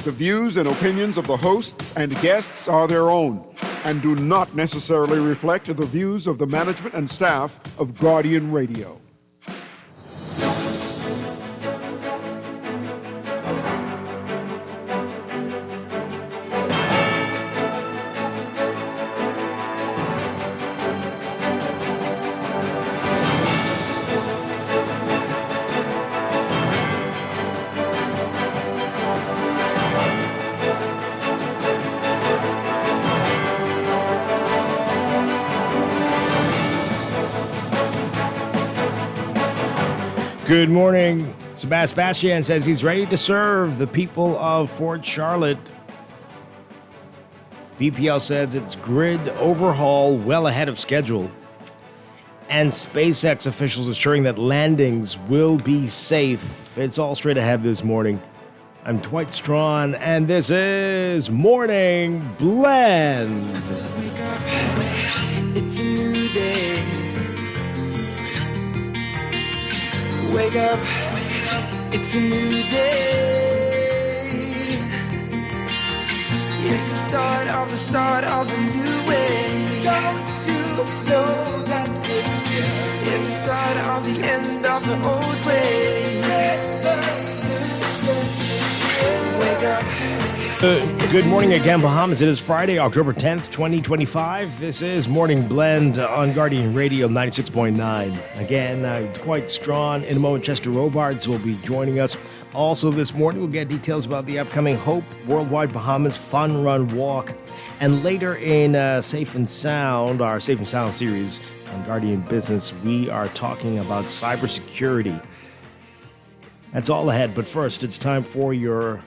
The views and opinions of the hosts and guests are their own and do not necessarily reflect the views of the management and staff of Guardian Radio. Good morning. Sebastian says he's ready to serve the people of Fort Charlotte. BPL says its grid overhaul well ahead of schedule. And SpaceX officials assuring that landings will be safe. It's all straight ahead this morning. I'm Dwight Strachan, and this is Morning Blend. Wake up, it's a new day. Wake up, it's a new day. It's the start of a new way. Don't you know that it's the start of the end of the old way. Wake up. Good morning again, Bahamas. It is Friday, October 10th, 2025. This is Morning Blend on Guardian Radio 96.9. Again, quite strong. In a moment, Chester Robards will be joining us. Also this morning, we'll get details about the upcoming Hope Worldwide Bahamas Fun Run Walk. And later in Safe and Sound, our Safe and Sound series on Guardian Business, we are talking about cybersecurity. That's all ahead. But first, it's time for your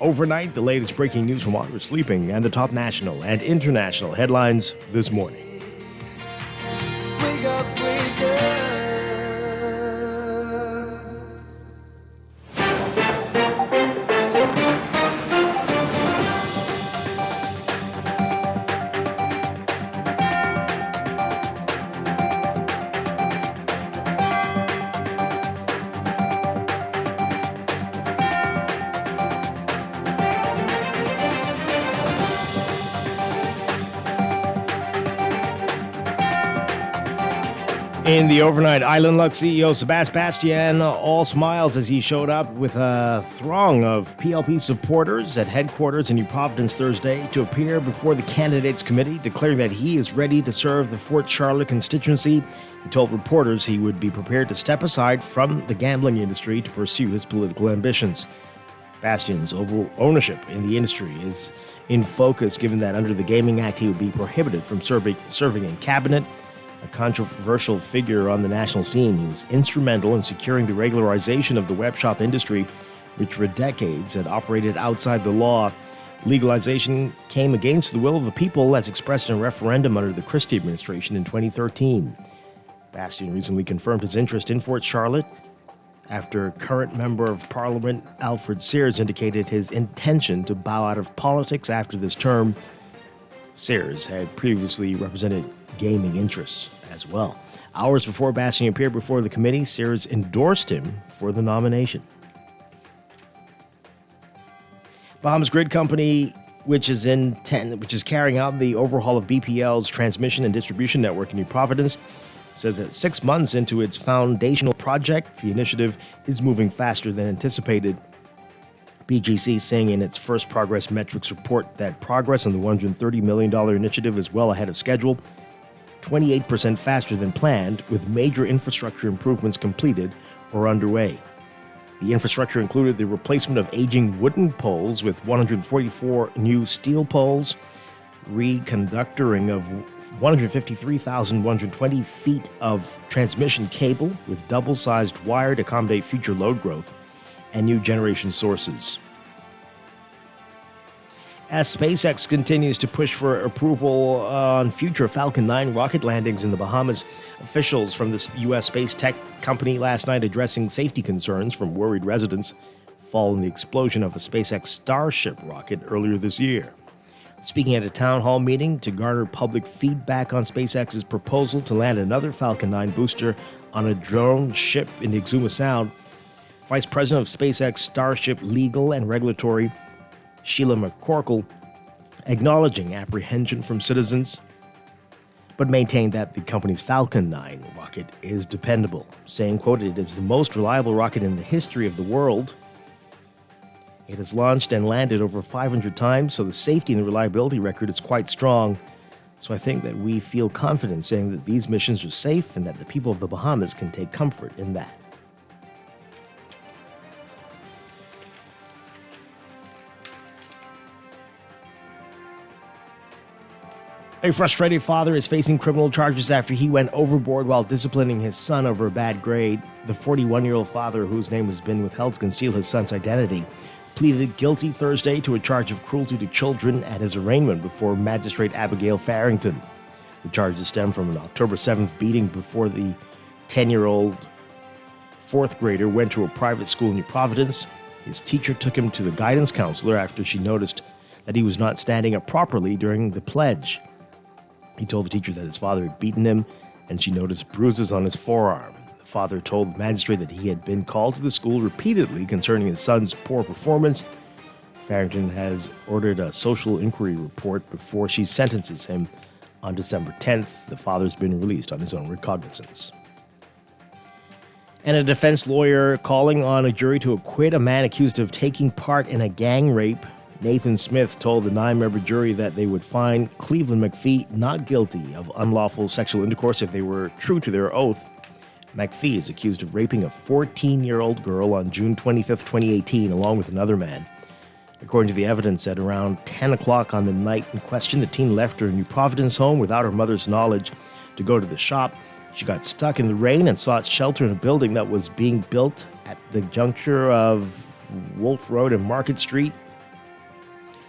overnight, the latest breaking news from while we're sleeping, and the top national and international headlines this morning. Wake up, wake up. In the overnight, Island Luck CEO Sebastian all smiles as he showed up with a throng of PLP supporters at headquarters in New Providence Thursday to appear before the candidates committee, declaring that he is ready to serve the Fort Charlotte constituency. He told reporters he would be prepared to step aside from the gambling industry to pursue his political ambitions. Bastian's ownership in the industry is in focus, given that under the Gaming Act he would be prohibited from serving in cabinet. A controversial figure on the national scene, he was instrumental in securing the regularization of the web shop industry, which for decades had operated outside the law. Legalization came against the will of the people as expressed in a referendum under the Christie administration in 2013. Bastian recently confirmed his interest in Fort Charlotte after current Member of Parliament Alfred Sears indicated his intention to bow out of politics after this term. Sears had previously represented gaming interests as well. Hours before Bastian appeared before the committee, Sears endorsed him for the nomination. Bahamas Grid Company, which is carrying out the overhaul of BPL's transmission and distribution network in New Providence, says that 6 months into its foundational project, the initiative is moving faster than anticipated. BGC saying in its first progress metrics report that progress on the $130 million initiative is well ahead of schedule, 28% faster than planned, with major infrastructure improvements completed or underway. The infrastructure included the replacement of aging wooden poles with 144 new steel poles, reconductoring of 153,120 feet of transmission cable with double-sized wire to accommodate future load growth, and new generation sources. As SpaceX continues to push for approval on future Falcon 9 rocket landings in the Bahamas, officials from the U.S. space tech company last night addressing safety concerns from worried residents following the explosion of a SpaceX Starship rocket earlier this year. Speaking at a town hall meeting to garner public feedback on SpaceX's proposal to land another Falcon 9 booster on a drone ship in the Exuma Sound, Vice President of SpaceX Starship Legal and Regulatory, Sheila McCorkle, acknowledging apprehension from citizens, but maintained that the company's Falcon 9 rocket is dependable, saying, quote, "It is the most reliable rocket in the history of the world. It has launched and landed over 500 times, so the safety and the reliability record is quite strong. So I think that we feel confident saying that these missions are safe and that the people of the Bahamas can take comfort in that." A frustrated father is facing criminal charges after he went overboard while disciplining his son over a bad grade. The 41-year-old father, whose name has been withheld to conceal his son's identity, pleaded guilty Thursday to a charge of cruelty to children at his arraignment before Magistrate Abigail Farrington. The charges stem from an October 7th beating before the 10-year-old fourth grader went to a private school in New Providence. His teacher took him to the guidance counselor after she noticed that he was not standing up properly during the pledge. He told the teacher that his father had beaten him, and she noticed bruises on his forearm. The father told the magistrate that he had been called to the school repeatedly concerning his son's poor performance. Farrington has ordered a social inquiry report before she sentences him on December 10th. The father's been released on his own recognizance. And a defense lawyer calling on a jury to acquit a man accused of taking part in a gang rape. Nathan Smith told the 9-member jury that they would find Cleveland McPhee not guilty of unlawful sexual intercourse if they were true to their oath. McPhee is accused of raping a 14-year-old girl on June 25, 2018, along with another man. According to the evidence, at around 10 o'clock on the night in question, the teen left her New Providence home without her mother's knowledge to go to the shop. She got stuck in the rain and sought shelter in a building that was being built at the juncture of Wolf Road and Market Street.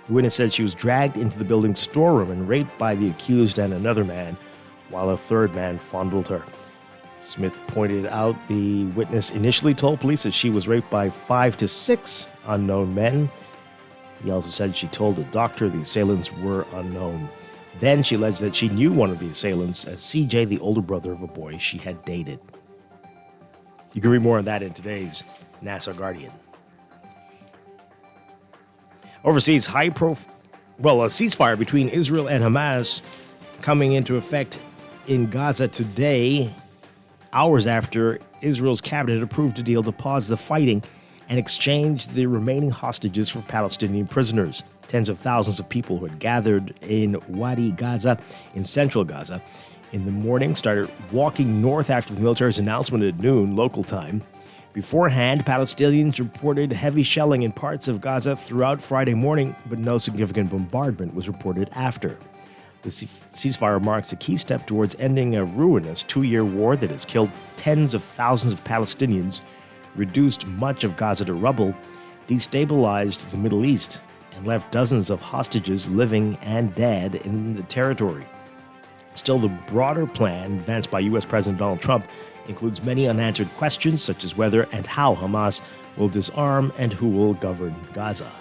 The witness said she was dragged into the building's storeroom and raped by the accused and another man, while a third man fondled her. Smith pointed out the witness initially told police that she was raped by 5 to 6 unknown men. He also said she told a doctor the assailants were unknown. Then she alleged that she knew one of the assailants as CJ, the older brother of a boy she had dated. You can read more on that in today's NASA Guardian. Overseas, a ceasefire between Israel and Hamas coming into effect in Gaza today, hours after Israel's cabinet approved a deal to pause the fighting and exchange the remaining hostages for Palestinian prisoners. Tens of thousands of people who had gathered in Wadi Gaza in central Gaza in the morning started walking north after the military's announcement at noon local time. Beforehand, Palestinians reported heavy shelling in parts of Gaza throughout Friday morning, but no significant bombardment was reported after. The ceasefire marks a key step towards ending a ruinous 2-year war that has killed tens of thousands of Palestinians, reduced much of Gaza to rubble, destabilized the Middle East, and left dozens of hostages living and dead in the territory. Still, the broader plan advanced by U.S. President Donald Trump includes many unanswered questions, such as whether and how Hamas will disarm and who will govern Gaza.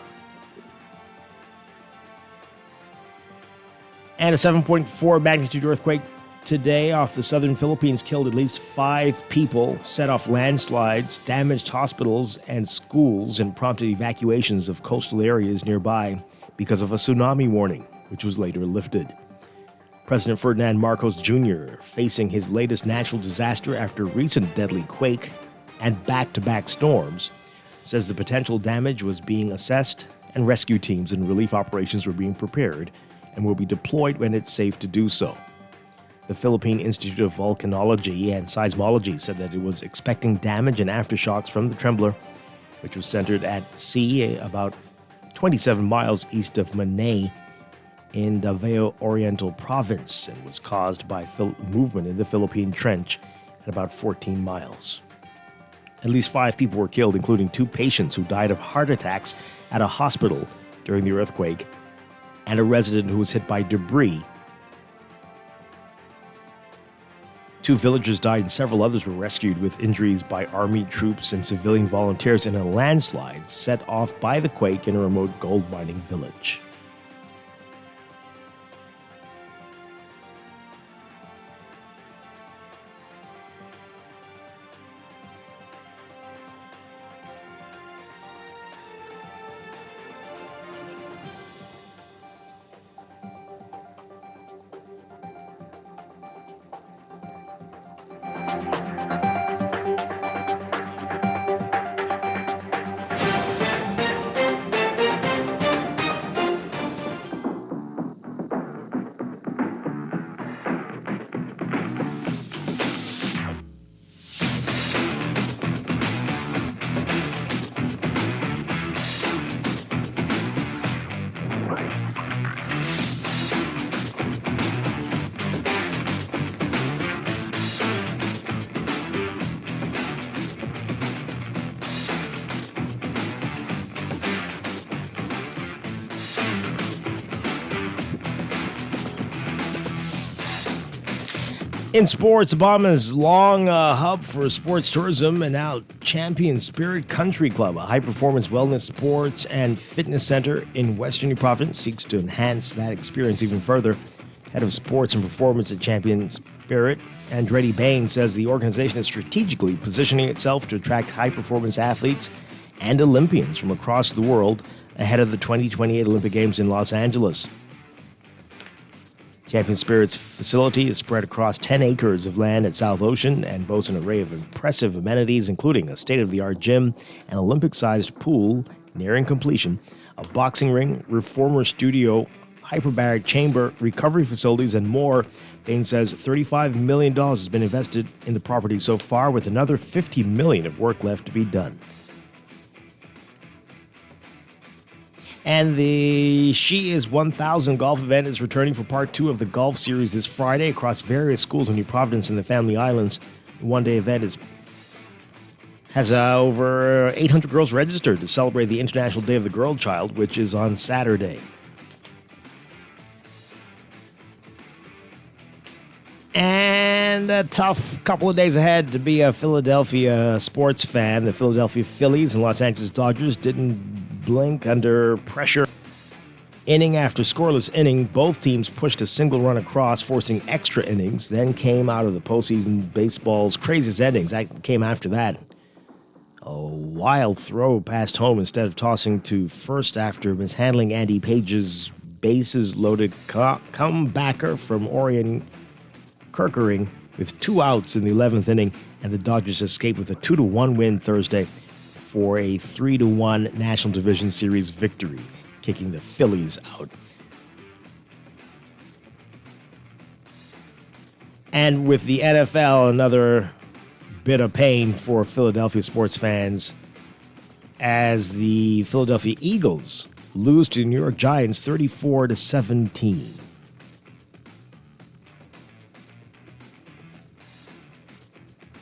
And a 7.4 magnitude earthquake today off the southern Philippines killed at least 5 people, set off landslides, damaged hospitals and schools, and prompted evacuations of coastal areas nearby because of a tsunami warning, which was later lifted. President Ferdinand Marcos Jr., facing his latest natural disaster after a recent deadly quake and back-to-back storms, says the potential damage was being assessed and rescue teams and relief operations were being prepared and will be deployed when it's safe to do so. The Philippine Institute of Volcanology and Seismology said that it was expecting damage and aftershocks from the trembler, which was centered at sea about 27 miles east of Manay in Davao Oriental Province and was caused by movement in the Philippine Trench at about 14 miles. At least 5 people were killed, including 2 patients who died of heart attacks at a hospital during the earthquake, and a resident who was hit by debris. 2 villagers died and several others were rescued with injuries by army troops and civilian volunteers in a landslide set off by the quake in a remote gold mining village. In sports, Bahamas' long hub for sports tourism and now Champion Spirit Country Club, a high-performance wellness, sports, and fitness center in Western New Providence, seeks to enhance that experience even further. Head of Sports and Performance at Champion Spirit, Andretti Bain, says the organization is strategically positioning itself to attract high-performance athletes and Olympians from across the world ahead of the 2028 Olympic Games in Los Angeles. Champion Spirit's facility is spread across 10 acres of land at South Ocean and boasts an array of impressive amenities, including a state-of-the-art gym, an Olympic-sized pool nearing completion, a boxing ring, reformer studio, hyperbaric chamber, recovery facilities, and more. Bain says $35 million has been invested in the property so far, with another $50 million of work left to be done. And the She Is 1000 golf event is returning for part 2 of the golf series this Friday across various schools in New Providence and the Family Islands. The one-day event has over 800 girls registered to celebrate the International Day of the Girl Child, which is on Saturday. And a tough couple of days ahead to be a Philadelphia sports fan. The Philadelphia Phillies and Los Angeles Dodgers didn't blink under pressure. Inning after scoreless inning, both teams pushed a single run across, forcing extra innings, then came out of the postseason baseball's craziest endings. That came after that. A wild throw past home instead of tossing to first after mishandling Andy Page's bases-loaded comebacker from Orion Kerkering with 2 outs in the 11th inning, and the Dodgers escaped with a 2-1 win Thursday for a 3-1 National Division Series victory, kicking the Phillies out. And with the NFL, another bit of pain for Philadelphia sports fans as the Philadelphia Eagles lose to the New York Giants 34-17.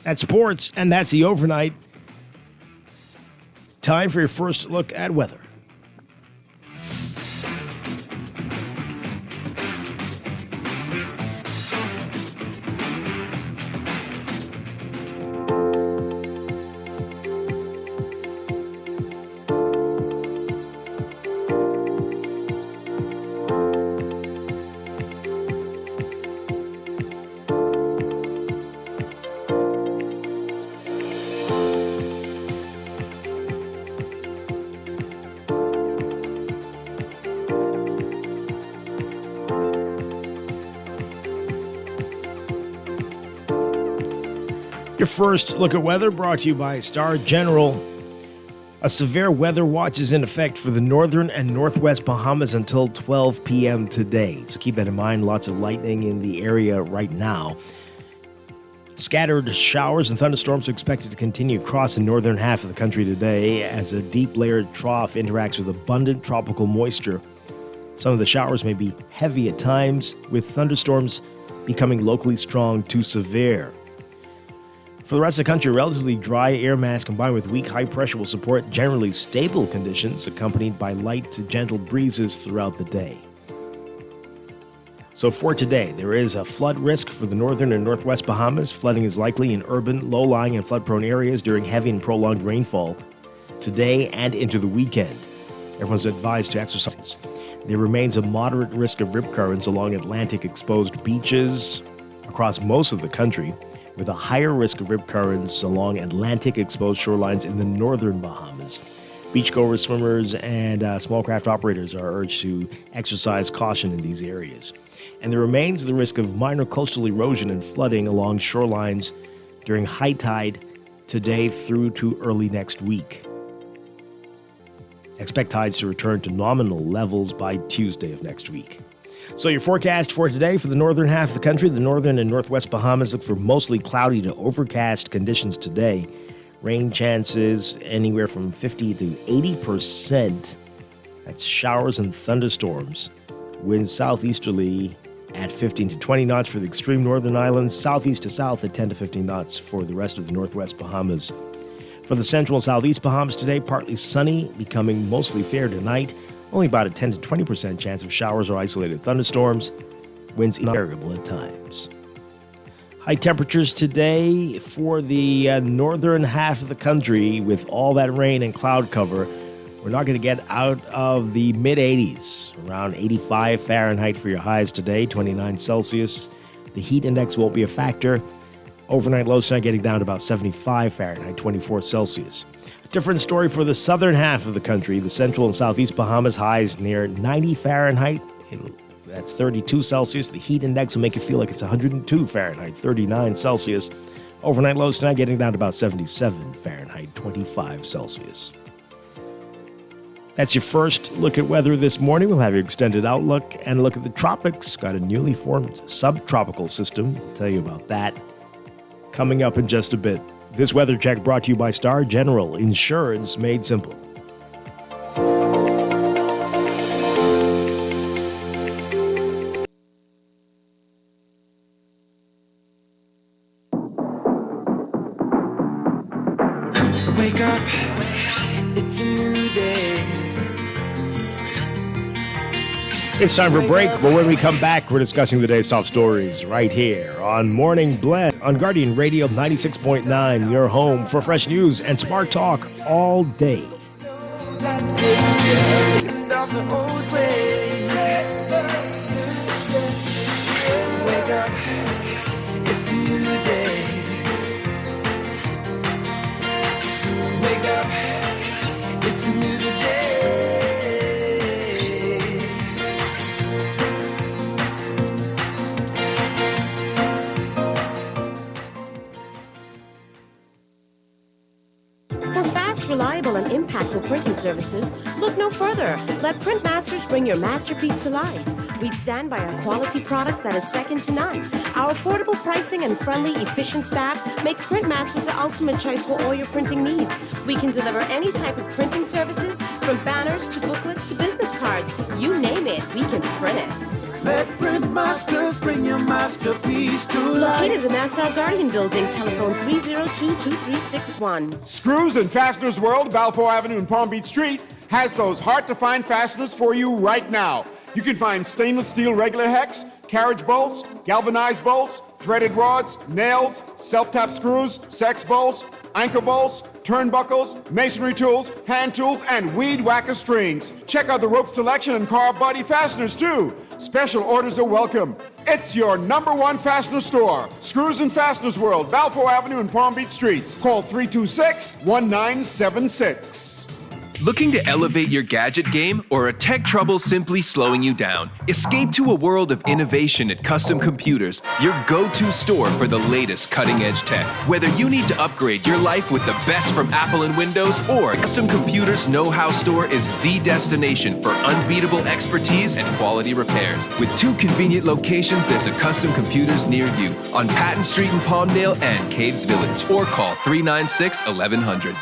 That's sports, and that's the overnight. Time for your first look at weather. Your first look at weather brought to you by Star General. A severe weather watch is in effect for the northern and northwest Bahamas until 12 p.m. today. So keep that in mind. Lots of lightning in the area right now. Scattered showers and thunderstorms are expected to continue across the northern half of the country today as a deep layered trough interacts with abundant tropical moisture. Some of the showers may be heavy at times, with thunderstorms becoming locally strong to severe. For the rest of the country, a relatively dry air mass combined with weak high pressure will support generally stable conditions accompanied by light to gentle breezes throughout the day. So for today, there is a flood risk for the northern and northwest Bahamas. Flooding is likely in urban, low-lying, and flood-prone areas during heavy and prolonged rainfall today and into the weekend. Everyone's advised to exercise. There remains a moderate risk of rip currents along Atlantic-exposed beaches across most of the country, with a higher risk of rip currents along Atlantic-exposed shorelines in the northern Bahamas. Beachgoers, swimmers, and small craft operators are urged to exercise caution in these areas. And there remains the risk of minor coastal erosion and flooding along shorelines during high tide today through to early next week. Expect tides to return to nominal levels by Tuesday of next week. So your forecast for today for the northern half of the country, the northern and northwest Bahamas, look for mostly cloudy to overcast conditions today. Rain chances anywhere from 50 to 80%. That's showers and thunderstorms. Winds southeasterly at 15 to 20 knots for the extreme northern islands, southeast to south at 10 to 15 knots for the rest of the northwest Bahamas. For the central and southeast Bahamas today, partly sunny, becoming mostly fair tonight. Only about a 10 to 20% chance of showers or isolated thunderstorms. Winds variable at times. High temperatures today for the northern half of the country with all that rain and cloud cover. We're not going to get out of the mid-80s, around 85 Fahrenheit for your highs today, 29 Celsius. The heat index won't be a factor. Overnight lows tonight getting down to about 75 Fahrenheit, 24 Celsius. Different story for the southern half of the country. The central and southeast Bahamas highs near 90 Fahrenheit. That's 32 Celsius. The heat index will make you feel like it's 102 Fahrenheit, 39 Celsius. Overnight lows tonight getting down to about 77 Fahrenheit, 25 Celsius. That's your first look at weather this morning. We'll have your extended outlook and a look at the tropics. Got a newly formed subtropical system. I'll tell you about that coming up in just a bit. This weather check brought to you by Star General Insurance Made Simple. Wake up, it's a new day. It's time for a break, but when we come back, we're discussing the day's top stories right here on Morning Blend on Guardian Radio 96.9, your home for fresh news and smart talk all day. Wake up, it's a new day. Wake up, it's a new day. Reliable and impactful printing services, look no further. Let Printmasters bring your masterpiece to life. We stand by our quality products that is second to none. Our affordable pricing and friendly, efficient staff makes Printmasters the ultimate choice for all your printing needs. We can deliver any type of printing services, from banners to booklets to business cards. You name it, we can print it. Let Printmasters bring your masterpiece to life. Located in the Nassau Guardian Building, telephone 302-2361. Screws and Fasteners World, Balfour Avenue and Palm Beach Street, has those hard-to-find fasteners for you right now. You can find stainless steel regular hex, carriage bolts, galvanized bolts, threaded rods, nails, self-tap screws, sex bolts, anchor bolts, turnbuckles, masonry tools, hand tools, and weed whacker strings. Check out the rope selection and car body fasteners, too. Special orders are welcome. It's your #1 fastener store. Screws and Fasteners World, Balfour Avenue and Palm Beach Streets. Call 326-1976. Looking to elevate your gadget game, or a tech trouble simply slowing you down? Escape to a world of innovation at Custom Computers, your go-to store for the latest cutting-edge tech. Whether you need to upgrade your life with the best from Apple and Windows, or Custom Computers Know-How Store is the destination for unbeatable expertise and quality repairs. With 2 convenient locations, there's a Custom Computers near you on Patton Street in Palmdale and Caves Village, or call 396-1100.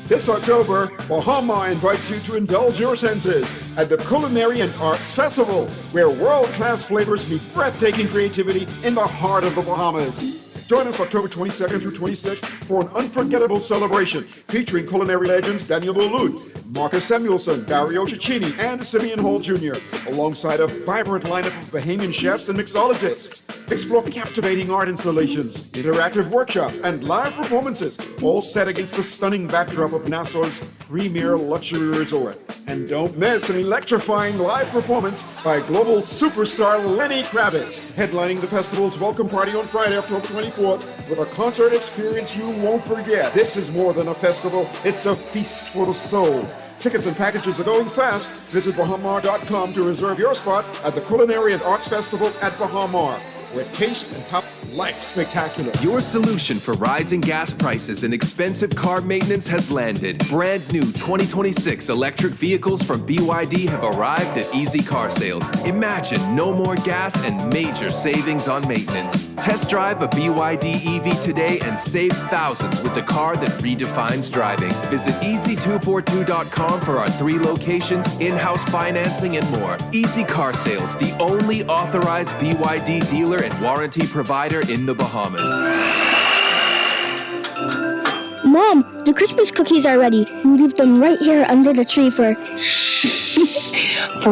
This October, Bahamas invites you to indulge your senses at the Culinary and Arts Festival, where world-class flavors meet breathtaking creativity in the heart of the Bahamas. Join us October 22nd through 26th for an unforgettable celebration featuring culinary legends Daniel Boulud, Marcus Samuelson, Dario Cicchini, and Simeon Hall Jr., alongside a vibrant lineup of Bahamian chefs and mixologists. Explore captivating art installations, interactive workshops, and live performances, all set against the stunning backdrop of Nassau's premier luxury resort. And don't miss an electrifying live performance by global superstar Lenny Kravitz, headlining the festival's welcome party on Friday, October 24th, with a concert experience you won't forget. This is more than a festival, it's a feast for the soul. Tickets and packages are going fast. Visit bahamar.com to reserve your spot at the Culinary and Arts Festival at Bahamar, where taste and top life spectacular. Your solution for rising gas prices and expensive car maintenance has landed. Brand new 2026 electric vehicles from BYD have arrived at Easy Car Sales. Imagine no more gas and major savings on maintenance. Test drive a BYD EV today and save thousands with the car that redefines driving. Visit easy242.com for our 3 locations, in-house financing, and more. Easy Car Sales, the only authorized BYD dealer and warranty provider in the Bahamas. Mom, the Christmas cookies are ready. We leave them right here under the tree for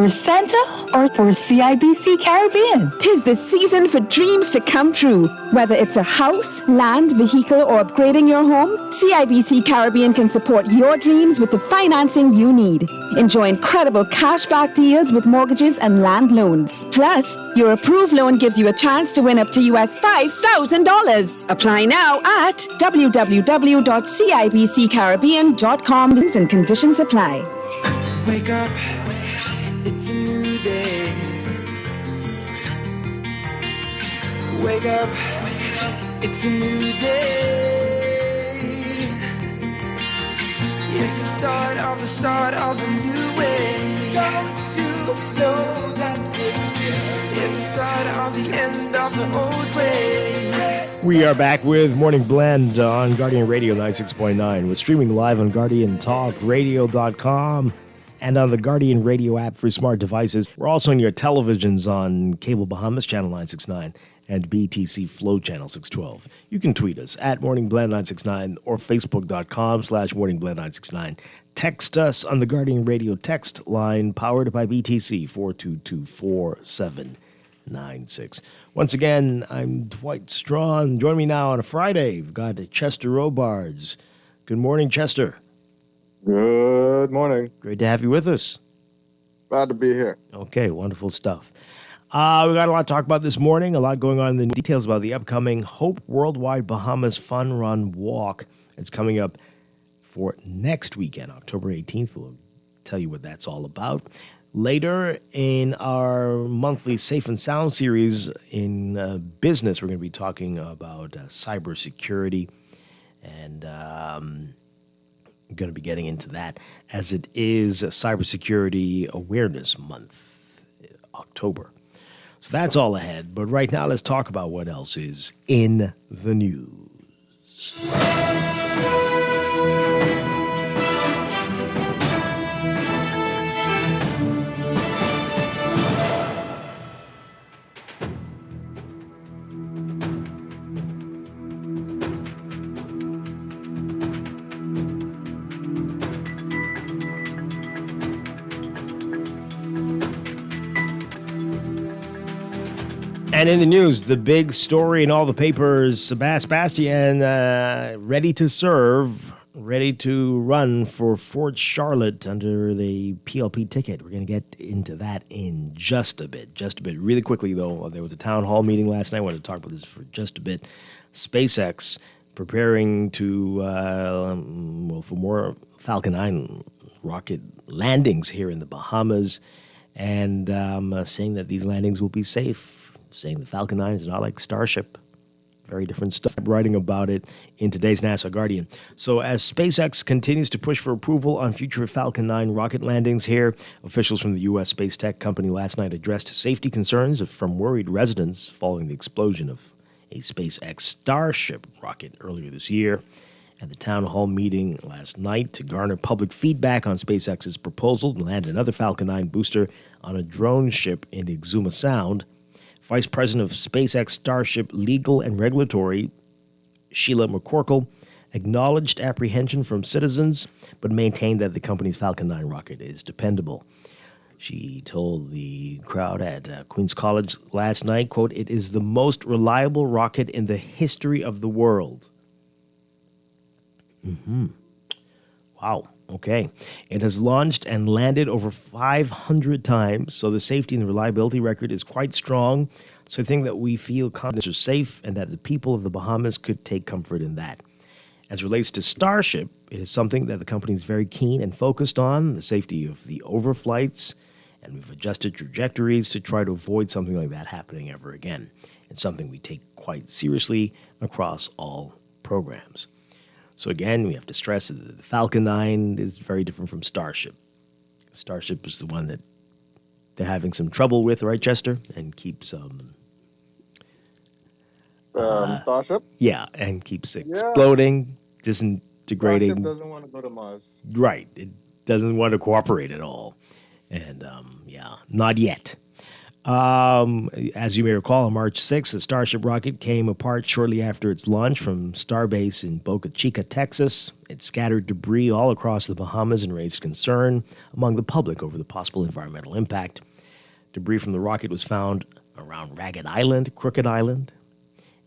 Santa or for CIBC Caribbean. 'Tis the season for dreams to come true. Whether it's a house, land, vehicle, or upgrading your home, CIBC Caribbean can support your dreams with the financing you need. Enjoy incredible cashback deals with mortgages and land loans. Plus, your approved loan gives you a chance to win up to US $5,000. Apply now at www.cibccaribbean.com. Terms and conditions apply. Wake up, it's a new day. Wake up, it's a new day. It's the start of a new way. Don't you know that it's the start of the end of the old way. We are back with Morning Blend on Guardian Radio 96.9. We're streaming live on GuardianTalkRadio.com and on the Guardian Radio app for smart devices. We're also on your televisions on Cable Bahamas, Channel 969, and BTC Flow, Channel 612. You can tweet us at MorningBlend969 or Facebook.com/MorningBlend969. Text us on the Guardian Radio text line powered by BTC 422-4796. Once again, I'm Dwight Strachan. Join me now on a Friday. We've got Chester Robards. Good morning, Chester. Good morning. Great to have you with us. Glad to be here. Okay, wonderful stuff. We got a lot to talk about this morning, a lot going on in the details about the upcoming Hope Worldwide Bahamas Fun Run Walk. It's coming up for next weekend, October 18th. We'll tell you what that's all about. Later in our monthly Safe and Sound series in business, we're going to be talking about cybersecurity, and I'm going to be getting into that as it is Cybersecurity Awareness Month, October. So that's all ahead. But right now, let's talk about what else is in the news. And in the news, the big story in all the papers, Sebastian ready to serve, ready to run for Fort Charlotte under the PLP ticket. We're going to get into that in just a bit. Really quickly, though, there was a town hall meeting last night. I wanted to talk about this for just a bit. SpaceX preparing to, for more Falcon 9 rocket landings here in the Bahamas, and saying that these landings will be safe. Saying the Falcon 9 is not like Starship. Very different stuff. Writing about it in today's NASA Guardian. So as SpaceX continues to push for approval on future Falcon 9 rocket landings here, officials from the U.S. space tech company last night addressed safety concerns from worried residents following the explosion of a SpaceX Starship rocket earlier this year. At the town hall meeting last night to garner public feedback on SpaceX's proposal to land another Falcon 9 booster on a drone ship in the Exuma Sound, Vice President of SpaceX Starship Legal and Regulatory, Sheila McCorkle, acknowledged apprehension from citizens, but maintained that the company's Falcon 9 rocket is dependable. She told the crowd at Queen's College last night, quote, "It is the most reliable rocket in the history of the world." Wow. Okay. It has launched and landed over 500 times, so the safety and the reliability record is quite strong. So I think that we feel confident are safe and that the people of the Bahamas could take comfort in that. As relates to Starship, it is something that the company is very keen and focused on, the safety of the overflights and we've adjusted trajectories to try to avoid something like that happening ever again. It's something we take quite seriously across all programs. So again, we have to stress that the Falcon 9 is very different from Starship. Starship is the one that they're having some trouble with, right, Chester? And keeps Starship? Yeah, and keeps exploding, disintegrating. Starship doesn't want to go to Mars. Right. It doesn't want to cooperate at all. And, not yet. As you may recall, on March 6th, the Starship rocket came apart shortly after its launch from Starbase in Boca Chica, Texas. It scattered debris all across the Bahamas and raised concern among the public over the possible environmental impact. Debris from the rocket was found around Ragged Island, Crooked Island.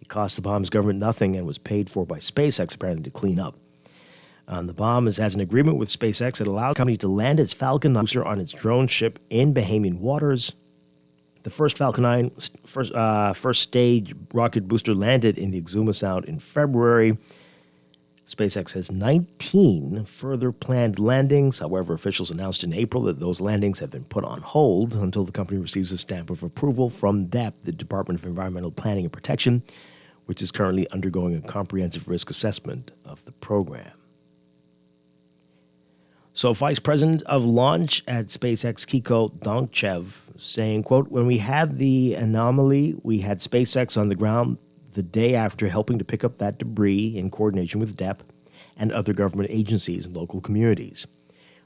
It cost the Bahamas government nothing and was paid for by SpaceX apparently to clean up. The Bahamas has an agreement with SpaceX that allows the company to land its Falcon 9 booster on its drone ship in Bahamian waters. The first Falcon 9 first stage rocket booster landed in the Exuma Sound in February. SpaceX has 19 further planned landings. However, officials announced in April that those landings have been put on hold until the company receives a stamp of approval from DEP, the Department of Environmental Planning and Protection, which is currently undergoing a comprehensive risk assessment of the program. So Vice President of Launch at SpaceX, Kiko Donkchev, saying, quote, "When we had the anomaly, we had SpaceX on the ground the day after helping to pick up that debris in coordination with DEP and other government agencies and local communities.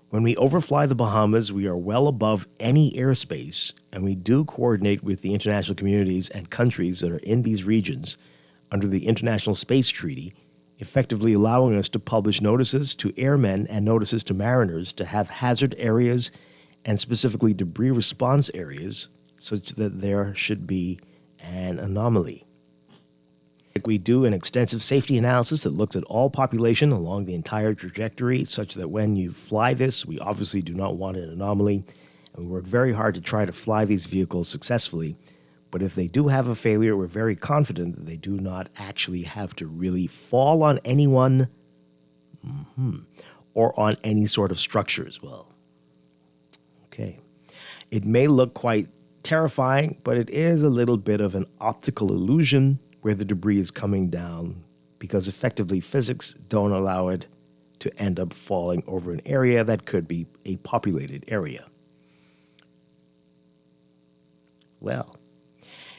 When we overfly the Bahamas, we are well above any airspace, and we do coordinate with the international communities and countries that are in these regions under the International Space Treaty, effectively allowing us to publish notices to airmen and notices to mariners to have hazard areas and specifically debris response areas such that there should be an anomaly. We do an extensive safety analysis that looks at all population along the entire trajectory such that when you fly this, we obviously do not want an anomaly, and we work very hard to try to fly these vehicles successfully. But if they do have a failure, we're very confident that they do not actually have to really fall on anyone or on any sort of structure as well." Okay. It may look quite terrifying, but it is a little bit of an optical illusion where the debris is coming down because effectively physics don't allow it to end up falling over an area that could be a populated area. Well,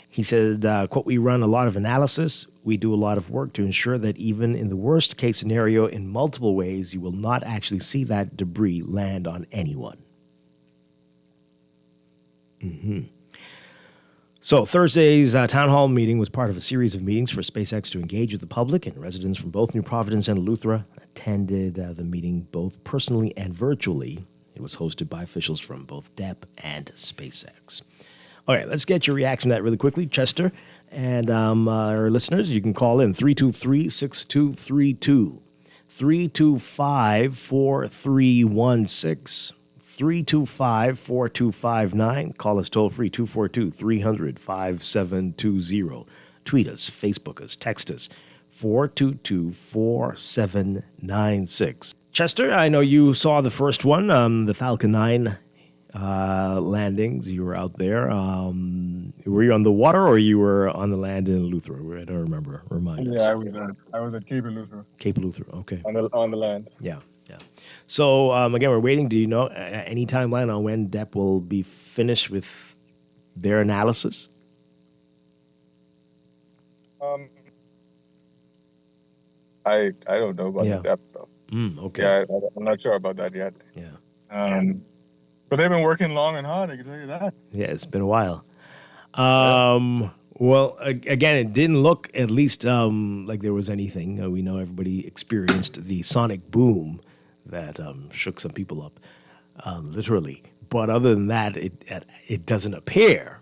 he said, quote, "We run a lot of analysis. We do a lot of work to ensure that even in the worst case scenario, in multiple ways, you will not actually see that debris land on anyone." So Thursday's town hall meeting was part of a series of meetings for SpaceX to engage with the public, and residents from both New Providence and Eleuthera attended the meeting both personally and virtually. It was hosted by officials from both DEP and SpaceX. All right, let's get your reaction to that really quickly. Chester and our listeners, you can call in 323-6232, 325-4316, 325-4259. Call us toll-free, 242-300-5720. Tweet us, Facebook us, text us, 422-4796. Chester, I know you saw the first one, the Falcon 9 landings. You were out there. Were you on the water or you were on the land in Eleuthera? I don't remember. Remind us. Yeah, I was at Cape Eleuthera. Cape Eleuthera, okay. On the land. Yeah. So, again, we're waiting. Do you know any timeline on when DEP will be finished with their analysis? I don't know about the DEP stuff. Okay. Yeah, I'm not sure about that yet. Yeah. But they've been working long and hard, I can tell you that. Yeah, it's been a while. Well, again, it didn't look, at least, like there was anything. We know everybody experienced the sonic boom that shook some people up, literally. But other than that, it doesn't appear.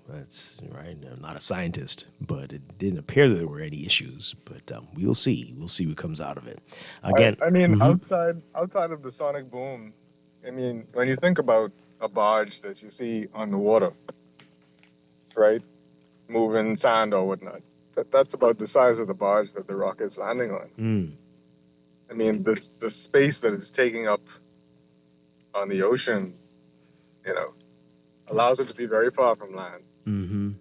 That's right. I'm not a scientist, but it didn't appear that there were any issues. But we'll see. We'll see what comes out of it. Again, I mean, outside of the sonic boom, I mean, when you think about a barge that you see on the water, right, moving sand or whatnot, that's about the size of the barge that the rocket's landing on. I mean, the space that it's taking up on the ocean, you know, allows it to be very far from land. Mm-hmm.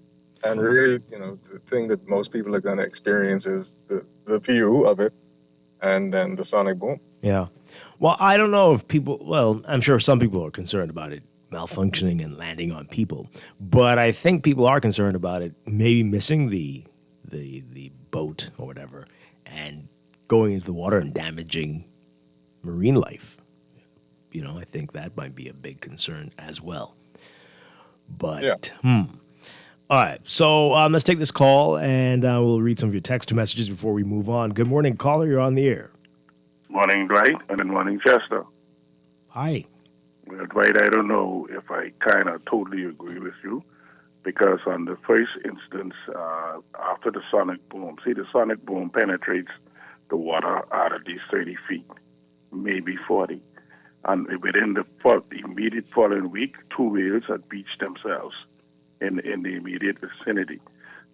And really, the thing that most people are going to experience is the view of it and then the sonic boom. Yeah. Well, I don't know if I'm sure some people are concerned about it malfunctioning and landing on people, but I think people are concerned about it maybe missing the boat or whatever and going into the water and damaging marine life. I think that might be a big concern as well. But, All right, so let's take this call, and we'll read some of your text messages before we move on. Good morning, caller. You're on the air. Morning, Dwight, and good morning, Chester. Hi. Well, Dwight, I don't know if I kind of totally agree with you, because on the first instance, after the sonic boom, the sonic boom penetrates the water out of these 30 feet, maybe 40. And within the immediate following week, 2 whales had beached themselves in the immediate vicinity.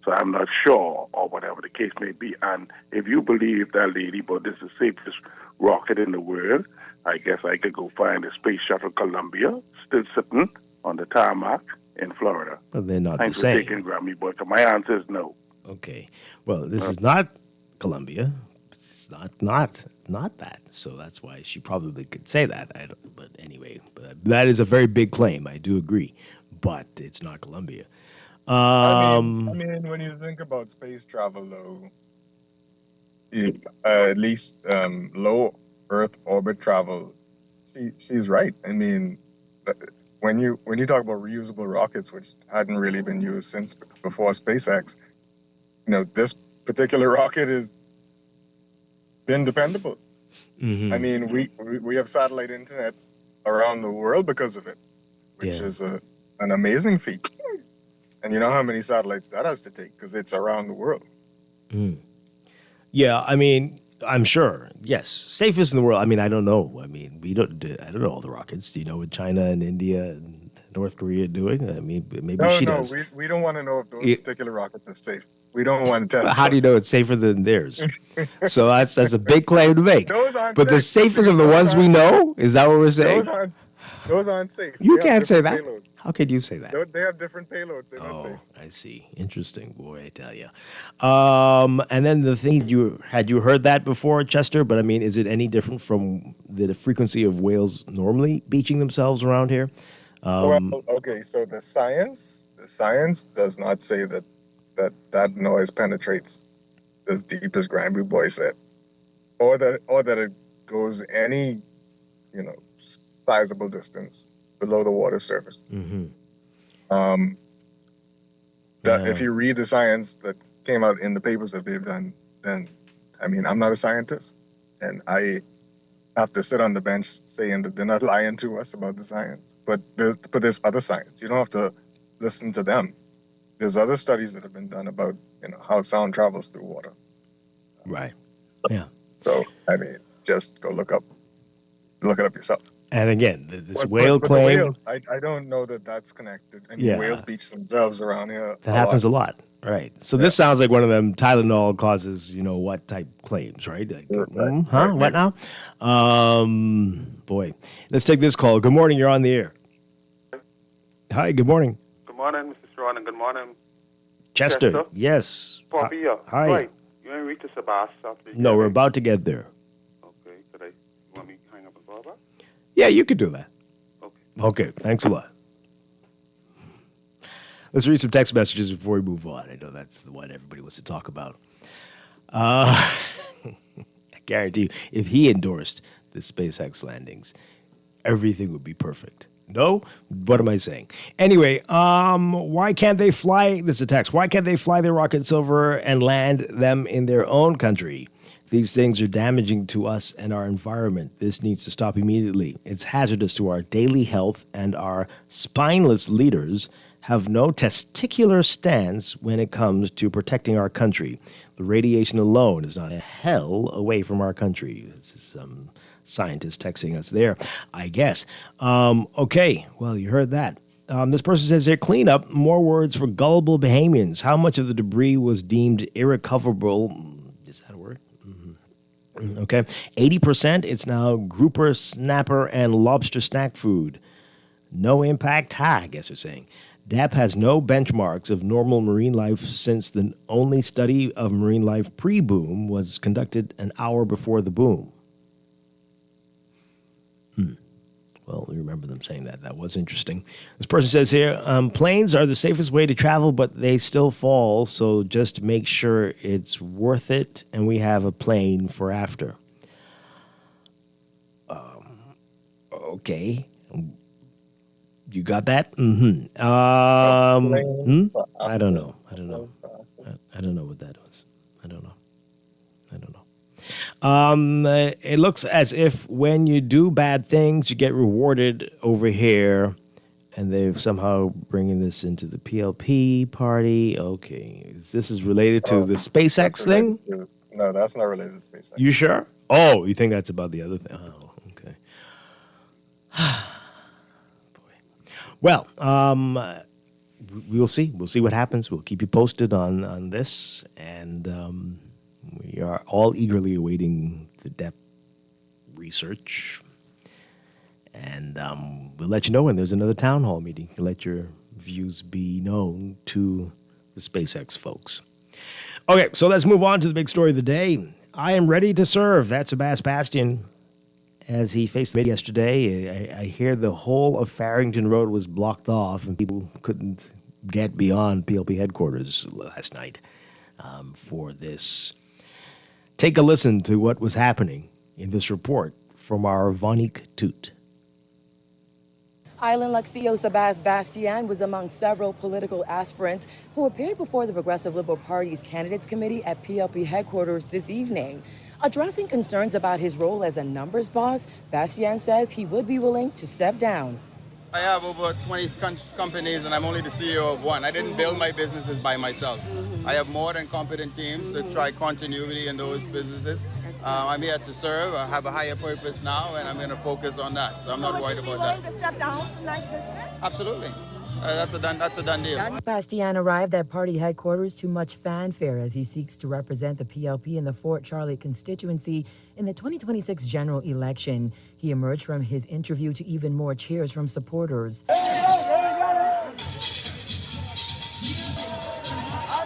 So I'm not sure, or whatever the case may be. And if you believe that lady, but this is the safest rocket in the world, I guess I could go find the Space Shuttle Columbia still sitting on the tarmac in Florida. But they're not Thanks the same. for taking Grammy, but my answer is no. Okay. Well, this is not Columbia. It's not that. So that's why she probably could say that. But anyway, that is a very big claim. I do agree. But it's not Columbia. I mean, when you think about space travel, though, at least low Earth orbit travel, she's right. I mean, when you talk about reusable rockets, which hadn't really been used since before SpaceX, this particular rocket has been dependable. Mm-hmm. I mean, we have satellite internet around the world because of it, which is an amazing feat. And you know how many satellites that has to take because it's around the world. Mm. Yeah, I mean, I'm sure. Yes, safest in the world. I mean, I don't know. I mean, I don't know all the rockets. Do you know what China and India and North Korea are doing? I mean, maybe she does. No, we don't want to know if those particular rockets are safe. We don't want to test. How do you know it's safer than theirs? So that's a big claim to make. But the safest of the ones we know, is that what we're saying? Those aren't safe. You can't say that. Payloads. How could you say that? They have different payloads. They're not safe. I see. Interesting, boy, I tell you. And then the thing, had you heard that before, Chester? But I mean, is it any different from the frequency of whales normally beaching themselves around here? Well, okay. So the science does not say that noise penetrates as deep as Granby Boy said, or that it goes any, sizable distance below the water surface. Mm-hmm. If you read the science that came out in the papers that they've done, then, I mean, I'm not a scientist, and I have to sit on the bench saying that they're not lying to us about the science. But there's other science. You don't have to listen to them. There's other studies that have been done about how sound travels through water. Right. Yeah. So I mean, just go look it up yourself. And again, this whale claim. Whales, I don't know that that's connected. I mean, whales beach themselves around here. That happens a lot. Right. So this sounds like one of them Tylenol causes, what type claims, right? Like, right. What now? Boy. Let's take this call. Good morning. You're on the air. Hi. Good morning. Good morning, Mr. Strachan, and good morning, Chester. Yes. Bobby. Hi. Right. You ain't reached the Sebastian. No, we're about to get there. Okay. You want me to hang up and call back? Yeah, you could do that. Okay. Thanks a lot. Let's read some text messages before we move on. I know that's the one everybody wants to talk about. I guarantee you, if he endorsed the SpaceX landings, everything would be perfect. No? What am I saying? Anyway, why can't they fly? This is a text. Why can't they fly their rockets over and land them in their own country? These things are damaging to us and our environment. This needs to stop immediately. It's hazardous to our daily health, and our spineless leaders have no testicular stance when it comes to protecting our country. The radiation alone is not a hell away from our country. This is some scientist texting us there, I guess. Okay, well, you heard that. This person says here, clean up, more words for gullible Bahamians. How much of the debris was deemed irrecoverable? Is that a word? Mm-hmm. Okay. 80%, it's now grouper, snapper, and lobster snack food. No impact? I guess they're saying. DAP has no benchmarks of normal marine life since the only study of marine life pre-boom was conducted an hour before the boom. Well, we remember them saying that. That was interesting. This person says here, planes are the safest way to travel, but they still fall, so just make sure it's worth it, and we have a plane for after. Okay. You got that? Mm-hmm. I don't know. I don't know what that was. I don't know. It looks as if when you do bad things, you get rewarded over here, and they're somehow bringing this into the PLP party. Okay, this is related to the SpaceX thing? No, that's not related to SpaceX. You sure? Oh, you think that's about the other thing? Oh, okay. Boy. Well, we'll see. We'll see what happens. We'll keep you posted on this, and we are all eagerly awaiting the DEP research. And we'll let you know when there's another town hall meeting. You'll let your views be known to the SpaceX folks. Okay, so let's move on to the big story of the day. I am ready to serve. That's Sebastian as he faced the media yesterday. I hear the whole of Farrington Road was blocked off and people couldn't get beyond PLP headquarters last night for this. Take a listen to what was happening in this report from our Vonique Toot. Island Lux CEO Sebastian was among several political aspirants who appeared before the Progressive Liberal Party's Candidates Committee at PLP headquarters this evening. Addressing concerns about his role as a numbers boss, Bastian says he would be willing to step down. I have over 20 companies and I'm only the CEO of one. I didn't build my businesses by myself. I have more than competent teams to try continuity in those businesses. I'm here to serve. I have a higher purpose now and I'm going to focus on that. So I'm not worried about that. To step down like this? Absolutely. That's a done deal. Bastian arrived at party headquarters to much fanfare as he seeks to represent the PLP in the Fort Charlotte constituency in the 2026 general election. He emerged from his interview to even more cheers from supporters.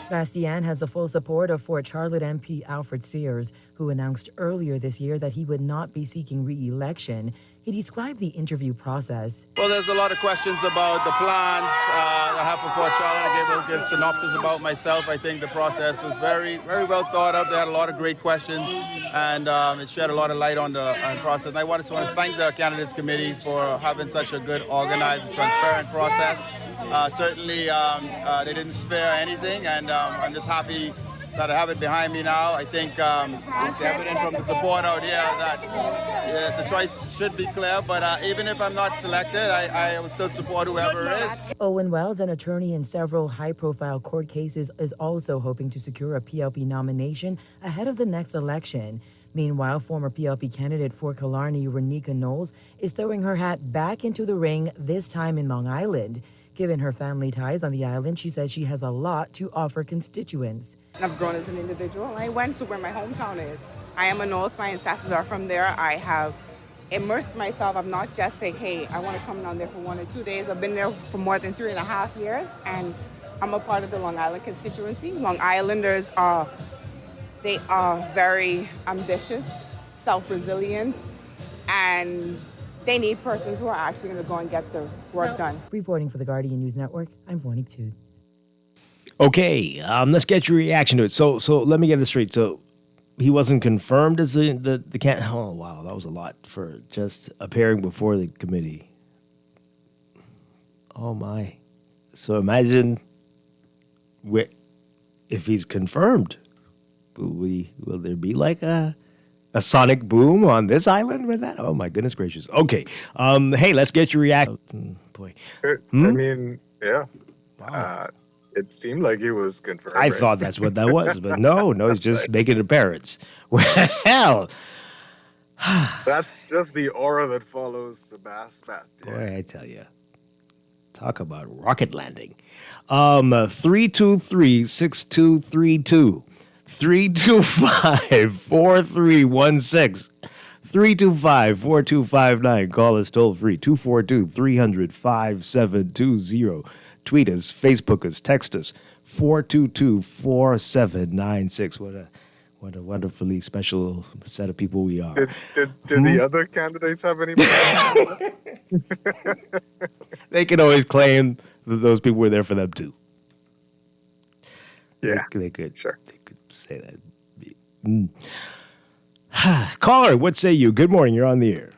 Bastian has the full support of Fort Charlotte MP Alfred Sears, who announced earlier this year that he would not be seeking re-election. He described the interview process. Well, there's a lot of questions about the plans I have for Fort Charlotte. I gave a synopsis about myself. I think the process was very, very well thought of. They had a lot of great questions, and it shed a lot of light on the process. And I just want to thank the Candidates Committee for having such a good, organized, and transparent process. Certainly, they didn't spare anything, and I'm just happy that I have it behind me now. I think it's evident from the support out here that the choice should be clear, but even if I'm not selected, I would still support whoever it is. Owen Wells, an attorney in several high-profile court cases, is also hoping to secure a PLP nomination ahead of the next election. Meanwhile, former PLP candidate for Killarney, Renika Knowles, is throwing her hat back into the ring, this time in Long Island. Given her family ties on the island, she says she has a lot to offer constituents. I've grown as an individual. I went to where my hometown is. I am a Knowles. My ancestors are from there. I have immersed myself. I'm not just saying, hey, I want to come down there for 1 or 2 days. I've been there for more than 3.5 years, and I'm a part of the Long Island constituency. Long Islanders are very ambitious, self-resilient, and they need persons who are actually going to go and get the work done. Reporting for the Guardian News Network, I'm Vonique Toot. Okay, let's get your reaction to it. So let me get this straight. So he wasn't confirmed as the oh wow, that was a lot for just appearing before the committee. Oh my! So imagine if he's confirmed, will there be like a sonic boom on this island with that? Oh my goodness gracious! Okay, hey, let's get your reaction. Boy, I mean, yeah. Wow. It seemed like he was confirmed. I thought that's what that was, but no, he's just making an appearance. Well, that's just the aura that follows Sebastian. Boy, I tell you, talk about rocket landing. 323-6232, 325-4316, 325-4259. Call us toll free. 242-300-5720. Tweet us, Facebook us, text us. 422-4796. What a wonderfully special set of people we are. Did the other candidates have any? They can always claim that those people were there for them too. Yeah, they could. Sure. They could say that. Caller, what say you? Good morning. You're on the air.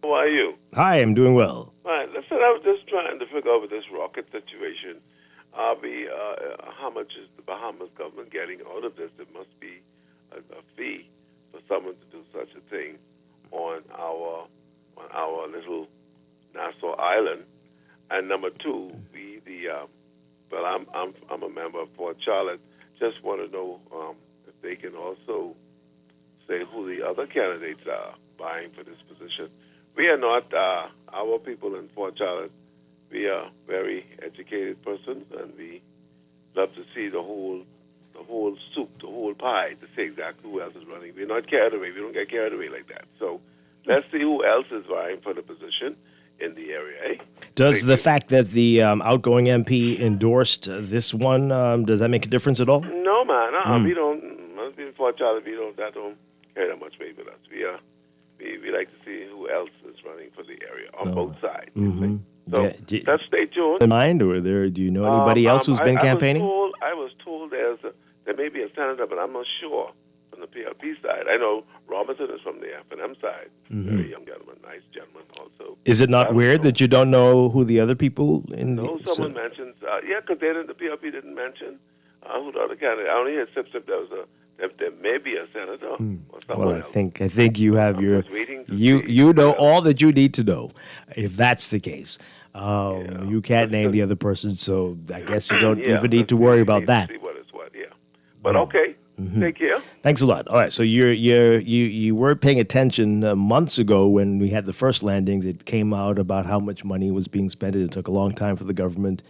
How are you? Hi, I'm doing well. Right. Listen, I was just trying to figure out with this rocket situation. How much is the Bahamas government getting out of this? There must be a fee for someone to do such a thing on our little Nassau Island. And number two, I'm a member of Port Charlotte. Just want to know if they can also say who the other candidates are vying for this position. We are not, our people in Port Charlotte, we are very educated persons, and we love to see the whole soup, the whole pie, to see exactly who else is running. We're not carried away. We don't get carried away like that. So let's see who else is vying for the position in the area, eh? Does the fact that the outgoing MP endorsed this one, does that make a difference at all? No, man. We don't, must be in Port Charlotte, that don't carry that much weight with us. We like to see who else is running for the area on both sides. Mm-hmm. So let's stay tuned. In mind, or do you know anybody else who's been campaigning? I was told there may be a senator, but I'm not sure from the PLP side. I know Robinson is from the F&M side. Very young gentleman, nice gentleman also. Is it not weird that you don't know who the other people in the... someone mentions, because the PLP didn't mention who the other candidate. I only heard Sip there may be a senator or someone else. I think you have you know all that you need to know, if that's the case. You can't name the other person, so I guess you don't even need to worry about that. See what is what, But okay, take care. Thanks a lot. All right, so you were paying attention months ago when we had the first landings. It came out about how much money was being spent. It took a long time for the government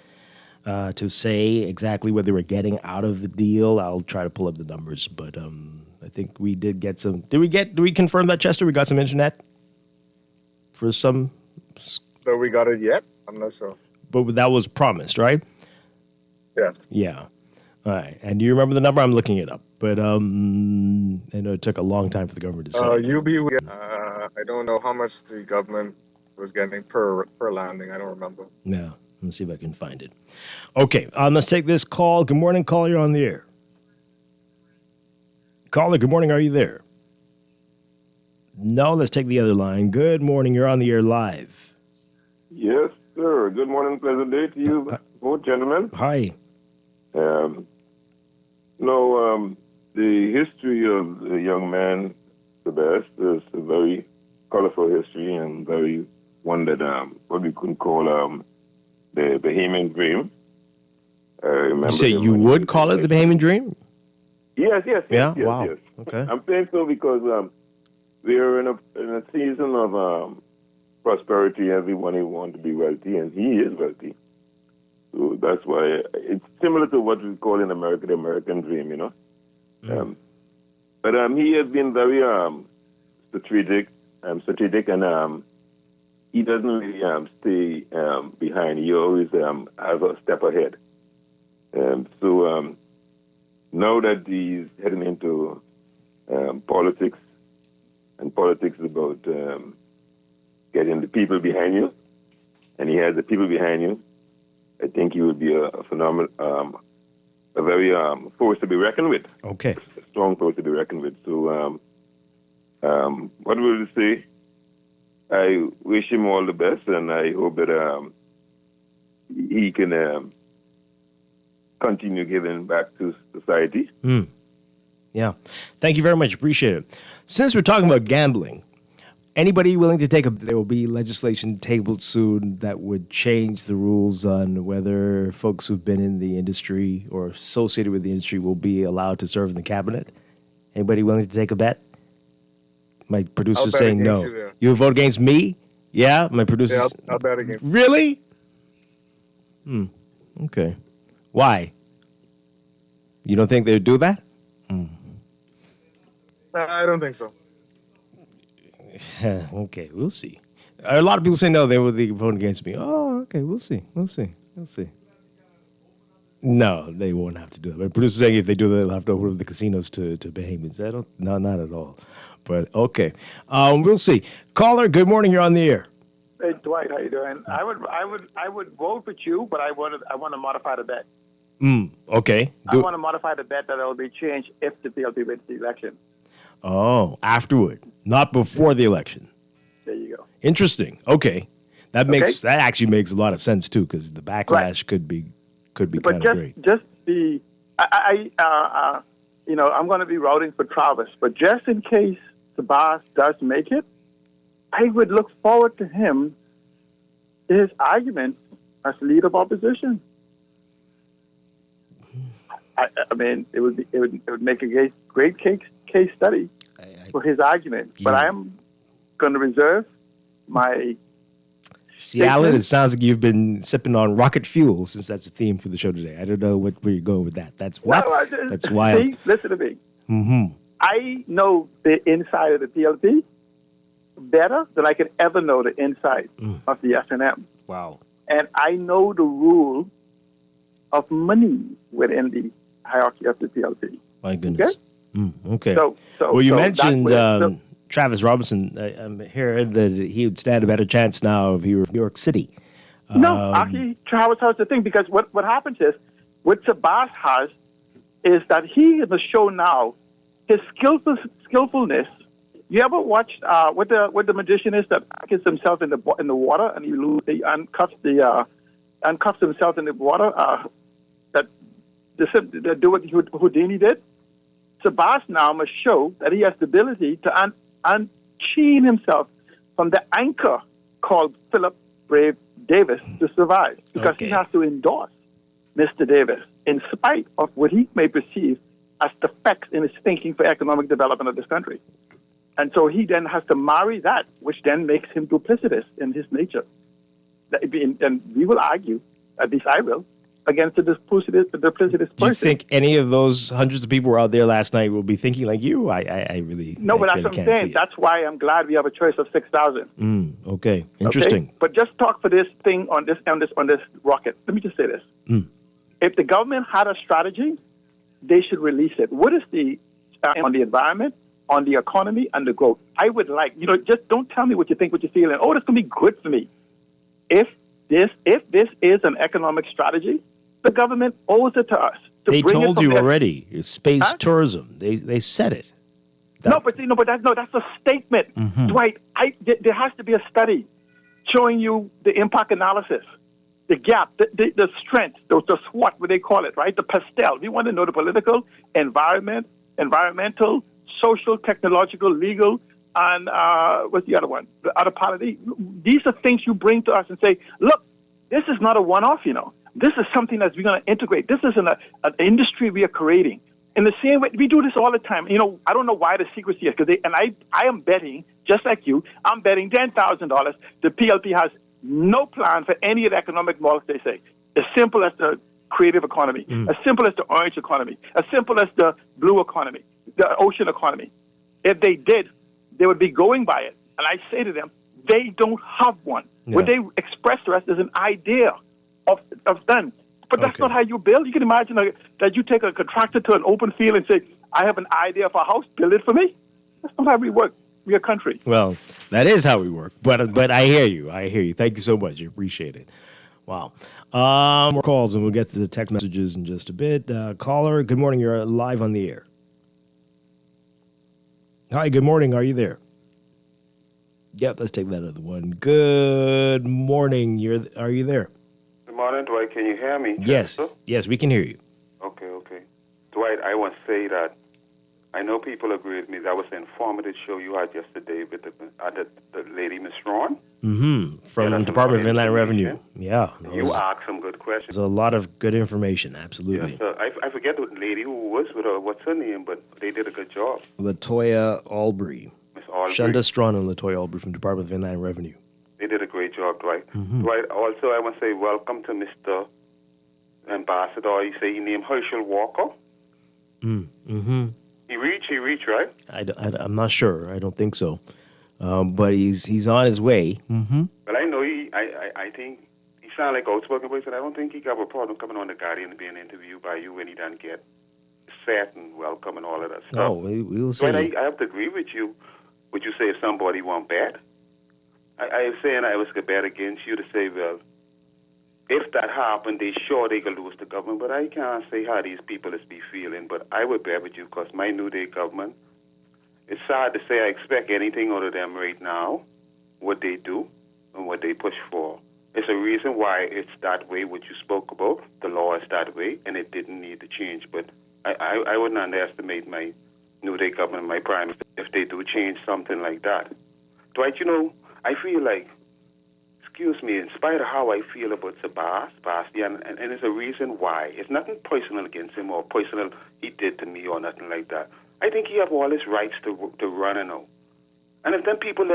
to say exactly what they were getting out of the deal. I'll try to pull up the numbers, but I think we did get some. Did we confirm that, Chester? We got some internet for some. So we got it yet? I'm not sure. But that was promised, right? Yes. Yeah. All right. And do you remember the number? I'm looking it up. But I know it took a long time for the government to say. I don't know how much the government was getting per landing. I don't remember. Yeah. Let me see if I can find it. Okay. Let's take this call. Good morning, caller. You're on the air. Caller, good morning. Are you there? No, let's take the other line. Good morning. You're on the air live. Yes, sir. Good morning. Pleasant day to you, both gentlemen. Hi. The history of the young man, the best, is a very colorful history and very one that what we could call the Bahamian Dream. You say you would call it the Bahamian Dream? Yes. Yeah. Yes, wow. Yes. Okay. I'm saying so because we are in a season of prosperity. Everyone wants to be wealthy, and he is wealthy. So that's why it's similar to what we call in America the American dream, you know. But he has been very strategic, and he doesn't really stay behind. He always has a step ahead. So now that he's heading into politics, and politics is about getting the people behind you, and he has the people behind you, I think he would be a phenomenal, a very force to be reckoned with. Okay. A strong force to be reckoned with. So, what will you say? I wish him all the best, and I hope that he can continue giving back to society. Yeah. Thank you very much. Appreciate it. Since we're talking about gambling, anybody willing to there will be legislation tabled soon that would change the rules on whether folks who've been in the industry or associated with the industry will be allowed to serve in the cabinet? Anybody willing to take a bet? My producer's saying no. You vote against me? Yeah? My producer's... Yeah, I'll bet against you. Really? Okay. Why? You don't think they would do that? I don't think so. Okay, we'll see. A lot of people say no, they were the vote against me. Oh, okay, we'll see. No, they won't have to do that. But producers saying if they do that, they'll have to open up the casinos to Bahamians. No, not at all. But okay, we'll see. Caller, good morning. You're on the air. Hey Dwight, how you doing? I would vote with you, but I want to modify the bet. Okay. I want to modify the bet that it will be changed if the PLP wins the election. Oh, afterward, not before the election. There you go. Interesting. Okay, that actually makes a lot of sense too, because the backlash could be kind of great. Just I'm going to be routing for Travis, but just in case the boss does make it, I would look forward to his argument as leader of opposition. I mean, it would make a great case study for his argument. But I'm going to reserve my. See, Alan, it sounds like you've been sipping on rocket fuel since that's the theme for the show today. I don't know where you're going with that. That's what? No, that's wild. See, listen to me. Mm-hmm. I know the inside of the PLP better than I could ever know the inside of the SNM. Wow. And I know the rule of money within the hierarchy of the PLP. My goodness. Okay? Okay. So you mentioned Travis Robinson. I'm hearing that he would stand a better chance now if he were New York City. No, actually, Travis has the thing, because what happens is, what Sabas has is that he is a show now, his skillfulness. You ever watched what the magician is that gets himself in the water and he uncuffs himself in the water? That do what Houdini did. Sabas now must show that he has the ability to unchain himself from the anchor called Philip Brave Davis to survive, because he has to endorse Mr. Davis in spite of what he may perceive as defects in his thinking for economic development of this country. And so he then has to marry that, which then makes him duplicitous in his nature. And we will argue, at least I will, against the duplicitous person. Do you think any of those hundreds of people who were out there last night will be thinking like you? I really no, but that's what I'm saying. That's why I'm glad we have a choice of 6,000. Okay, interesting. Okay? But just talk for this thing on this rocket. Let me just say this: if the government had a strategy, they should release it. What is the on the environment, on the economy, and the growth? I would like, just don't tell me what you think, what you feel, and this is gonna be good for me. If this is an economic strategy, the government owes it to us. They told you already. It's space tourism. They said it. But that's a statement, Dwight. There has to be a study showing you the impact analysis, the gap, the strength, the SWOT, what they call it, right? The pastel. We want to know the political, environmental, social, technological, legal, and what's the other one? The other polity. These are things you bring to us and say, look, this is not a one-off, This is something that we're going to integrate. This is an industry we are creating. In the same way, we do this all the time. I don't know why the secrecy is, and I am betting, just like you, I'm betting $10,000 the PLP has no plan for any of the economic models they say. As simple as the creative economy, as simple as the orange economy, as simple as the blue economy, the ocean economy. If they did, they would be going by it. And I say to them, they don't have one. Yeah. What they express to us is an idea of them. But that's not how you build. You can imagine that you take a contractor to an open field and say, I have an idea for a house, build it for me. That's not how we work. We're a country. Well, that is how we work. But I hear you. Thank you so much. I appreciate it. Wow. More calls, and we'll get to the text messages in just a bit. Caller, good morning. You're live on the air. Hi, good morning. Are you there? Yep, let's take that other one. Good morning. Are you there? Good morning, Dwight. Can you hear me? Yes. Yes, we can hear you. Okay. Dwight, I want to say that I know people agree with me. That was an informative show you had yesterday with the lady, Miss Ron. From the Department of Inland Revenue. Yeah. You asked some good questions. There's a lot of good information, absolutely. Yes, I forget the lady who was with her, what's her name, but they did a good job. Latoya Albury. Miss Albury. Shunda Strachan and Latoya Albury from the Department of Inland Revenue. They did a great job, Dwight. Dwight, also I want to say welcome to Mr. Ambassador. You say he named Herschel Walker? He reached, right? I'm not sure. I don't think so. But he's on his way. Mm-hmm. But I know I think he sounds like outspoken person. I don't think he got a problem coming on the Guardian and being interviewed by you when he done get set and welcome and all of that stuff. Oh, we'll see. But I have to agree with you. Would you say if somebody want bad? I was saying I was going to bet against you to say, well, if that happened, they could lose the government. But I can't say how these people is be feeling. But I would bet with you because my New Day government, it's sad to say I expect anything out of them right now, what they do and what they push for. It's a reason why it's that way, what you spoke about. The law is that way, and it didn't need to change. But I wouldn't underestimate my New Day government, my prime minister, if they do change something like that. Dwight, I feel like, excuse me, in spite of how I feel about Sebastian, and there's a reason why. It's nothing personal against him or personal he did to me or nothing like that. I think he have all his rights to run and all. And if them people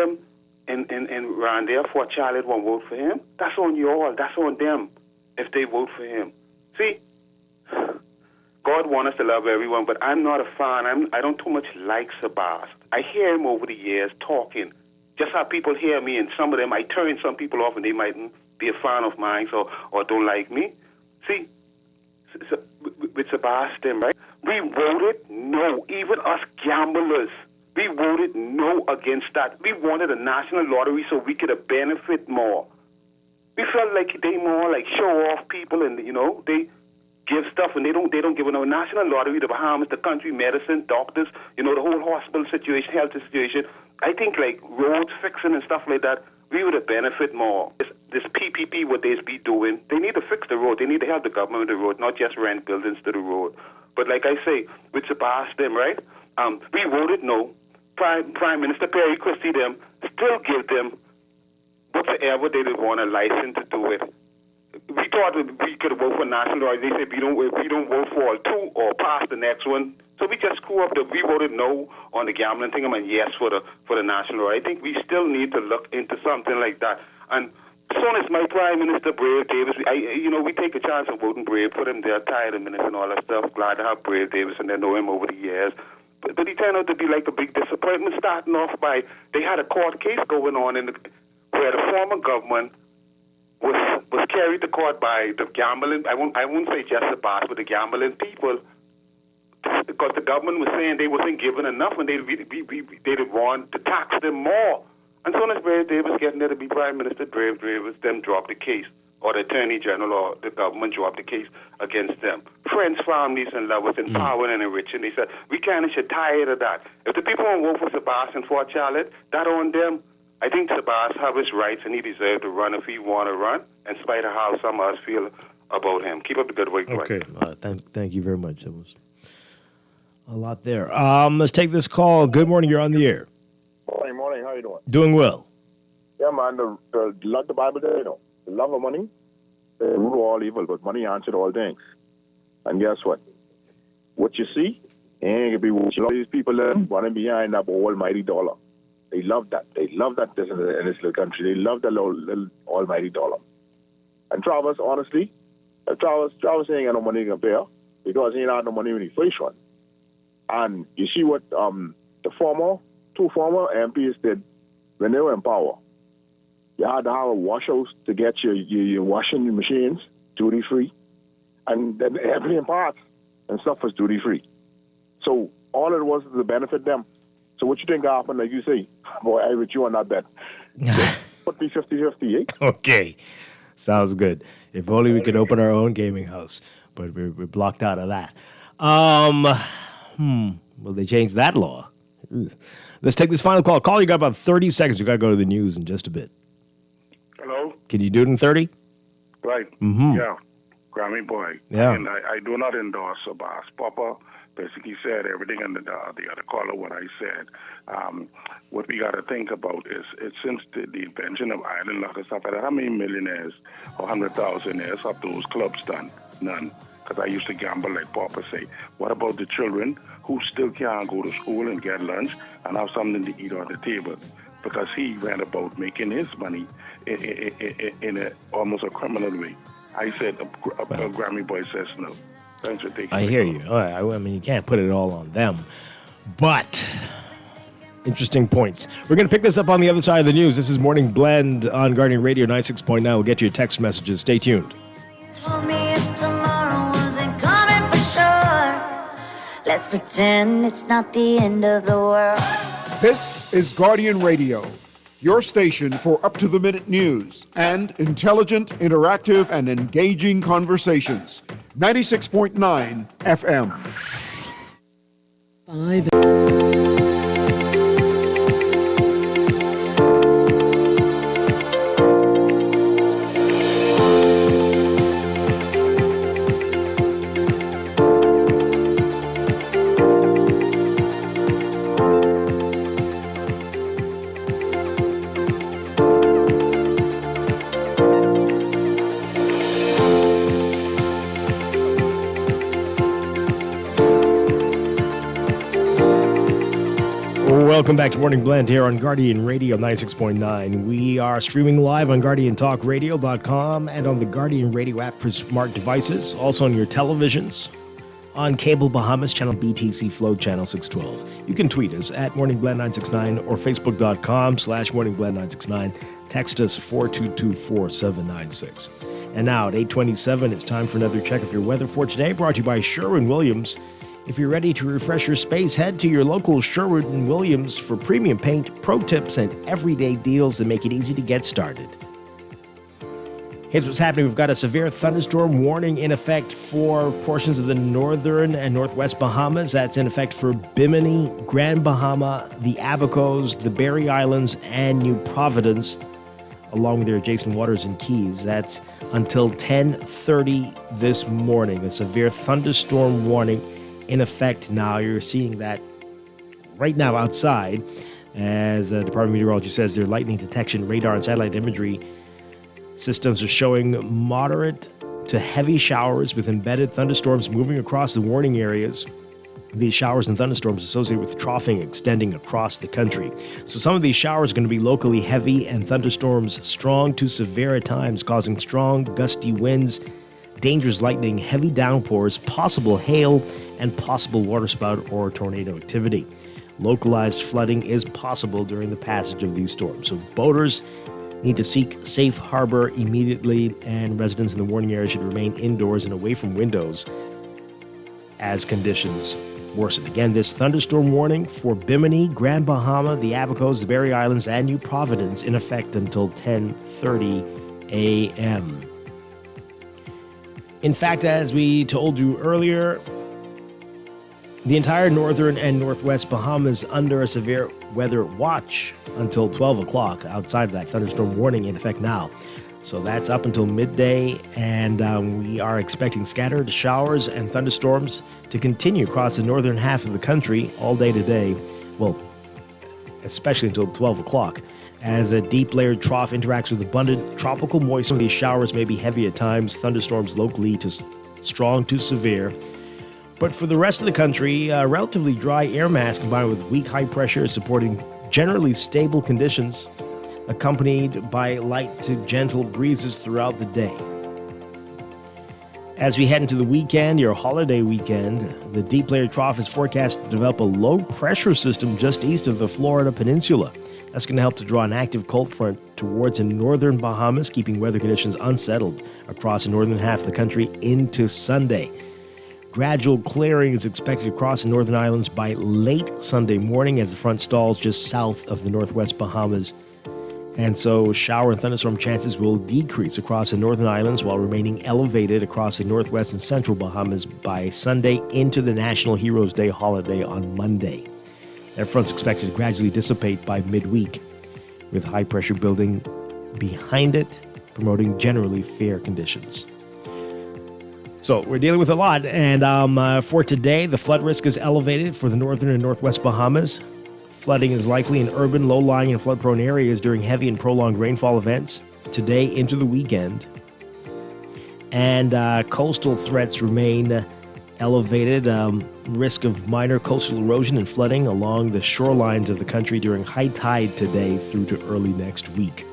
in around there for Charlotte won't vote for him, that's on you all. That's on them if they vote for him. See, God wants us to love everyone, but I'm not a fan. I don't too much like Sebastian. I hear him over the years talking. Just how people hear me, and some of them, I turn some people off, and they mightn't be a fan of mine or don't like me. See, with Sebastian, right? We voted no. Even us gamblers, we voted no against that. We wanted a national lottery so we could benefit more. We felt like they more like show off people, and they give stuff, and they don't give a national lottery. The Bahamas, the country, medicine, doctors, the whole hospital situation, health situation. I think like roads fixing and stuff like that, we would have benefit more. This PPP, what they be doing, they need to fix the road. They need to help the government with the road, not just rent buildings to the road. But like I say, with Sebastian, right? We voted no. Prime Minister Perry Christie them still give them whatever they would want a license to do it. We thought we could vote for national law. They said we don't vote for two or pass the next one. So we just screw up we voted no on the gambling thing and yes for the national law. I think we still need to look into something like that. And as soon as my Prime Minister Brave Davis, we take a chance of voting Brave, put him there, tired of minutes and all that stuff. Glad to have Brave Davis and then know him over the years. But he turned out to be like a big disappointment. Starting off by they had a court case going on where the former government was carried to court by the gambling. I won't say just the boss, but the gambling people, because the government was saying they wasn't given enough, and they want to tax them more. And so as Brave Davis getting there to be Prime Minister, Brave Davis them dropped the case, or the Attorney General or the government dropped the case against them. Friends, families, and lovers, empowering and enriching. They said we kind of should tired of that. If the people won't vote for Sebastian for Charlotte, that on them. I think Sebastian have his rights, and he deserves to run if he want to run, in spite of how some of us feel about him. Keep up the good work. Okay, thank you very much. That was a lot there. Let's take this call. Good morning. You're on the air. Morning. How you doing? Doing well. Yeah, man. The Bible says, the love of money, the root of all evil, but money answered all things. And guess what? What you see ain't gonna be what you love. These people running behind that almighty dollar. They love that. They love that in this little country. They love that little almighty dollar. And Travis, honestly, Travis ain't got no money to compare because he ain't had no money when he first won. And you see what the two former MPs did when they were in power. You had to have a wash house to get your washing machines duty free, and then everything parts and stuff was duty free. So all it was to benefit them. So what you think happened, like you say? Boy, I with you on that bet. Put me 50-50, eh? Okay. Sounds good. If only we could open our own gaming house, but we're blocked out of that. Will they change that law? Ugh. Let's take this final call. Call, you got about 30 seconds. We got to go to the news in just a bit. Hello? Can you do it in 30? Right. Mm-hmm. Yeah. Grammy boy. Yeah. And I do not endorse Abbas. Papa basically said everything in the other caller what I said. What we got to think about is since the invention of island luck and stuff like that, how many millionaires or 100,000 have those clubs done? None. Because I used to gamble like Papa say. What about the children who still can't go to school and get lunch and have something to eat on the table? Because he went about making his money in almost a criminal way. I said a Grammy boy says no. Thanks for taking I hear you. All right. I mean, you can't put it all on them. But Interesting points. We're going to pick this up on the other side of the news. This is Morning Blend on Guardian Radio 96.9. We'll get to your text messages. Stay tuned. Told me if tomorrow wasn't coming for sure. Let's pretend it's not the end of the world. This is Guardian Radio, your station for up-to-the-minute news and intelligent, interactive, and engaging conversations. 96.9 FM. 5. Welcome back to Morning Blend here on Guardian Radio 96.9. We are streaming live on GuardianTalkRadio.com and on the Guardian Radio app for smart devices, also on your televisions, on Cable Bahamas, channel BTC Flow, channel 612. You can tweet us at MorningBlend969 or Facebook.com/MorningBlend969. Text us 422-4796. And now at 8:27, it's time for another check of your weather for today, brought to you by Sherwin-Williams. If you're ready to refresh your space, head to your local Sherwin-Williams for premium paint, pro tips, and everyday deals that make it easy to get started. Here's what's happening. We've got a severe thunderstorm warning in effect for portions of the northern and northwest Bahamas. That's in effect for Bimini, Grand Bahama, the Abacos, the Berry Islands, and New Providence, along with their adjacent waters and keys. That's until 10:30 this morning. A severe thunderstorm warning in effect now. You're seeing that right now outside, as the Department of Meteorology says their lightning detection radar and satellite imagery systems are showing moderate to heavy showers with embedded thunderstorms moving across the warning areas. These showers and thunderstorms associated with troughing extending across the country. So some of these showers are going to be locally heavy and thunderstorms strong to severe at times, causing strong gusty winds, dangerous lightning, heavy downpours, possible hail, and possible waterspout or tornado activity. Localized flooding is possible during the passage of these storms. So boaters need to seek safe harbor immediately, and residents in the warning area should remain indoors and away from windows as conditions worsen. Again, this thunderstorm warning for Bimini, Grand Bahama, the Abacos, the Berry Islands, and New Providence in effect until 10:30 a.m. In fact, as we told you earlier, the entire northern and northwest Bahamas under a severe weather watch until 12 o'clock outside of that thunderstorm warning in effect now. So that's up until midday, and we are expecting scattered showers and thunderstorms to continue across the northern half of the country all day today, well, especially until 12 o'clock. As a deep layered trough interacts with abundant tropical moisture, these showers may be heavy at times, thunderstorms locally to strong to severe. But for the rest of the country, relatively dry air mass combined with weak high pressure supporting generally stable conditions, accompanied by light to gentle breezes throughout the day. As we head into the weekend, your holiday weekend, the deep layered trough is forecast to develop a low pressure system just east of the Florida Peninsula. That's going to help to draw an active cold front towards the northern Bahamas, keeping weather conditions unsettled across the northern half of the country into Sunday. Gradual clearing is expected across the northern islands by late Sunday morning as the front stalls just south of the northwest Bahamas. And so shower and thunderstorm chances will decrease across the northern islands while remaining elevated across the northwest and central Bahamas by Sunday into the National Heroes Day holiday on Monday. That front's expected to gradually dissipate by midweek, with high pressure building behind it, promoting generally fair conditions. So we're dealing with a lot, and for today, the flood risk is elevated for the northern and northwest Bahamas. Flooding is likely in urban, low-lying, and flood-prone areas during heavy and prolonged rainfall events today into the weekend. And coastal threats remain elevated. Risk of minor coastal erosion and flooding along the shorelines of the country during high tide today through to early next week.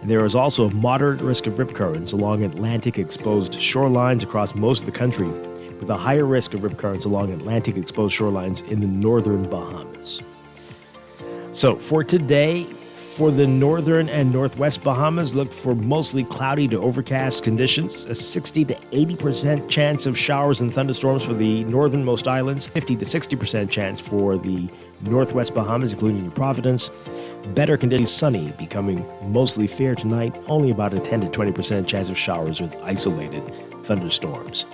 And there is also a moderate risk of rip currents along Atlantic-exposed shorelines across most of the country, with a higher risk of rip currents along Atlantic-exposed shorelines in the northern Bahamas. So for today, for the northern and northwest Bahamas, look for mostly cloudy to overcast conditions, a 60 to 80% chance of showers and thunderstorms for the northernmost islands, 50 to 60% chance for the northwest Bahamas, including New Providence. Better conditions, sunny, becoming mostly fair tonight, only about a 10 to 20% chance of showers with isolated thunderstorms.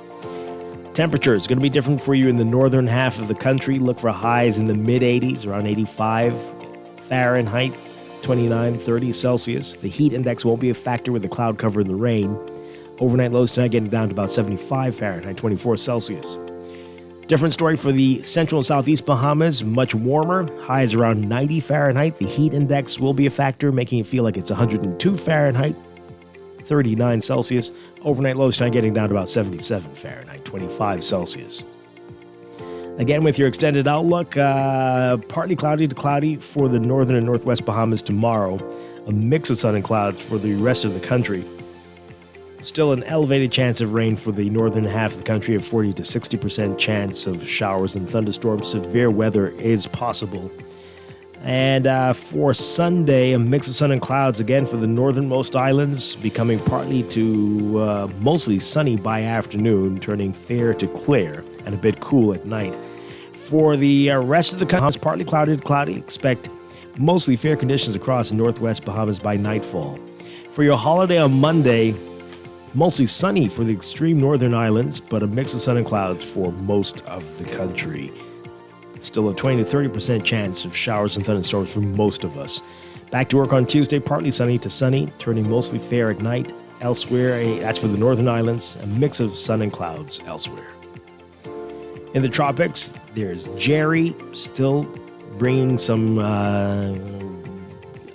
Temperature is going to be different for you in the northern half of the country. Look for highs in the mid-80s, around 85 Fahrenheit. 29, 30 Celsius. The heat index won't be a factor with the cloud cover and the rain. Overnight lows tonight getting down to about 75 Fahrenheit, 24 Celsius. Different story for the central and southeast Bahamas, much warmer. Highs around 90 Fahrenheit. The heat index will be a factor, making it feel like it's 102 Fahrenheit, 39 Celsius. Overnight lows tonight getting down to about 77 Fahrenheit, 25 Celsius. Again, with your extended outlook, partly cloudy to cloudy for the northern and northwest Bahamas tomorrow. A mix of sun and clouds for the rest of the country. Still an elevated chance of rain for the northern half of the country, a 40 to 60% chance of showers and thunderstorms. Severe weather is possible. And for Sunday, a mix of sun and clouds again for the northernmost islands, becoming partly to mostly sunny by afternoon, turning fair to clear and a bit cool at night. For the rest of the country, partly cloudy to cloudy. Expect mostly fair conditions across the northwest Bahamas by nightfall. For your holiday on Monday, mostly sunny for the extreme northern islands, but a mix of sun and clouds for most of the country. Still a 20 to 30% chance of showers and thunderstorms for most of us. Back to work on Tuesday, partly sunny to sunny, turning mostly fair at night. Elsewhere, that's for the northern islands, a mix of sun and clouds elsewhere. In the tropics, there's Jerry, still bringing some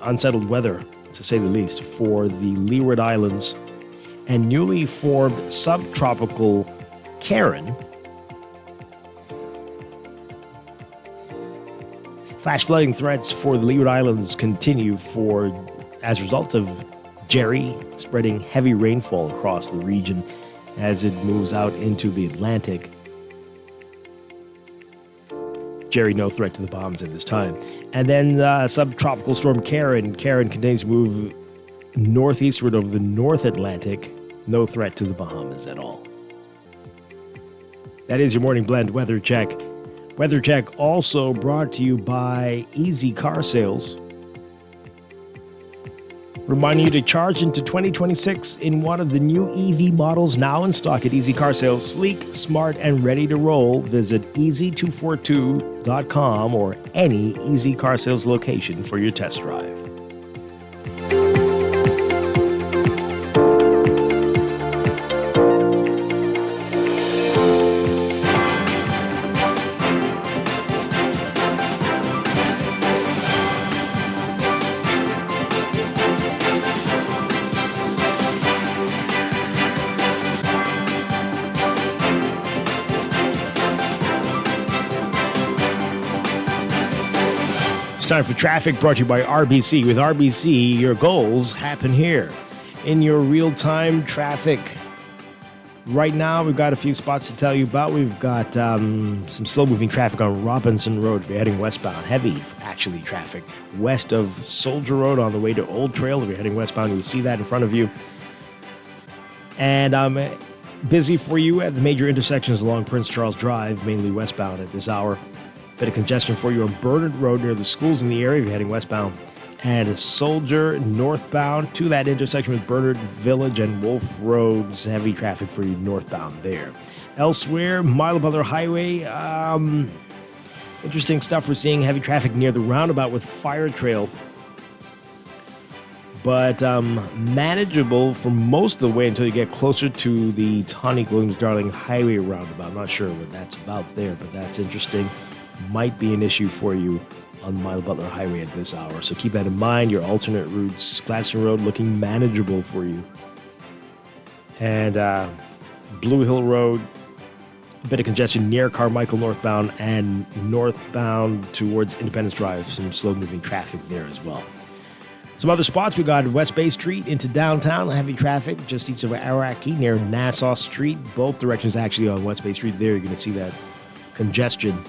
unsettled weather, to say the least, for the Leeward Islands, and newly formed subtropical Karen. Flash flooding threats for the Leeward Islands continue as a result of Jerry spreading heavy rainfall across the region as it moves out into the Atlantic. Jerry, no threat to the Bahamas at this time. And then subtropical storm Karen. Karen continues to move northeastward over the North Atlantic. No threat to the Bahamas at all. That is your Morning Blend weather check. Weather check also brought to you by Easy Car Sales. Reminding you to charge into 2026 in one of the new EV models now in stock at Easy Car Sales. Sleek, smart, and ready to roll. Visit easy242.com or any Easy Car Sales location for your test drive. Time for traffic brought to you by RBC. With RBC, your goals happen here. In your real-time traffic, right now we've got a few spots to tell you about. We've got some slow-moving traffic on Robinson Road if you're heading westbound. Heavy, actually, traffic west of Soldier Road on the way to Old Trail. If you're heading westbound, you'll see that in front of you. And busy for you at the major intersections along Prince Charles Drive, mainly westbound at this hour. Bit of congestion for you on Bernard Road near the schools in the area if you're heading westbound. And Soldier northbound to that intersection with Bernard Village and Wolf Roads. Heavy traffic for you northbound there. Elsewhere, Mile Butler Highway. Interesting stuff. We're seeing heavy traffic near the roundabout with Fire Trail. But manageable for most of the way until you get closer to the Tonic Williams-Darling Highway roundabout. I'm not sure what that's about there, but that's interesting. Might be an issue for you on Mile Butler Highway at this hour. So keep that in mind. Your alternate routes, Gladstone Road looking manageable for you. And Blue Hill Road, a bit of congestion near Carmichael northbound and northbound towards Independence Drive. Some slow-moving traffic there as well. Some other spots, we got West Bay Street into downtown, heavy traffic just east of Araki near Nassau Street. Both directions actually on West Bay Street there. You're going to see that congestion.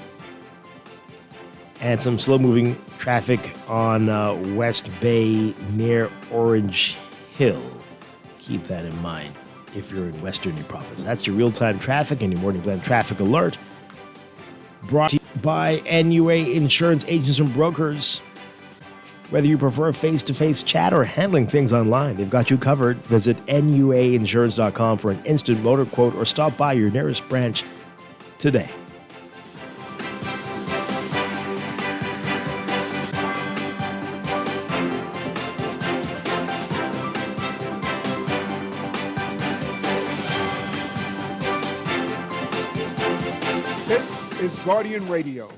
and some slow-moving traffic on West Bay near Orange Hill. Keep that in mind if you're in Western New Providence. That's your real-time traffic and your Morning Blend traffic alert. Brought to you by NUA Insurance Agents and Brokers. Whether you prefer face-to-face chat or handling things online, they've got you covered. Visit nuainsurance.com for an instant motor quote or stop by your nearest branch today. This is Guardian Radio,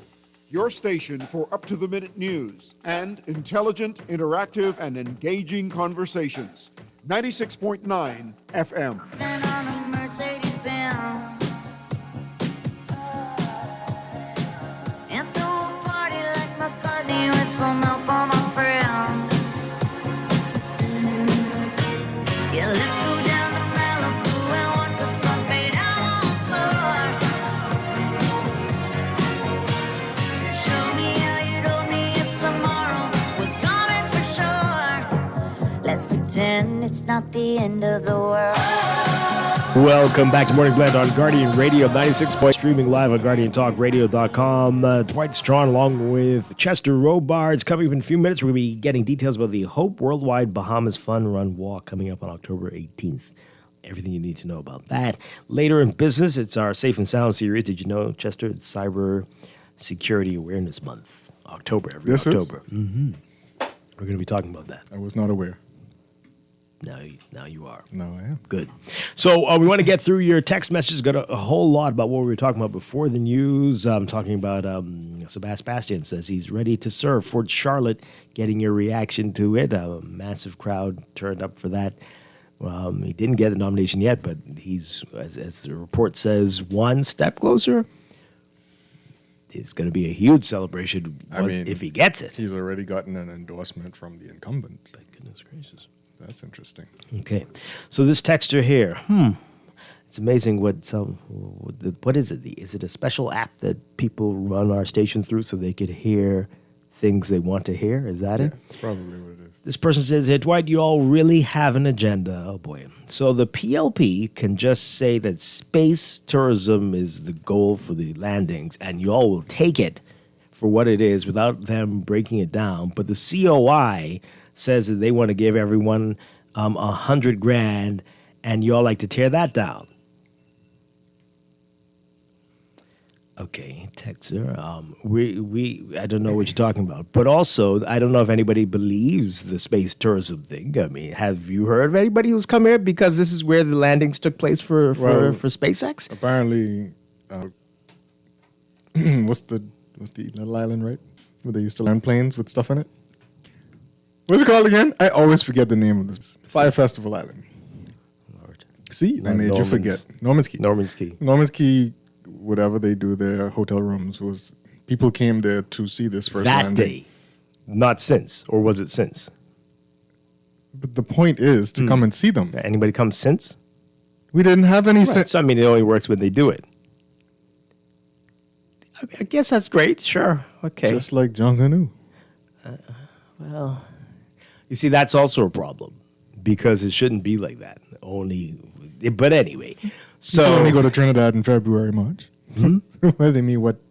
your station for up-to-the-minute news and intelligent, interactive, and engaging conversations. 96.9 FM. Been on a Mercedes-Benz and throw a party like McCartney with some help from my friends. Yeah, let's go down to Malibu and watch the sun fade out once more. Show me how you told me if tomorrow was coming for sure. Let's pretend it's not the end of the world. Welcome back to Morning Blend on Guardian Radio 96 point, streaming live on GuardianTalkRadio.com. Dwight Strachan along with Chester Robards. Coming up in a few minutes, we're going to be getting details about the Hope Worldwide Bahamas Fun Run Walk coming up on October 18th. Everything you need to know about that. Later in business, it's our Safe and Sound series. Did you know, Chester? It's Cyber Security Awareness Month. October, every October. Mm-hmm. We're going to be talking about that. I was not aware. Now you are. No, I am. Good. So we want to get through your text messages. Got a whole lot about what we were talking about before the news. I'm talking about Sebastian says he's ready to serve Fort Charlotte, getting your reaction to it. A massive crowd turned up for that. He didn't get the nomination yet, but he's, as the report says, one step closer. It's going to be a huge celebration if he gets it. He's already gotten an endorsement from the incumbent. Thank goodness gracious. That's interesting. Okay. So this texture here, it's amazing what is it? Is it a special app that people run our station through so they could hear things they want to hear? Is that it? That's probably what it is. This person says, hey, Dwight, you all really have an agenda. Oh, boy. So the PLP can just say that space tourism is the goal for the landings, and you all will take it for what it is without them breaking it down. But the COI says that they want to give everyone $100,000, and you all like to tear that down. Okay, Texer. I don't know what you're talking about, but also I don't know if anybody believes the space tourism thing. I mean, have you heard of anybody who's come here because this is where the landings took place for SpaceX? Apparently, what's the little island, right? Where they used to land planes with stuff in it. What's it called again? I always forget the name of this. Fire Festival Island. Lord. See, I made you forget. Norman's Key. Norman's Key, whatever they do there, hotel rooms, was people came there to see this first landing. That day. Not since. Or was it since? But the point is to come and see them. Anybody come since? We didn't have any since. So, I mean, it only works when they do it. I guess that's great. Sure. Okay. Just like John Canoe. Well, you see, that's also a problem because it shouldn't be like that. But anyway, so people only go to Trinidad in February, March. What they mean? What?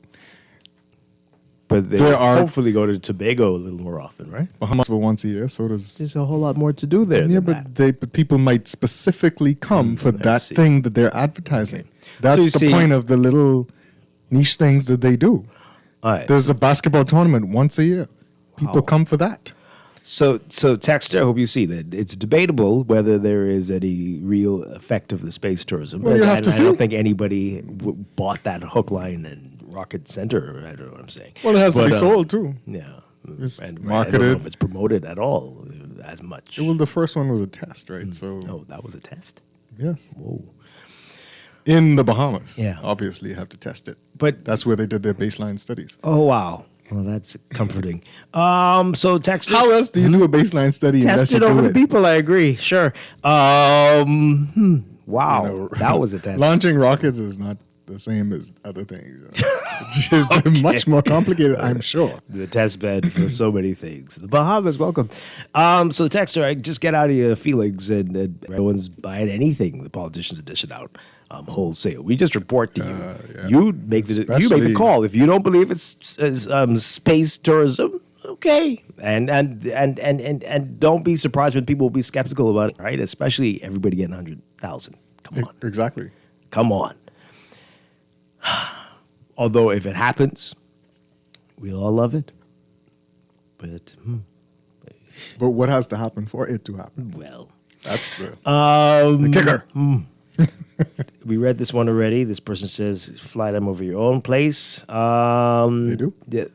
But they hopefully go to Tobago a little more often, right? Bahamas for once a year, so there's a whole lot more to do there. Yeah, but people might specifically come for that thing that they're advertising. That's the point of the little niche things that they do. There's a basketball tournament once a year. People come for that. So Texter, I hope you see that it's debatable whether there is any real effect of the space tourism. Well, you have to see. I don't think anybody bought that hook, line, and rocket center. I don't know what I'm saying. Well, it has to be sold too. Yeah, and marketed. marketed. I don't know if it's promoted at all as much. Well, the first one was a test, right? So that was a test. Yes. Whoa. In the Bahamas. Yeah. Obviously, you have to test it. But that's where they did their baseline studies. Oh wow. Well, that's comforting. So text. How else do you do a baseline study? Test it over the people. I agree. Sure. Wow, that was a test. Launching rockets is not the same as other things. It's much more complicated, I'm sure. The test bed for so many things. The Bahamas, welcome. So the texter, just get out of your feelings, and no one's buying anything the politicians are dishing out wholesale. We just report to you. Yeah. You make the call. If you don't believe it's space tourism, okay, and don't be surprised when people will be skeptical about it, right? Especially everybody getting 100,000. Come on, exactly. Come on. Although if it happens, we'll all love it. But what has to happen for it to happen? Well, that's the kicker. We read this one already. This person says, fly them over your own place. They do? Yeah,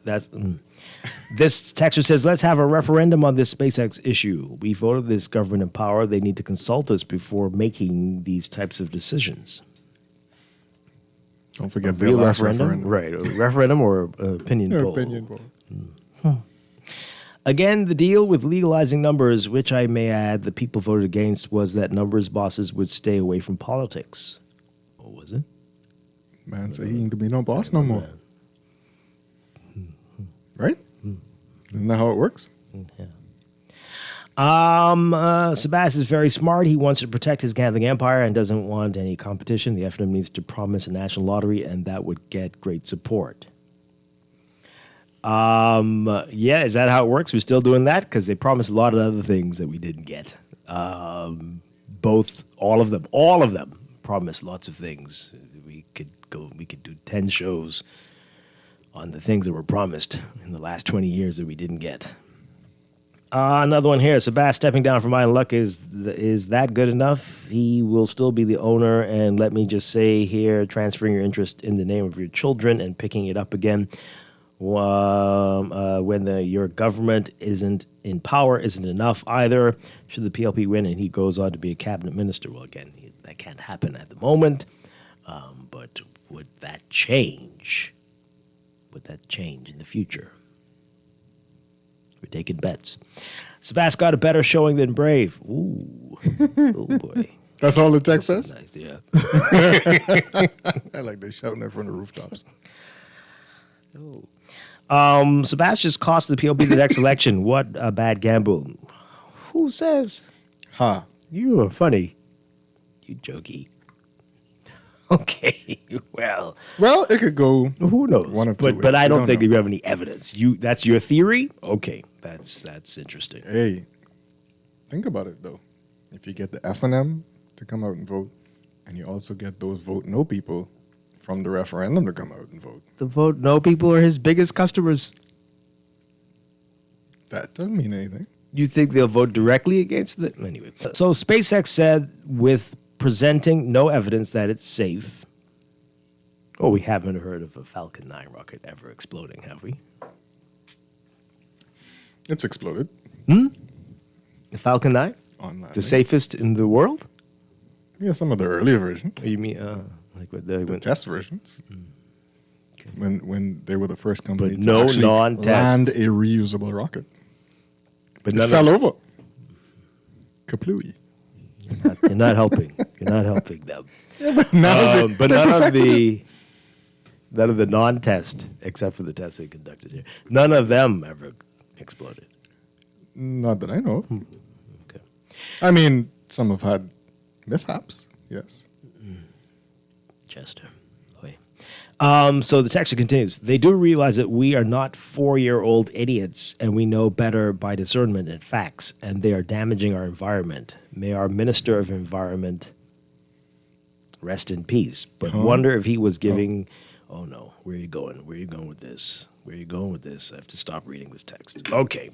this texter says, let's have a referendum on this SpaceX issue. We voted this government in power. They need to consult us before making these types of decisions. Don't forget the last referendum. Right, a referendum or opinion poll. Opinion poll. Again, the deal with legalizing numbers, which I may add the people voted against, was that numbers bosses would stay away from politics. What was it? Man said he ain't gonna be no boss no more. Right? Isn't that how it works? Yeah. Sebastian is very smart. He wants to protect his gambling empire and doesn't want any competition. The FNM needs to promise a national lottery, and that would get great support. Yeah, is that how it works? We're still doing that? Because they promised a lot of other things that we didn't get. All of them promised lots of things. We could do 10 shows on the things that were promised in the last 20 years that we didn't get. Another one here. Sebastian stepping down from Island Luck. Is that good enough? He will still be the owner. And let me just say here, transferring your interest in the name of your children and picking it up again when your government isn't in power isn't enough either. Should the PLP win and he goes on to be a cabinet minister? Well, again, that can't happen at the moment. But would that change? Would that change in the future? We're taking bets. Sebastian got a better showing than Brave. Ooh. Oh, boy. That's all the text says? Nice, yeah. I like they shouting it from the rooftops. Sebastian just cost the PLP the next election. What a bad gamble. Who says? Huh. You are funny. You jokey. Okay, well, it could go. Who knows? One of two ways. But I don't think that you have any evidence. That's your theory. Okay, that's interesting. Hey, think about it though. If you get the FNM to come out and vote, and you also get those vote no people from the referendum to come out and vote, the vote no people are his biggest customers. That doesn't mean anything. You think they'll vote directly against it? Anyway, so SpaceX said with presenting no evidence that it's safe. Oh, we haven't heard of a Falcon 9 rocket ever exploding, have we? It's exploded. The Falcon 9? Online. The safest in the world? Yeah, some of the earlier versions. Oh, you mean like what the test versions? Okay. When they were the first company to actually land a reusable rocket. But it fell over. Kaplooey. You're not helping. You're not helping them. Yeah, but none of the non-test, except for the test they conducted here, none of them ever exploded. Not that I know of. Okay. I mean, some have had mishaps. Yes. Chester. So the texter continues. They do realize that we are not 4-year-old idiots and we know better by discernment and facts, and they are damaging our environment. May our Minister of Environment rest in peace. But wonder if he was giving... Oh, no. Where are you going? Where are you going with this? Where are you going with this? I have to stop reading this text. Okay.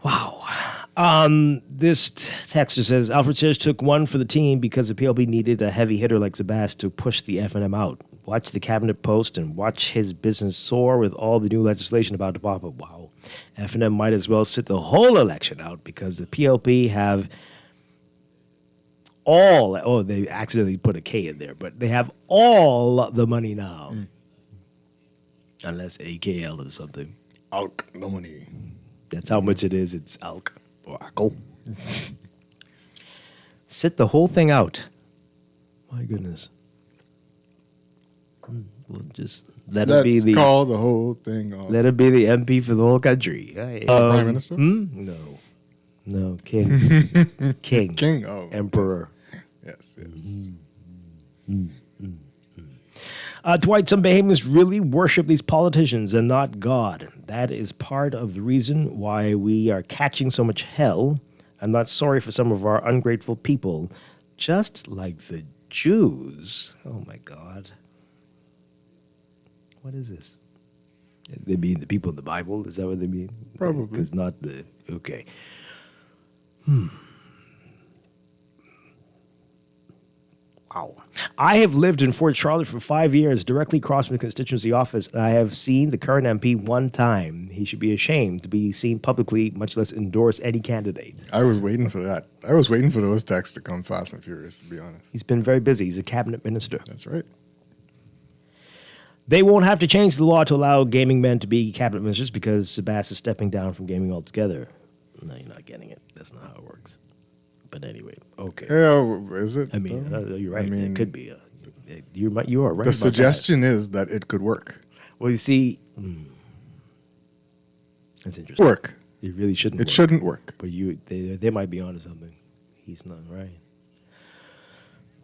Wow. This texter says, Alfred Sears took one for the team because the PLP needed a heavy hitter like Sebastian to push the FNM out. Watch the cabinet post and watch his business soar with all the new legislation about to pop up. Wow. FNM might as well sit the whole election out because the PLP have they accidentally put a K in there, but they have all the money now. Unless AKL is something. Alk, no money. That's how much it is. It's alk or akkel. Sit the whole thing out. My goodness. We'll just let Let's it be the call the whole thing off. Let it be the MP for the whole country. Prime Minister? No, King. King. Oh, Emperor. Yes. Dwight, some Bahamians really worship these politicians and not God. That is part of the reason why we are catching so much hell. I'm not sorry for some of our ungrateful people, just like the Jews. Oh, my God. What is this? They mean the people in the Bible? Is that what they mean? Probably. Because not the... Okay. Wow. I have lived in Fort Charlotte for 5 years, directly across from the constituency office. I have seen the current MP one time. He should be ashamed to be seen publicly, much less endorse any candidate. I was waiting for that. I was waiting for those texts to come fast and furious, to be honest. He's been very busy. He's a cabinet minister. That's right. They won't have to change the law to allow gaming men to be cabinet ministers because Sebas is stepping down from gaming altogether. No, you're not getting it. That's not how it works. But anyway, okay. Yeah, is it? I mean, you're right. I mean, it could be. You are right. The about suggestion is that it could work. Well, you see, that's interesting. Work. It really shouldn't. It shouldn't work. But they might be onto something. He's not right.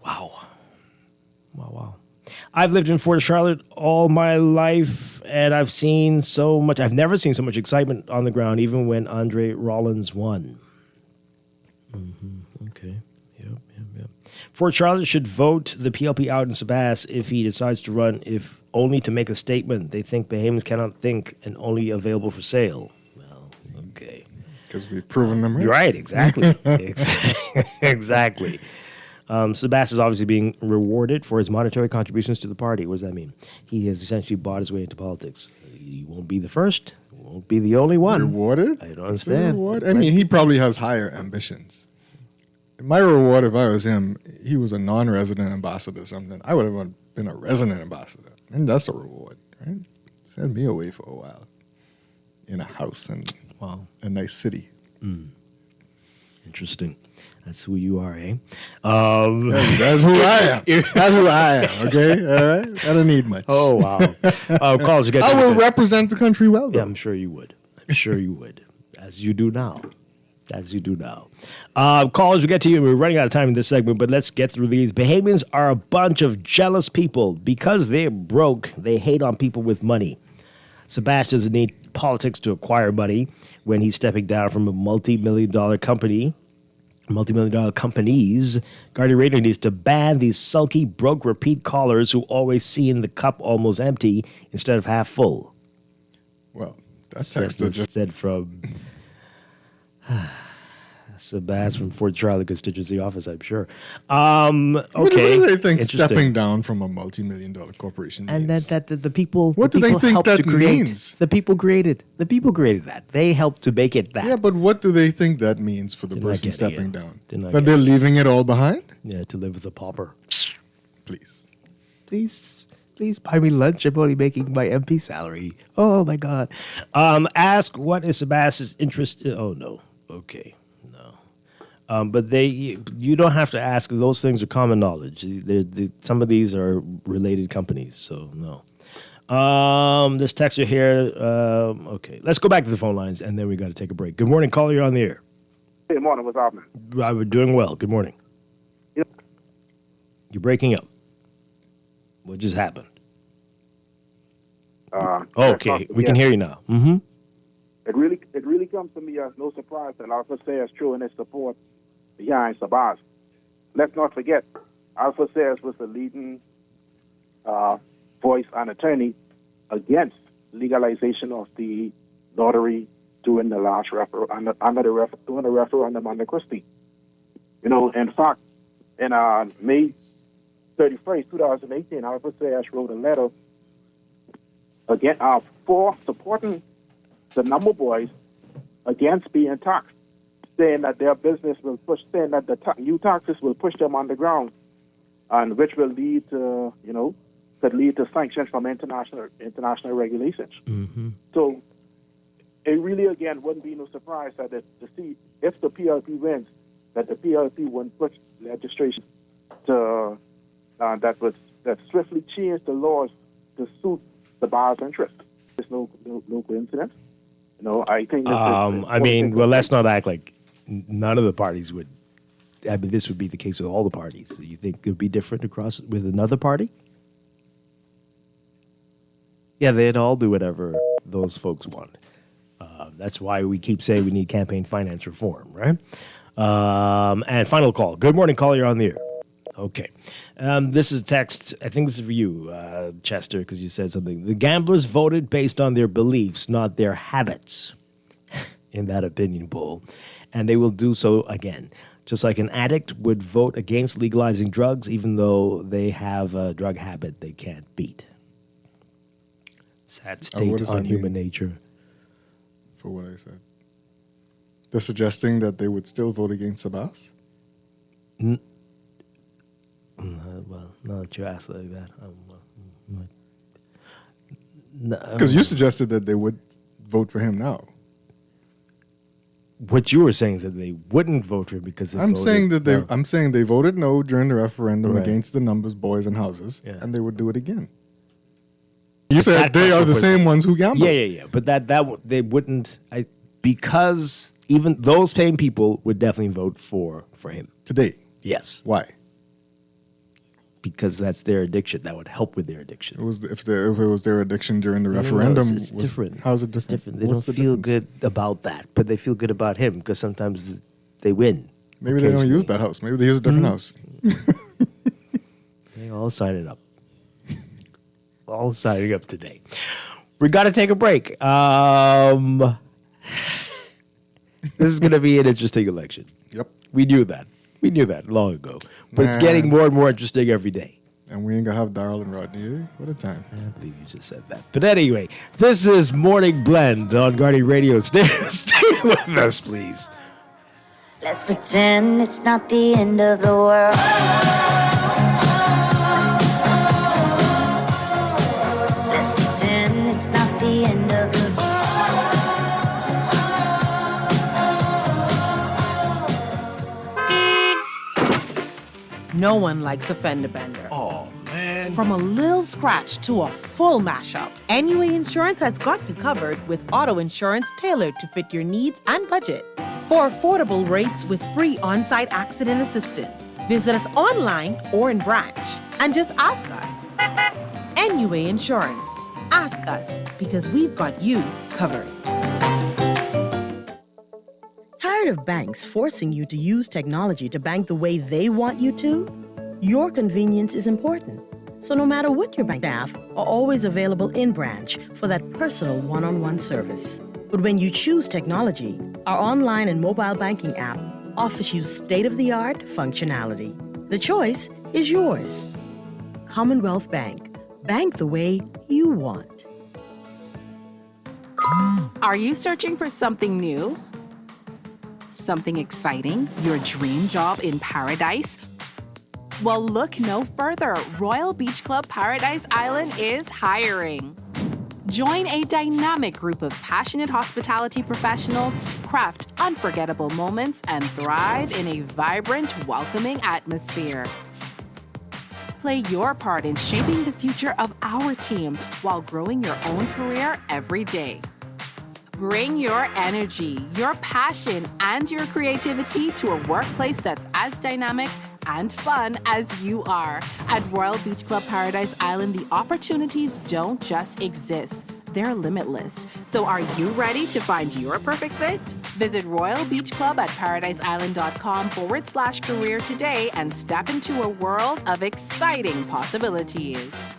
Wow. I've lived in Fort Charlotte all my life, and I've seen so much. I've never seen so much excitement on the ground, even when Andre Rollins won. Okay. Yep. Fort Charlotte should vote the PLP out in Sebas if he decides to run, if only to make a statement. They think Bahamians cannot think and only available for sale. Well, okay. Because we've proven them right. You're right, exactly. Exactly. Sebas is obviously being rewarded for his monetary contributions to the party. What does that mean? He has essentially bought his way into politics. He won't be the first. Won't be the only one. Rewarded? I don't understand. Reward? I mean, he probably has higher ambitions. My reward, if I was him, he was a non-resident ambassador or something. I would have been a resident ambassador. And that's a reward, right? Send me away for a while in a house and a nice city. Interesting. That's who you are, eh? That's who I am. That's who I am, okay? All right? I don't need much. Oh, wow. Calls, you I will represent the country well, though. Yeah, I'm sure you would. As you do now. Callers, we get to you. We're running out of time in this segment, but let's get through these. Bahamians are a bunch of jealous people. Because they're broke, they hate on people with money. Sebas doesn't need politics to acquire money when he's stepping down from a multi-million-dollar companies. Guardian Radio needs to ban these sulky, broke, repeat callers who always see in the cup almost empty instead of half full. Well, that text just said from Sebas from Fort Charlotte constituency office, I'm sure. Okay. What do they think stepping down from a multi-million-dollar corporation means? And that the people. What do they think that means? The people created that. They helped to make it that. Yeah, but what do they think that means for the person stepping down? That they're leaving it all behind? Yeah, to live as a pauper. Please buy me lunch. I'm only making my MP salary. Oh my God. Ask what is Sebas's interest. Oh no. Okay. But you don't have to ask. Those things are common knowledge. Some of these are related companies, so no. This texter here. Okay, let's go back to the phone lines, and then we got to take a break. Good morning, caller. You're on the air. Good morning. What's happening? We're doing well. Good morning. You're breaking up. What just happened? Okay, we can hear you now. Mm-hmm. It really comes to me as no surprise that Alpha says showing his support behind Sebas. Let's not forget, Alpha says was the leading voice and attorney against legalization of the lottery during the last during the referendum under Christie. In fact, in May 31st, 2018, Alpha says wrote a letter again for supporting the number boys against being taxed, saying that their business will saying that the new taxes will push them underground, and which will lead to, could lead to sanctions from international regulations. Mm-hmm. So it really, again, wouldn't be no surprise that to see if the PLP wins, that the PLP wouldn't push legislation to that would that swiftly changed the laws to suit the bar's interest. There's no coincidence. I think that let's not act like none of the parties would. I mean, this would be the case with all the parties. You think it would be different across with another party? Yeah, they'd all do whatever those folks want. That's why we keep saying we need campaign finance reform, right? And final call. Good morning, caller. You're on the air. Okay. This is text. I think this is for you, Chester, because you said something. The gamblers voted based on their beliefs, not their habits, in that opinion poll. And they will do so again. Just like an addict would vote against legalizing drugs, even though they have a drug habit they can't beat. Sad state on human nature. For what I said. They're suggesting that they would still vote against Sabas? Well, now that you ask like that. Because you suggested that they would vote for him now. What you were saying is that they wouldn't vote for him because I'm saying they voted no during the referendum against the numbers, boys, and houses, and they would do it again. You said they are the same ones who gamble. Yeah. But that they wouldn't, because even those same people would definitely vote for him today. Yes. Why? Because that's their addiction. That would help with their addiction. If it was their addiction during the referendum, it's different. How's it different? It's different. They don't feel good about that, but they feel good about him because sometimes they win. Maybe they don't use that house. Maybe they use a different house. They all sign it up. All signing up today. We got to take a break. This is going to be an interesting election. Yep. We knew that long ago. But it's getting more and more interesting every day. And we ain't going to have Darryl and Rodney. What a time. I believe you just said that. But anyway, this is Morning Blend on Guardian Radio. Stay with us, please. Let's pretend it's not the end of the world. Let's pretend it's not the end of the world. No one likes a fender bender. Oh, man. From a little scratch to a full mashup, NUA Insurance has got you covered with auto insurance tailored to fit your needs and budget. For affordable rates with free on-site accident assistance, visit us online or in branch and just ask us. NUA Insurance. Ask us because we've got you covered. Tired of banks forcing you to use technology to bank the way they want you to? Your convenience is important. So no matter what your bank staff are always available in branch for that personal one-on-one service. But when you choose technology, our online and mobile banking app offers you state-of-the-art functionality. The choice is yours. Commonwealth Bank. Bank the way you want. Are you searching for something new? Something exciting? Your dream job in paradise? Well, look no further. Royal Beach Club Paradise Island is hiring. Join a dynamic group of passionate hospitality professionals, craft unforgettable moments, and thrive in a vibrant, welcoming atmosphere. Play your part in shaping the future of our team while growing your own career every day. Bring your energy, your passion, and your creativity to a workplace that's as dynamic and fun as you are. At Royal Beach Club Paradise Island, the opportunities don't just exist. They're limitless. So are you ready to find your perfect fit? Visit Royal Beach Club at paradiseisland.com/career today and step into a world of exciting possibilities.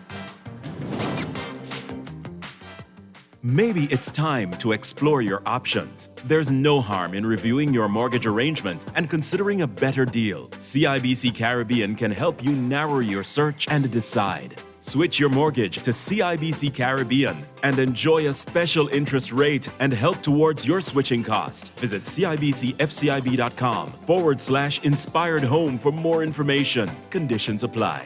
Maybe it's time to explore your options. There's no harm in reviewing your mortgage arrangement and considering a better deal. CIBC Caribbean can help you narrow your search and decide. Switch your mortgage to CIBC Caribbean and enjoy a special interest rate and help towards your switching cost. Visit CIBCFCIB.com/inspired home for more information. Conditions apply.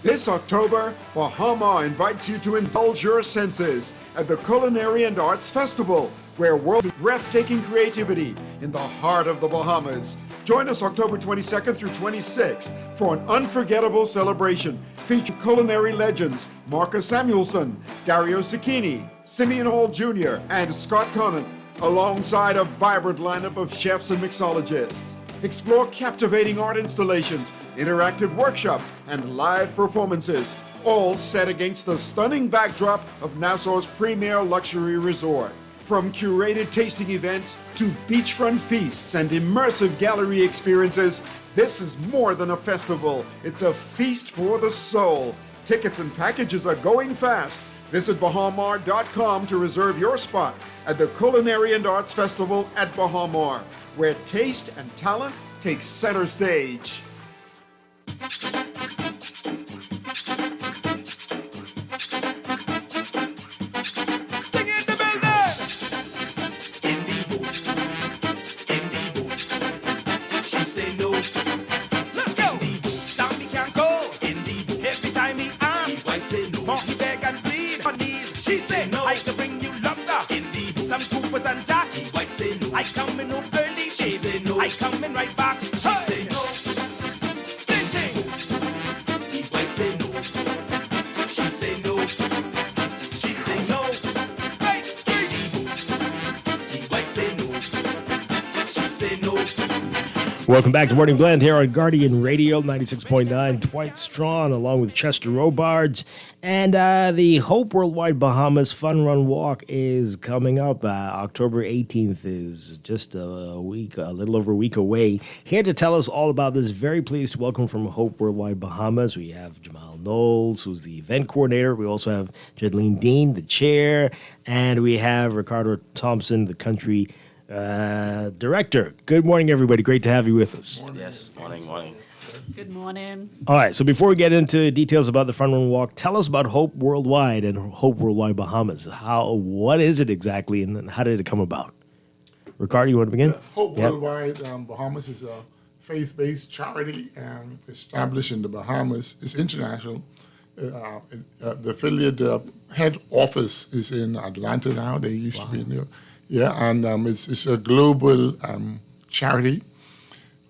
This October, Bahama invites you to indulge your senses at the Culinary and Arts Festival, where world breathtaking creativity in the heart of the Bahamas. Join us October 22nd through 26th for an unforgettable celebration featuring culinary legends Marcus Samuelson, Dario Cicchini, Simeon Hall Jr., and Scott Conant, alongside a vibrant lineup of chefs and mixologists. Explore captivating art installations, interactive workshops, and live performances, all set against the stunning backdrop of Nassau's premier luxury resort. From curated tasting events to beachfront feasts and immersive gallery experiences, this is more than a festival. It's a feast for the soul. Tickets and packages are going fast. Visit bahamar.com to reserve your spot at the Culinary and Arts Festival at Bahamar, where taste and talent take center stage. And Jacks. Dwight say no. I coming home early, she say no. I coming right back. She say no. Stinting. Dwight say no. She say no. She say no. Right straight. Dwight say no. She say no. Welcome back to Morning Blend here on Guardian Radio 96.9. Dwight Strachan along with Chester Robards. And the Hope Worldwide Bahamas Fun Run Walk is coming up. October 18th is just a little over a week away. Here to tell us all about this, very pleased to welcome from Hope Worldwide Bahamas, we have Jamal Knowles, who's the event coordinator. We also have Jedleen Dean, the chair. And we have Ricardo Thompson, the country director. Good morning, everybody. Great to have you with us. Yes, morning. Good morning. All right, so before we get into details about the Fun Run Walk, tell us about Hope Worldwide and Hope Worldwide Bahamas. What is it exactly, and how did it come about? Ricardo, you want to begin? Hope Worldwide Bahamas is a faith-based charity and established in the Bahamas. It's international. The affiliate head office is in Atlanta now. They used to be in New York. Yeah, and it's a global charity.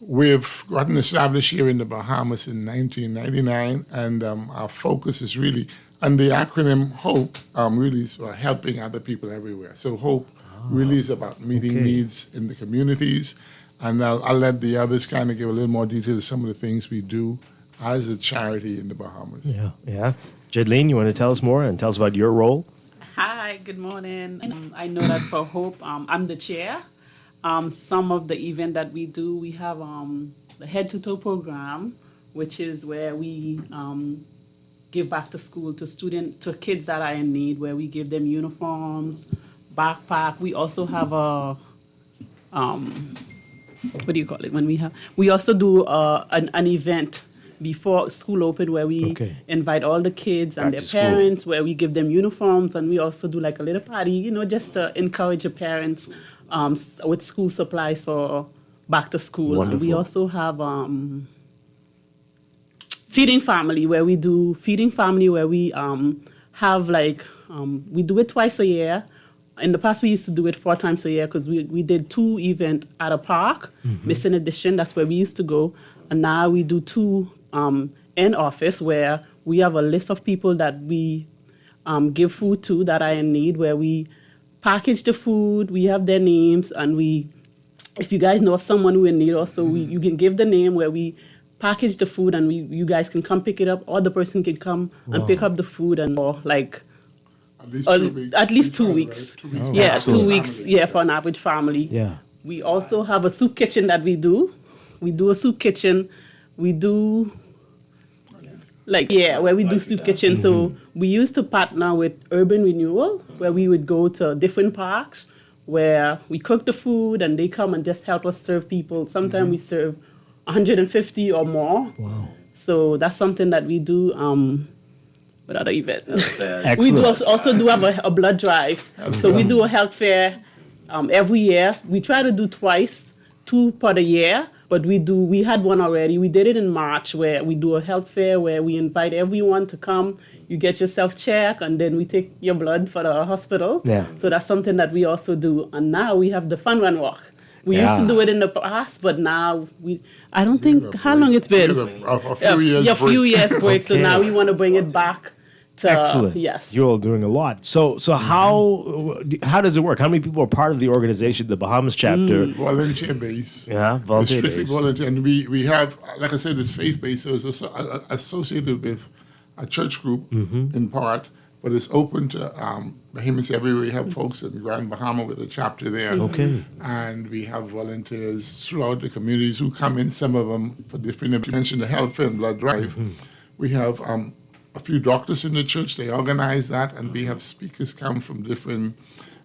We've gotten established here in the Bahamas in 1999, and our focus is really, and the acronym HOPE really is for helping other people everywhere. So HOPE really is about meeting needs in the communities, and I'll let the others kind of give a little more detail to some of the things we do as a charity in the Bahamas. Yeah. Jedleen, you want to tell us more and tell us about your role? Hi, good morning. I know that for Hope, I'm the chair. Some of the event that we do, we have the Head to Toe program, which is where we give back to school to kids that are in need, where we give them uniforms, backpack. We also have a what do you call it? We also do an event before school open where we invite all the kids and their parents, where we give them uniforms, and we also do like a little party, just to encourage the parents with school supplies for back to school. Wonderful. And we also have feeding family, where we do feeding family, where we have we do it twice a year. In the past, we used to do it 4 times a year because we did 2 events at a park, Missing Edition, that's where we used to go. And now we do 2 in office, where we have a list of people that we give food to that are in need, where we package the food, we have their names, and if you guys know of someone who in need also, you can give the name, where we package the food, and you guys can come pick it up, or the person can come and pick up the food, and at least 2 weeks. 2 weeks. Yeah, 2 weeks, for an average family. Yeah. We also have a soup kitchen that we do. We do a soup kitchen. We do where we do soup kitchen. So we used to partner with Urban Renewal, where we would go to different parks where we cook the food and they come and just help us serve people. Sometimes we serve 150 or more. Wow. So that's something that we do with other events. We do also do have a blood drive. So we do a health fair every year. We try to do twice, 2 per year. But we had one already. We did it in March where we do a health fair where we invite everyone to come. You get yourself checked, and then we take your blood for the hospital. Yeah. So that's something that we also do. And now we have the fun run walk. We used to do it in the past, but now I don't think how long it's been. A few years break. Few years break. So now we want to bring it back. Excellent. Yes. You're all doing a lot. So how does it work? How many people are part of the organization, the Bahamas chapter? Volunteer base. Yeah, volunteer It's strictly base. volunteer. And we have, like I said, it's faith-based, so it's associated with a church group in part, but it's open to Bahamians everywhere. We have folks in Grand Bahama with a chapter there. Okay. And we have volunteers throughout the communities who come in, some of them for different, you mentioned the health and blood drive. We have a few doctors in the church, they organize that, and we have speakers come from different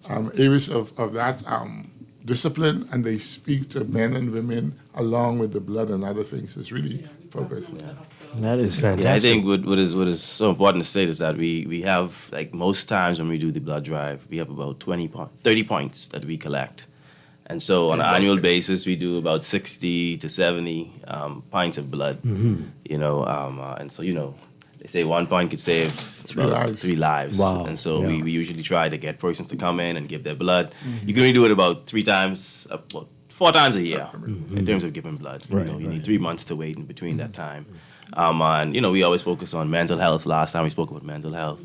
areas of that discipline, and they speak to men and women along with the blood and other things. It's really focused. That is fantastic. Yeah, I think what is so important to say is that we have, like most times when we do the blood drive, we have about 30 points that we collect. And so on an annual basis, we do about 60 to 70 pints of blood, and so, they say 1 point could save three lives. Wow. And so we usually try to get persons to come in and give their blood. You can only do it about 4 times a year in terms of giving blood. You need 3 months to wait in between that time. And we always focus on mental health. Last time we spoke about mental health.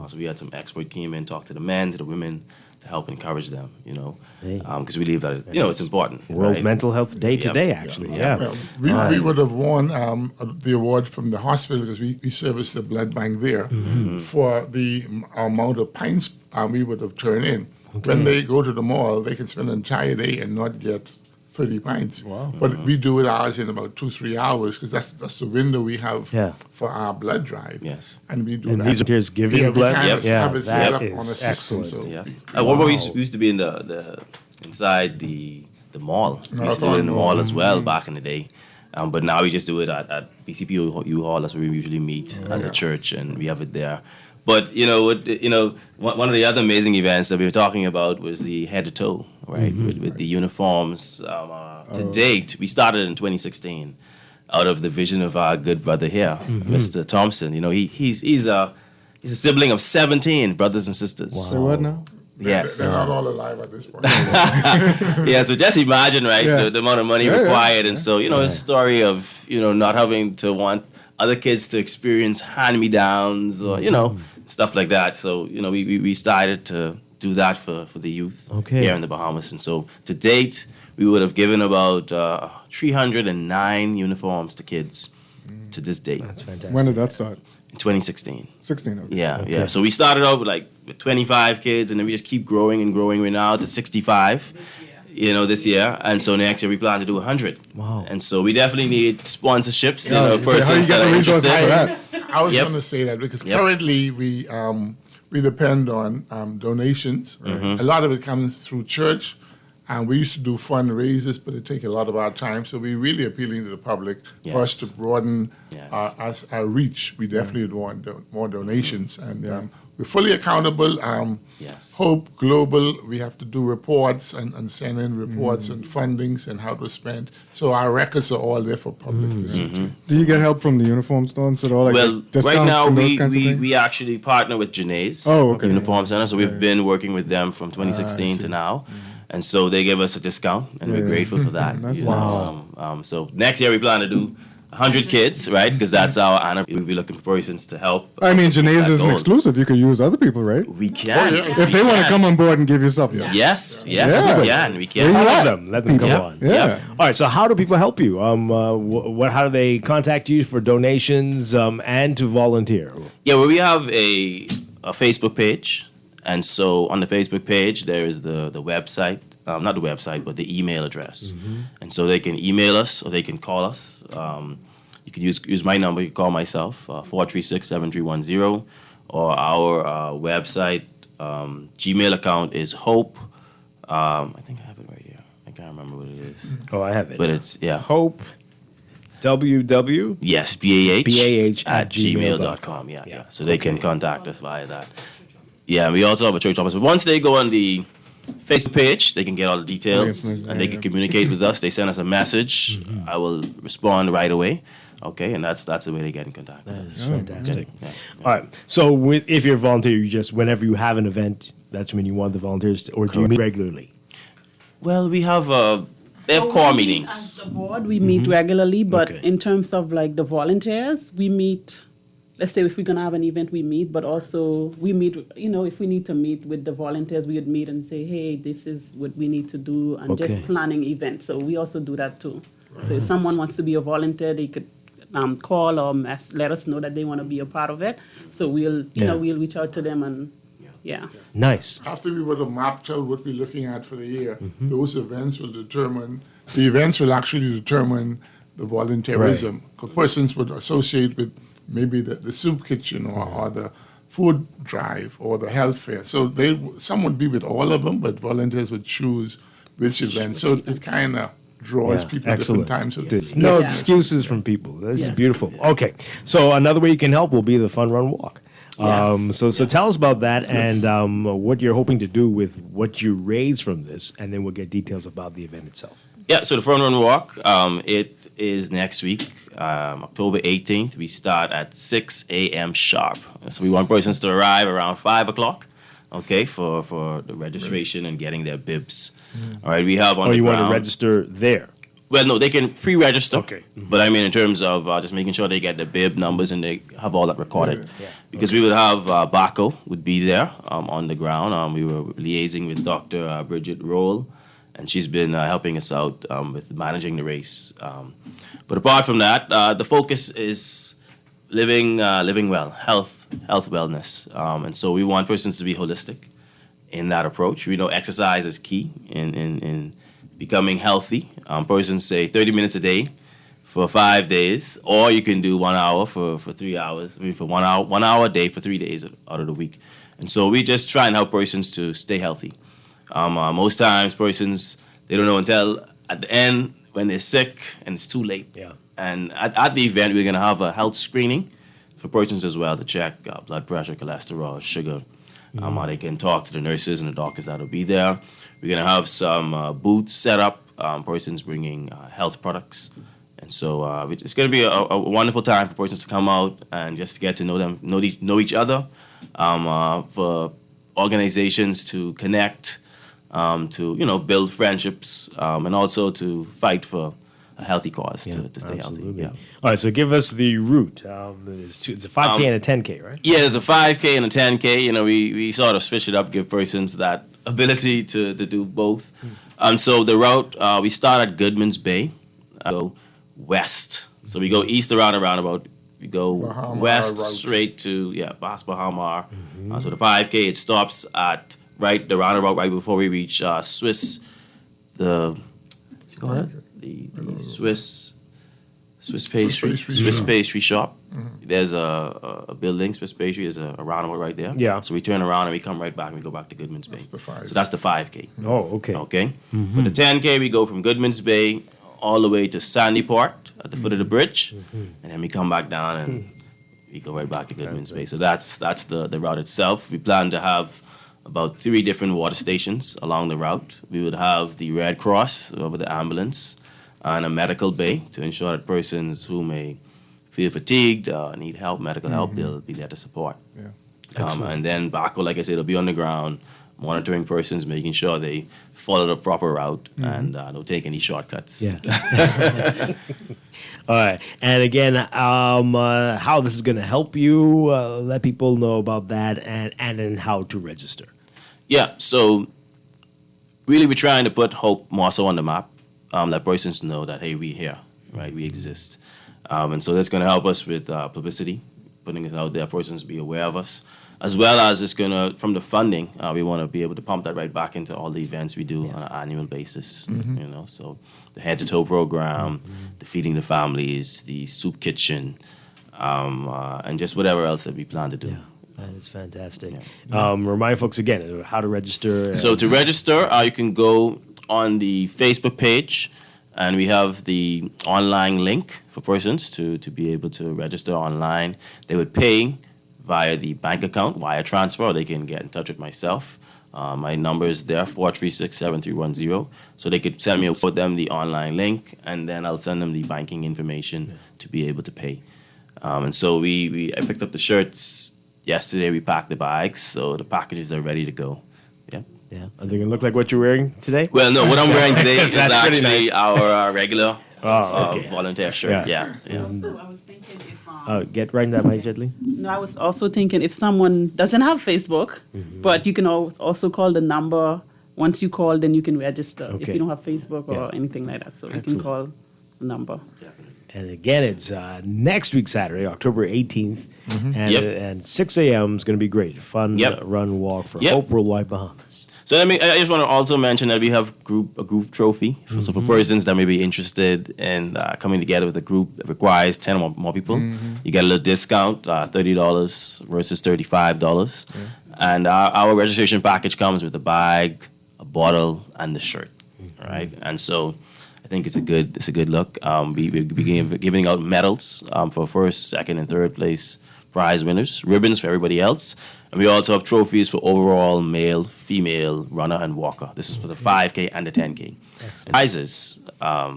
So we had some expert came in, talk to the men, to the women, to help encourage them, because we believe that it's important. World right? Mental Health Day today, actually. Yeah. We would have won the award from the hospital because we service the blood bank there for the amount of pints we would have turned in. Okay. When they go to the mall, they can spend an entire day and not get 30 pints. Wow. But we do it ours in about 2-3 hours because that's the window we have for our blood drive. Yes. And we do And that. these volunteers giving we blood? kind of have it set that up is on a system. excellent. So We used to be in the inside the mall. We used to do it in the mall as well back in the day. But now we just do it at BCPU Hall. That's where we usually meet as a church, and we have it there. But one of the other amazing events that we were talking about was the head to toe, right? With the uniforms. To date, we started in 2016, out of the vision of our good brother here, Mr. Thompson. He's a sibling of 17 brothers and sisters. Wow. Say what now? Yes. They're not all alive at this point. Yeah, so just imagine, right, the amount of money required. And so, a story of, not having to want other kids to experience hand-me-downs or, stuff like that. So, we started to do that for the youth here in the Bahamas. And so to date, we would have given about 309 uniforms to kids to this date. That's fantastic. When did that start? In 2016. 16, okay. Yeah. So we started out with 25 kids, and then we just keep growing and growing. We're now to 65, this year. And so next year we plan to do 100. Wow. And so we definitely need sponsorships, how persons you that get are the resources interested. for that? I was going to say that because currently we depend on donations. A lot of it comes through church. And we used to do fundraisers, but it takes a lot of our time. So we're really appealing to the public for us to broaden our reach. We definitely want more donations. And we're fully accountable. Hope Global, we have to do reports and send in reports and fundings and how to spend. So our records are all there for public to see. Do you get help from the uniform stores at all? Like Well, discounts right now and those kinds of things? we actually partner with Janae's Uniform Center. So we've been working with them from 2016 to now. And so they give us a discount, and we're grateful for that. That's So next year we plan to do 100 kids, right? Because that's our honor. We'll be looking for persons to help. I mean, reach Janae's that isn't goal. exclusive. You could use other people, right? We can. If they want to come on board and give you something. Yes, we can. Let them come on. Yeah. All right. So how do people help you? How do they contact you for donations and to volunteer? Yeah, well, we have a Facebook page. And so on the Facebook page, there is the website, not the website, but the email address. And so they can email us or they can call us. You can use my number. You can call myself, 436-7310. Or our website, Gmail account is Hope. I think I have it right here. I can't remember what it is. Oh, I have it. But it's, Hope. WW? Yes, BAH. BAH at gmail.com. Yeah. So they can contact us via that. Yeah, we also have a church office. But once they go on the Facebook page. They can get all the details, and they can communicate with us. They send us a message. I will respond right away. Okay, and that's the way they get in contact with us. That's fantastic. Yeah. All right. So if you're a volunteer, you just whenever you have an event, that's when you want the volunteers, or do you meet regularly? Well, we have they have core meetings. As the board, we meet regularly, but in terms of like the volunteers, we meet. Let's say if we're gonna have an event, we meet, but also we meet. If we need to meet with the volunteers, we would meet and say, "Hey, this is what we need to do," and just planning events. So we also do that too. So if someone wants to be a volunteer, they could call or let us know that they want to be a part of it. So we'll reach out to them and Nice. After we would have mapped out what we're looking at for the year, those events will determine. The events will actually determine the volunteerism. Because persons would associate with maybe the soup kitchen or the food drive or the health fair. So some would be with all of them, but volunteers would choose which event. So it kind of draws people at different times. No excuses from people. This is beautiful. Okay, so another way you can help will be the Fun Run Walk. So tell us about that and what you're hoping to do with what you raise from this, and then we'll get details about the event itself. Yeah, so the Fun Run Walk, it is next week, October 18th. We start at 6 a.m. sharp. So we want persons to arrive around 5 o'clock, okay, for the registration and getting their bibs. All right, we have on the ground. Want to register there? Well, no, they can pre-register. Okay. But I mean, in terms of just making sure they get the bib numbers and they have all that recorded. Because we would have Baco would be there on the ground. We were liaising with Dr. Bridget Roll, and she's been helping us out with managing the race. But apart from that, the focus is living well, health, wellness. And so we want persons to be holistic in that approach. We know exercise is key in becoming healthy. Persons say 30 minutes a day for 5 days, or you can do 1 hour for 3 hours. I mean, for 1 hour a day for 3 days out of the week. And so we just try and help persons to stay healthy. Most times persons, they don't know until at the end when they're sick and it's too late. Yeah. And at the event, we're going to have a health screening for persons as well to check blood pressure, cholesterol, sugar. They can talk to the nurses and the doctors that will be there. We're going to have some booths set up, persons bringing health products. And so it's going to be a wonderful time for persons to come out and just get to know them, know each other, for organizations to connect, to build friendships, and also to fight for a healthy cause to stay healthy. Yeah. All right, so give us the route. It's a 5K and a 10K, right? Yeah, there's a 5K and a 10K. We sort of switch it up, give persons that ability to do both. So the route, we start at Goodman's Bay, go west. So we go east around a roundabout. We go west straight to Bahamas. So the 5K, it stops at the roundabout right before we reach Swiss pastry shop. There's a building, Swiss pastry. There's a roundabout right there. Yeah. So we turn around and we come right back and we go back to Goodman's Bay. So that's the 5K. Oh, okay. Okay. For the 10K, we go from Goodman's Bay all the way to Sandy Port at the foot of the bridge, and then we come back down and we go right back to Goodman's Bay. So that's the route itself. We plan to have about 3 different water stations along the route. We would have the Red Cross over the ambulance and a medical bay to ensure that persons who may feel fatigued, need help, medical help, they'll be there to support. And then Baco, like I said, will be on the ground, monitoring persons, making sure they follow the proper route and don't take any shortcuts. Yeah. All right. And again, how this is going to help you, let people know about that and then how to register. Yeah, so really we're trying to put Hope more so on the map, let persons know that, hey, we're here, right? We exist. And so that's going to help us with publicity, putting us out there, persons be aware of us, as well as it's going to, from the funding, we want to be able to pump that right back into all the events we do on an annual basis, so the Head to Toe program, the Feeding the Families, the Soup Kitchen, and just whatever else that we plan to do. Yeah. That is fantastic. Remind folks again how to register. So to register, you can go on the Facebook page, and we have the online link for persons to be able to register online. They would pay via the bank account, wire transfer, or they can get in touch with myself. My number is there, 436-7310. So they could send me with them the online link, and then I'll send them the banking information to be able to pay. And so I picked up the shirts yesterday. We packed the bags, so the packages are ready to go. Yeah. Yeah. Are they gonna look like what you're wearing today? Well, no. What I'm wearing today is That's pretty actually nice. our regular okay. volunteer shirt. Yeah. Also, I was thinking if Get right in that mic, gently. no, I was also thinking if someone doesn't have Facebook, but you can also call the number. Once you call, then you can register if Okay. you don't have Facebook or Yeah. anything like that. So you Excellent. can call the number. And again, it's next week, Saturday, October 18th. And, Yep. and 6 a.m. is going to be great. Fun Yep. run, walk for Yep. Hope Worldwide Bahamas. So I just want to also mention that we have a group trophy. So for persons that may be interested in coming together with a group that requires 10 or more people, you get a little discount, $30 versus $35. And our registration package comes with a bag, a bottle, and the shirt. All right, and so I think it's a good look. We're giving out medals for first, second, and third place prize winners, ribbons for everybody else, and we also have trophies for overall male, female runner, and walker. This is for the 5K and the 10K. Prizes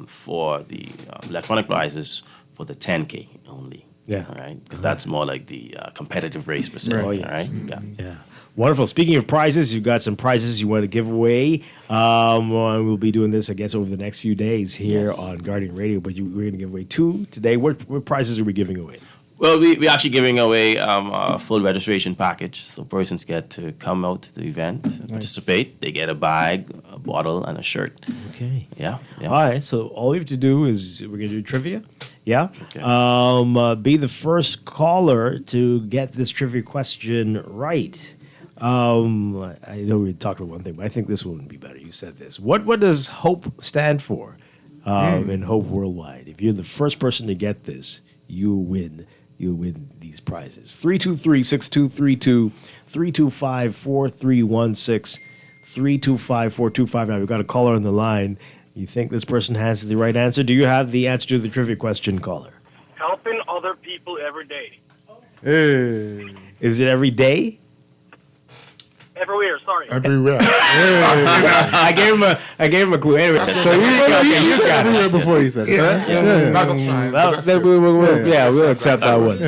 for the electronic prizes for the 10K only. Yeah. All right, because that's more like the competitive race per se. Right. All Oh, yes. right. Yeah. Wonderful. Speaking of prizes, you've got some prizes you want to give away. We'll be doing this, I guess, over the next few days here on Guardian Radio, but we're going to give away 2 today. What prizes are we giving away? Well, we're actually giving away a full registration package, so persons get to come out to the event, participate. They get a bag, a bottle, and a shirt. Okay. Yeah. All right. So all you have to do is we're going to do trivia. Yeah. Okay. Be the first caller to get this trivia question right. I know we talked about one thing, but I think this one would be better. You said this. What does HOPE stand for in HOPE Worldwide? If you're the first person to get this, you'll win these prizes. 323-6232, 325-4316, 325-425. Now, we've got a caller on the line. You think this person has the right answer? Do you have the answer to the trivia question, caller? Helping other people every day. Hey. Is it every day? Everywhere, sorry. Everywhere. I gave him a clue. Anyway, so you said everywhere before he said it. Yeah. That was fine. We'll accept that one.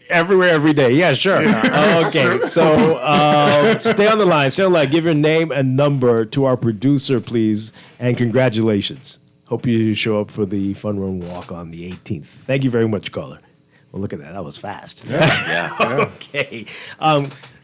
Everywhere, every day. Yeah, sure. Okay, so stay on the line. Give your name and number to our producer, please, and congratulations. Hope you show up for the Fun Run Walk on the 18th. Thank you very much, caller. Well, look at that. That was fast. Yeah. Okay.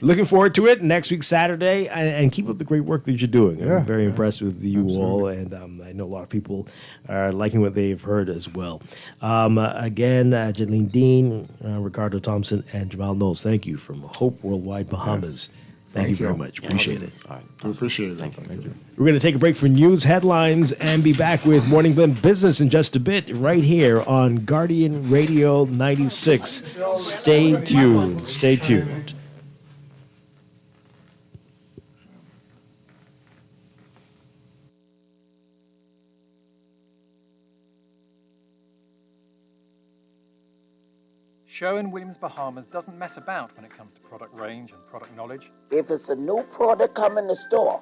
Looking forward to it next week, Saturday, and keep up the great work that you're doing. I'm very impressed with you all, and I know a lot of people are liking what they've heard as well. Again, Janine Dean, Ricardo Thompson, and Jamal Knowles, thank you from Hope Worldwide Bahamas. Thank you very much. Appreciate it. All right. We appreciate it. Thank you. We're going to take a break for news headlines and be back with Morning Blend Business in just a bit, right here on Guardian Radio 96. Stay tuned. Stay tuned. Sherwin-Williams Bahamas doesn't mess about when it comes to product range and product knowledge. If it's a new product come in the store,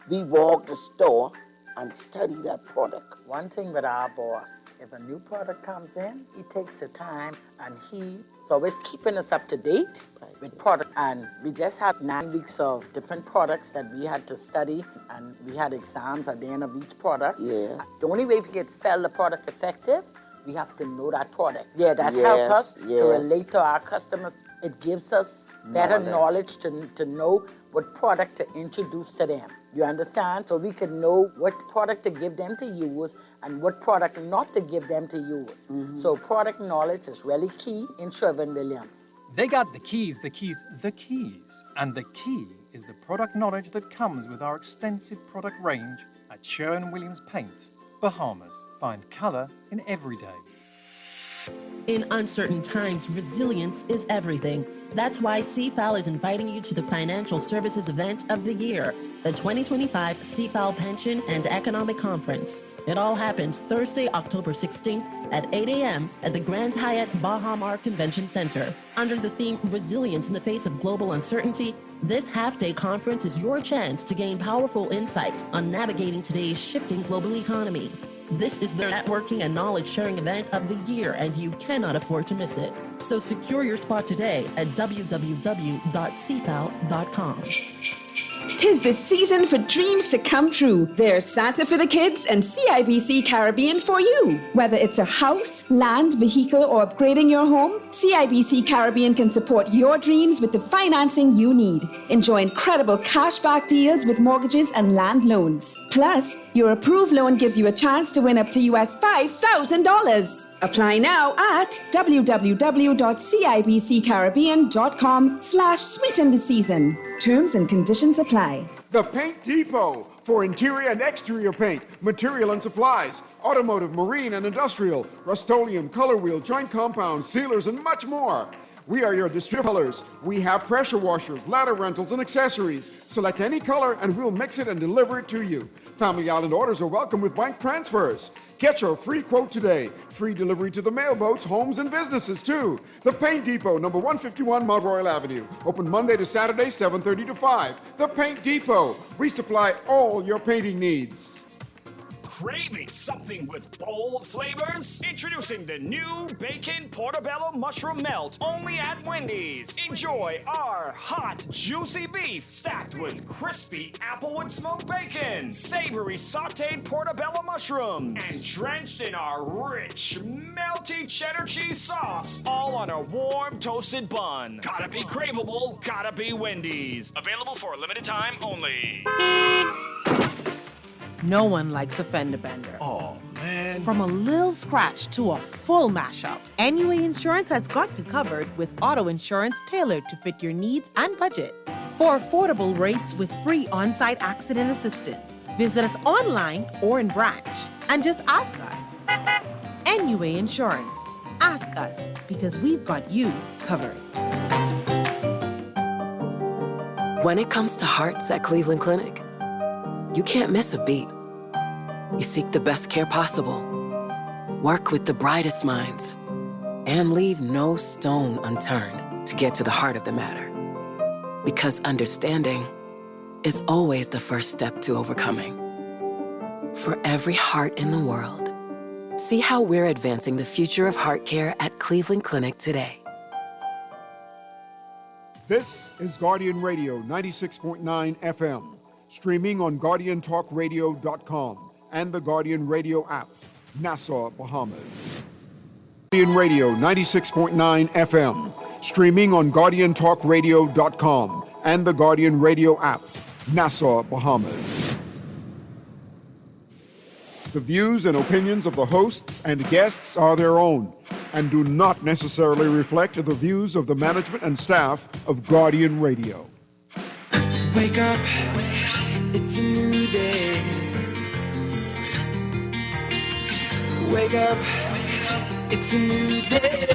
we walk the store and study that product. One thing with our boss, if a new product comes in, he takes the time and he's always keeping us up to date with product. And we just had 9 weeks of different products that we had to study, and we had exams at the end of each product. Yeah. The only way we could sell the product effective, we have to know that product. Yeah, that helps us to relate to our customers. It gives us better knowledge to know what product to introduce to them. You understand? So we can know what product to give them to use and what product not to give them to use. So product knowledge is really key in Sherwin-Williams. They got the keys. And the key is the product knowledge that comes with our extensive product range at Sherwin-Williams Paints, Bahamas. Find color in every day. In uncertain times, resilience is everything. That's why CFAL is inviting you to the financial services event of the year. the 2025 CFAL Pension and Economic Conference. It all happens Thursday, October 16th at 8 a.m. at the Grand Hyatt Bahamas Convention Center. Under the theme Resilience in the Face of Global Uncertainty, this half-day conference is your chance to gain powerful insights on navigating today's shifting global economy. This is the networking and knowledge-sharing event of the year, and you cannot afford to miss it. So secure your spot today at www.cfal.com. 'Tis the season for dreams to come true. There's Santa for the kids and CIBC Caribbean for you. Whether it's a house, land, vehicle, or upgrading your home, CIBC Caribbean can support your dreams with the financing you need. Enjoy incredible cashback deals with mortgages and land loans. Plus, your approved loan gives you a chance to win up to US $5,000. Apply now at www.cibccaribbean.com/sweeten the season. Terms and conditions apply. The Paint Depot for interior and exterior paint, material and supplies, automotive, marine and industrial, Rust-Oleum, color wheel, joint compounds, sealers, and much more. We are your distributors. We have pressure washers, ladder rentals, and accessories. Select any color and we'll mix it and deliver it to you. Family Island orders are welcome with bank transfers. Get your free quote today. Free delivery to the mailboats, homes, and businesses, too. The Paint Depot, number 151 Mount Royal Avenue. Open Monday to Saturday, 7:30 to 5. The Paint Depot. We supply all your painting needs. Craving something with bold flavors? Introducing the new Bacon Portobello Mushroom Melt, only at Wendy's. Enjoy our hot, juicy beef stacked with crispy applewood smoked bacon, savory sauteed portobello mushroom, and drenched in our rich, melty cheddar cheese sauce, all on a warm, toasted bun. Gotta be craveable, gotta be Wendy's. Available for a limited time only. No one likes a fender bender. Oh, man. From a little scratch to a full mashup, NUA Insurance has got you covered with auto insurance tailored to fit your needs and budget. For affordable rates with free on-site accident assistance, visit us online or in branch and just ask us. NUA Insurance. Ask us because we've got you covered. When it comes to hearts at Cleveland Clinic, you can't miss a beat. You seek the best care possible, work with the brightest minds, and leave no stone unturned to get to the heart of the matter. Because understanding is always the first step to overcoming. For every heart in the world, see how we're advancing the future of heart care at Cleveland Clinic today. This is Guardian Radio 96.9 FM. Streaming on GuardianTalkRadio.com and the Guardian Radio app, Nassau, Bahamas. Guardian Radio 96.9 FM. Streaming on GuardianTalkRadio.com and the Guardian Radio app, Nassau, Bahamas. The views and opinions of the hosts and guests are their own and do not necessarily reflect the views of the management and staff of Guardian Radio. Wake up, it's a new day. Wake up, it's a new day.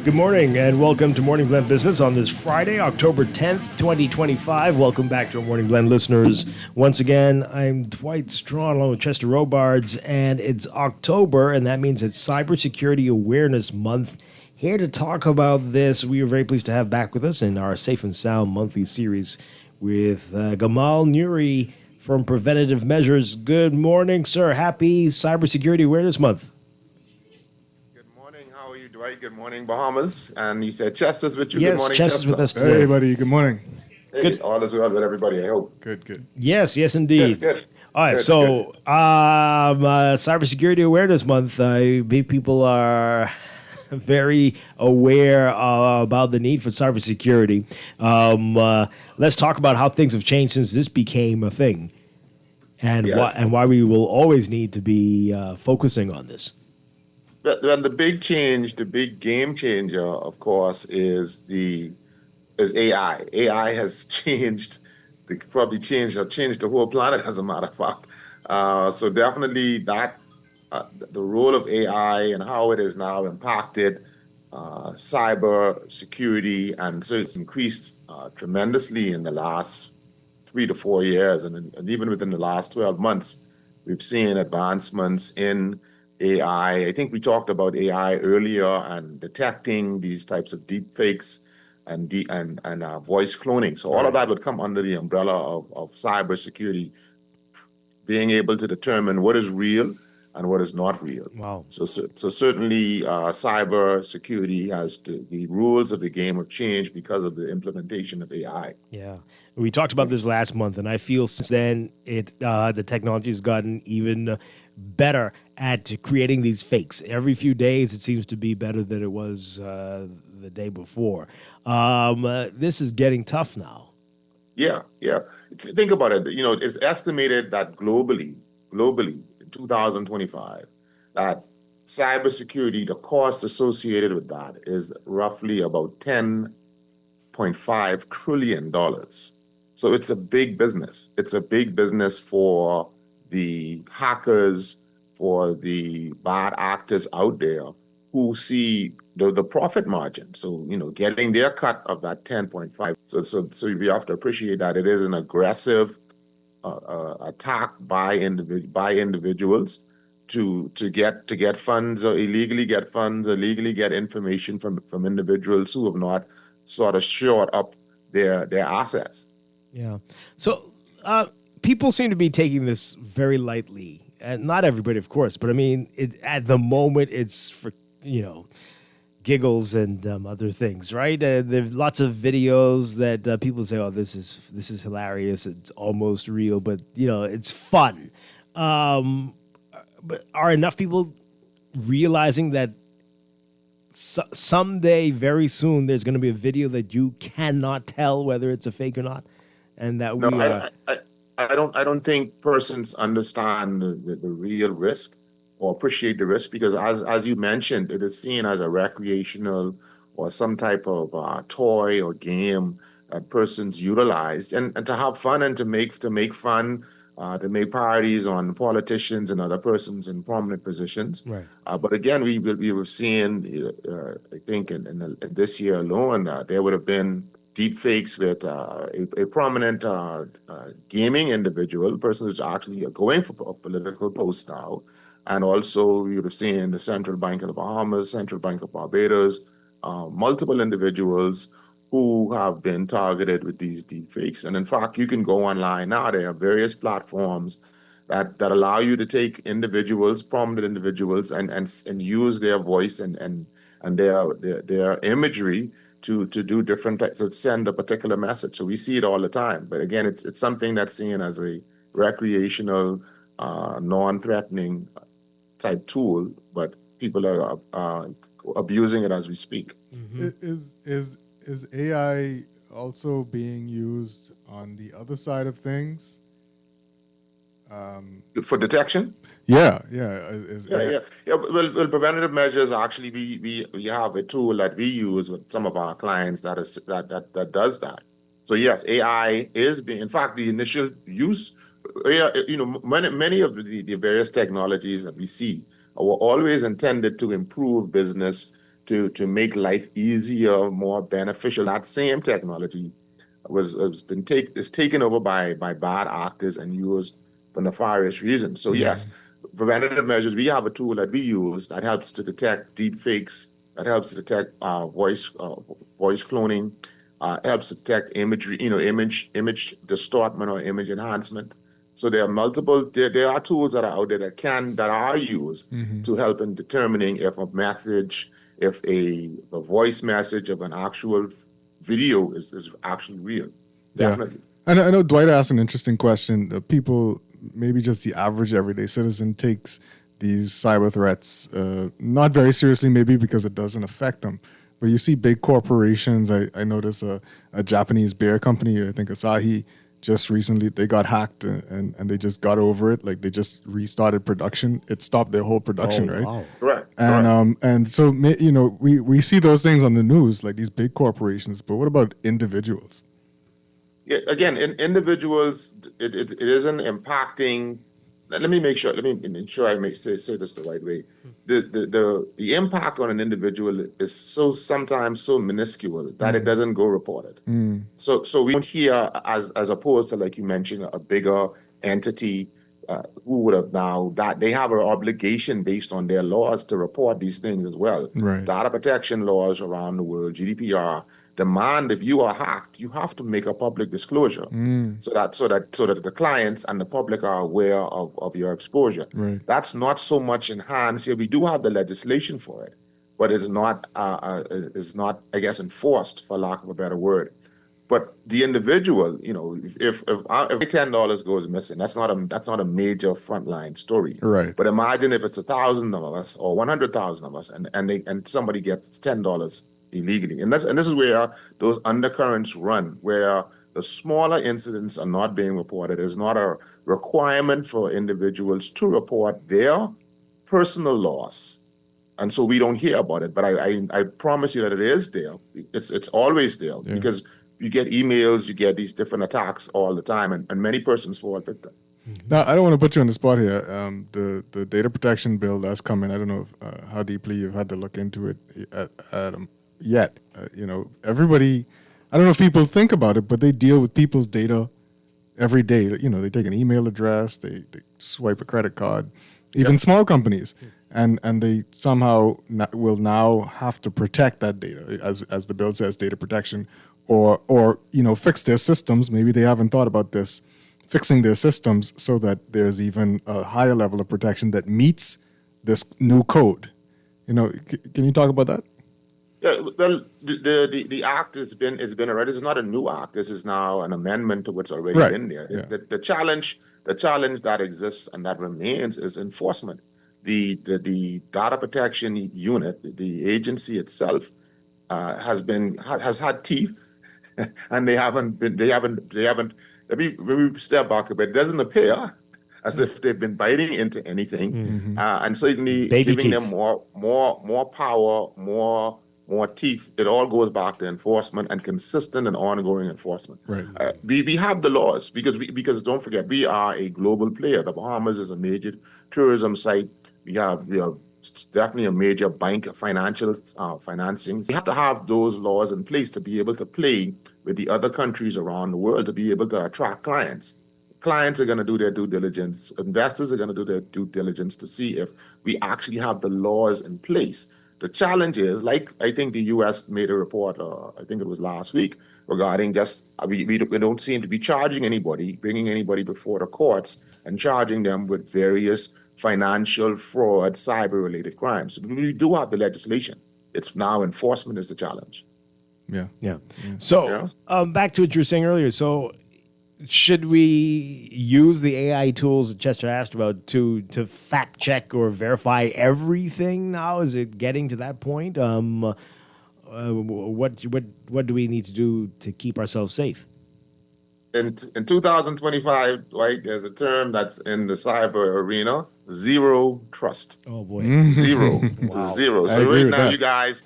Good morning and welcome to Morning Blend Business on this Friday, October 10th, 2025. Welcome back to our Morning Blend listeners. Once again, I'm Dwight Strachan along with Chester Robards, and it's October, and that means it's Cybersecurity Awareness Month. Here to talk about this, we are very pleased to have back with us in our Safe and Sound monthly series with Gamal Nuri from Preventative Measures. Good morning, sir. Happy Cybersecurity Awareness Month. Dwight, good morning, Bahamas. And you said Chester's with you. Yes, good morning, Chester's Chester. with us today. Hey, buddy. Good morning. Hey, all is well with everybody, I hope. Good. Yes, indeed. Good. All right, so Cybersecurity Awareness Month, people are very aware about the need for cybersecurity. Let's talk about how things have changed since this became a thing, and why we will always need to be focusing on this. The big change, the big game changer, of course, is AI. AI has changed, probably changed the whole planet, as a matter of fact. So definitely that the role of AI and how it has now impacted cyber security, and so it's increased tremendously in the last 3 to 4 years, and even within the last 12 months, we've seen advancements in AI. I think we talked about AI earlier and detecting these types of deep fakes and voice cloning. So all of that would come under the umbrella of cybersecurity, being able to determine what is real and what is not real. Wow. So certainly cyber security the rules of the game have changed because of the implementation of AI. Yeah. We talked about this last month, and I feel since then the technology has gotten even better at creating these fakes. Every few days it seems to be better than it was the day before. This is getting tough now. Yeah. Think about it. It's estimated that globally, in 2025, that cybersecurity, the cost associated with that is roughly about $10.5 trillion. So it's a big business. It's a big business for the hackers, for the bad actors out there who see the profit margin. So, getting their cut of that 10.5. So we have to appreciate that it is an aggressive attack by individuals to get funds, or illegally get funds, or legally get information from individuals who have not sort of shored up their assets. Yeah. So people seem to be taking this very lightly. And not everybody, of course, but I mean, at the moment, it's for, giggles and other things, right? There's lots of videos that people say, "Oh, this is hilarious. It's almost real," but it's fun. But are enough people realizing that someday, very soon, there's going to be a video that you cannot tell whether it's a fake or not, and that I don't think persons understand the real risk or appreciate the risk, because as you mentioned, it is seen as a recreational or some type of toy or game that persons utilized and to have fun and to make fun, to make parodies on politicians and other persons in prominent positions. Right. But again, we were seeing, I think in this year alone, there would have been deep fakes with a prominent gaming individual, person who's actually going for a political post now. And also, you would have seen the Central Bank of the Bahamas, Central Bank of Barbados, multiple individuals who have been targeted with these deep fakes. And in fact, you can go online now. There are various platforms that allow you to take individuals, prominent individuals, and use their voice and their imagery to do different types, to send a particular message. So we see it all the time. But again, it's something that's seen as a recreational, non-threatening type tool, but people are abusing it as we speak. Mm-hmm. Is AI also being used on the other side of things? For detection? Yeah. Well, preventative measures, actually, we have a tool that we use with some of our clients that does that. So yes, AI is being, in fact, the initial use, many of the various technologies that we see were always intended to improve business, to make life easier, more beneficial. That same technology is taken over by bad actors and used for nefarious reasons. So yes, preventative measures, we have a tool that we use that helps to detect deep fakes, that helps to detect voice cloning, helps to detect imagery, image distortion or image enhancement. So there are multiple, there are tools that are out there that are used to help in determining if a message, if a voice message of an actual video is actually real. Definitely. Yeah. And I know Dwight asked an interesting question. People maybe just the average everyday citizen takes these cyber threats not very seriously, maybe because it doesn't affect them. But you see big corporations. I noticed a Japanese beer company, I think Asahi, just recently, they got hacked and they just got over it. Like they just restarted production. It stopped their whole production, right? Wow. Correct. And so, we see those things on the news, like these big corporations. But what about individuals? Yeah, again, individuals, it isn't impacting. Let me make sure I say this the right way. The impact on an individual is sometimes so minuscule that it doesn't go reported. So we don't hear as opposed to, like you mentioned, a bigger entity who would have now that they have an obligation based on their laws to report these things as well. Right. Data protection laws around the world, GDPR, demand if you are hacked, you have to make a public disclosure so that the clients and the public are aware of your exposure. Right. That's not so much enhanced here. We do have the legislation for it, but it's not I guess enforced, for lack of a better word. But the individual, if $10 goes missing, that's not a major frontline story. Right. But imagine if it's 1,000 of us or 100,000 of us, and somebody gets $10 illegally, and this is where those undercurrents run, where the smaller incidents are not being reported. There's not a requirement for individuals to report their personal loss. And so we don't hear about it, but I promise you that it is there. It's always there because you get emails, you get these different attacks all the time, and many persons fall victim. Now, I don't want to put you on the spot here. The data protection bill that's coming, I don't know how deeply you've had to look into it yet. Everybody, I don't know if people think about it, but they deal with people's data every day. They take an email address, they swipe a credit card, even small companies. And they somehow will now have to protect that data, as the bill says, data protection, or fix their systems. Maybe they haven't thought about this, fixing their systems so that there's even a higher level of protection that meets this new code. Can you talk about that? Yeah, well, the act has been already. This is not a new act. This is now an amendment to what's already been there. Yeah. The challenge that exists and that remains is enforcement. The data protection unit, the agency itself, has had teeth, and they haven't. Let me step back a bit. It doesn't appear as if they've been biting into anything, and certainly giving them more power, more teeth. It all goes back to enforcement and consistent and ongoing enforcement. Right. We have the laws because don't forget, we are a global player. The Bahamas is a major tourism site. We have definitely a major bank of financial financing. We have to have those laws in place to be able to play with the other countries around the world, to be able to attract clients. Clients are going to do their due diligence. Investors are going to do their due diligence to see if we actually have the laws in place. The challenge is, like I think the U.S. made a report, I think it was last week, regarding just we don't seem to be charging anybody, bringing anybody before the courts and charging them with various financial fraud, cyber-related crimes. We do have the legislation. It's now enforcement is the challenge. Yeah. So back to what you were saying earlier. So should we use the AI tools that Chester asked about to fact check or verify everything now? Is it getting to that point? What do we need to do to keep ourselves safe? In 2025, Dwight, there's a term that's in the cyber arena: zero trust. Oh boy, zero. So right now, that. you guys,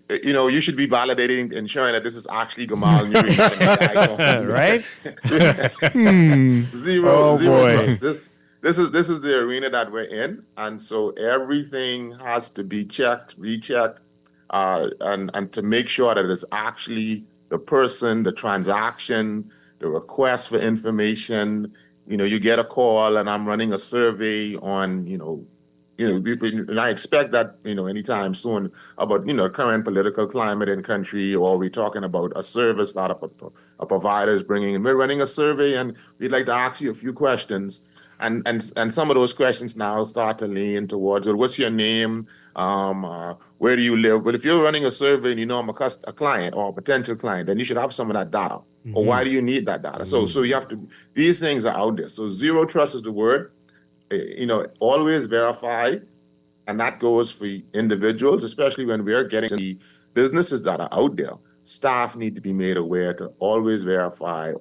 you should be validating, ensuring that this is actually Gamal Nuri. Right? Zero boy. trust. This is the arena that we're in, and so everything has to be checked, rechecked, and to make sure that it's actually the person, the transaction, the request for information. You get a call, and I'm running a survey on, and I expect that, anytime soon about, current political climate in country, or we're talking about a service that a provider is bringing in. We're running a survey, and we'd like to ask you a few questions. and some of those questions now start to lean towards, well, what's your name? Where do you live? But if you're running a survey and you know I'm a client or a potential client, then you should have some of that data. Or why do you need that data? So you have to, these things are out there. So zero trust is the word. Always verify. And that goes for individuals, especially when we're getting the businesses that are out there. Staff need to be made aware to always verify,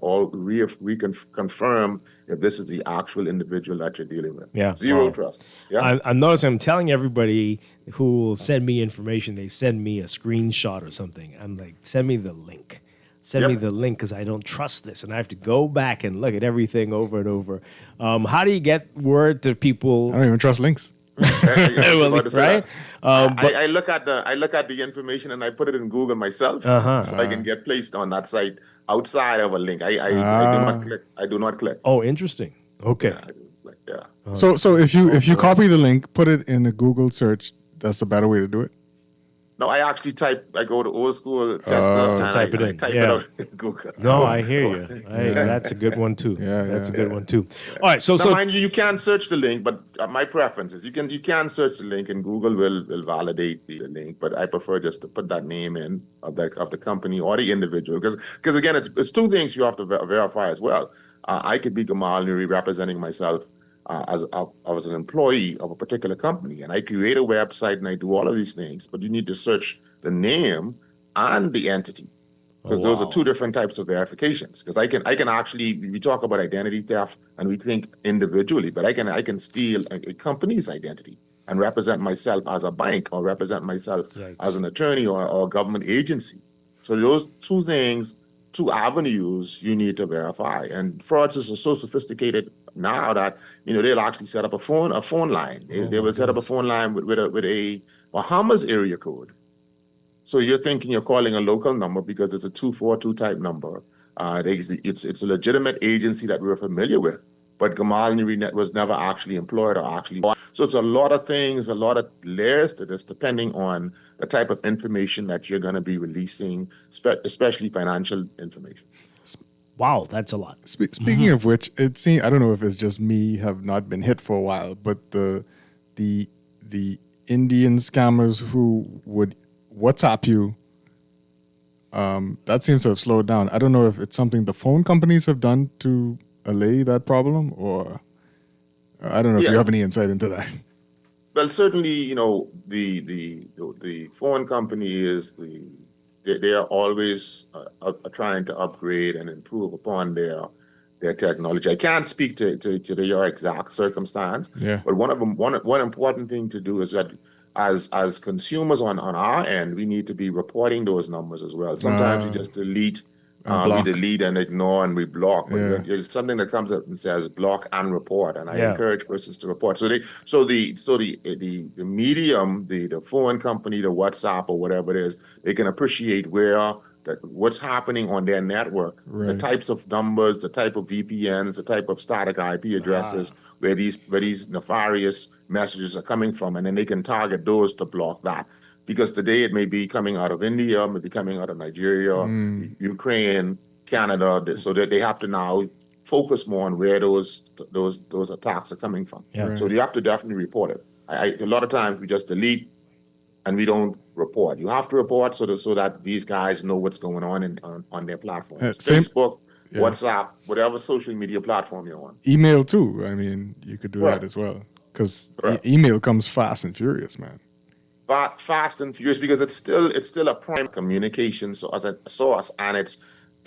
confirm if this is the actual individual that you're dealing with. Yeah. Zero trust. Yeah. I'm noticing, I'm telling everybody who will send me information, they send me a screenshot or something. I'm like, send me the link. Send me the link because I don't trust this. And I have to go back and look at everything over and over. How do you get word to people? I don't even trust links. Right? I look at the information and I put it in Google myself, so I can get placed on that site outside of a link. I do not click. I do not click. Oh, interesting. Okay. So if you copy the link, put it in a Google search, that's a better way to do it. No, I actually I go to old school, just type it in. Type it out in Google. No, I hear you. That's a good one too. That's a good one too. All right, so mind you can search the link, but my preference is you can search the link and Google will validate the link. But I prefer just to put that name in of the company or the individual because again it's two things you have to verify as well. I could be Gamal Nuri representing myself as an employee of a particular company, and I create a website and I do all of these things, but you need to search the name and the entity because those are two different types of verifications. Because I can actually, we talk about identity theft and we think individually, but I can steal a company's identity and represent myself as a bank or represent myself as an attorney or a government agency. So those two avenues you need to verify. And fraudsters are so sophisticated now that they'll actually set up a phone line. They will set up a phone line with a Bahamas area code. So you're thinking you're calling a local number because it's a 242 type number. It's a legitimate agency that we're familiar with, but Gamal Nuri was never actually employed or actually. So it's a lot of things, a lot of layers to this, depending on the type of information that you're going to be releasing, especially financial information. Wow, that's a lot. Speaking of which, it seems, I don't know if it's just me have not been hit for a while, but the Indian scammers who would WhatsApp you, that seems to have slowed down. I don't know if it's something the phone companies have done to allay that problem, or I don't know if you have any insight into that. Well, certainly, the phone company they are always trying to upgrade and improve upon their technology. I can't speak to your exact circumstance, but one important thing to do is that as consumers on our end, we need to be reporting those numbers as well. Sometimes we just delete. We delete and ignore and we block. But there's something that comes up and says block and report, and I encourage persons to report. So the medium, the phone company, the WhatsApp or whatever it is, they can appreciate what's happening on their network, the types of numbers, the type of VPNs, the type of static IP addresses where these nefarious messages are coming from, and then they can target those to block that. Because today it may be coming out of India, may be coming out of Nigeria, Ukraine, Canada, so that they have to now focus more on where those attacks are coming from. So you have to definitely report it. A lot of times we just delete and we don't report. You have to report so that these guys know what's going on their platforms. Facebook, WhatsApp, whatever social media platform you're on. Email too. I mean, you could do that as well because email comes fast and furious, man. Fast and furious because it's still a prime communication source, and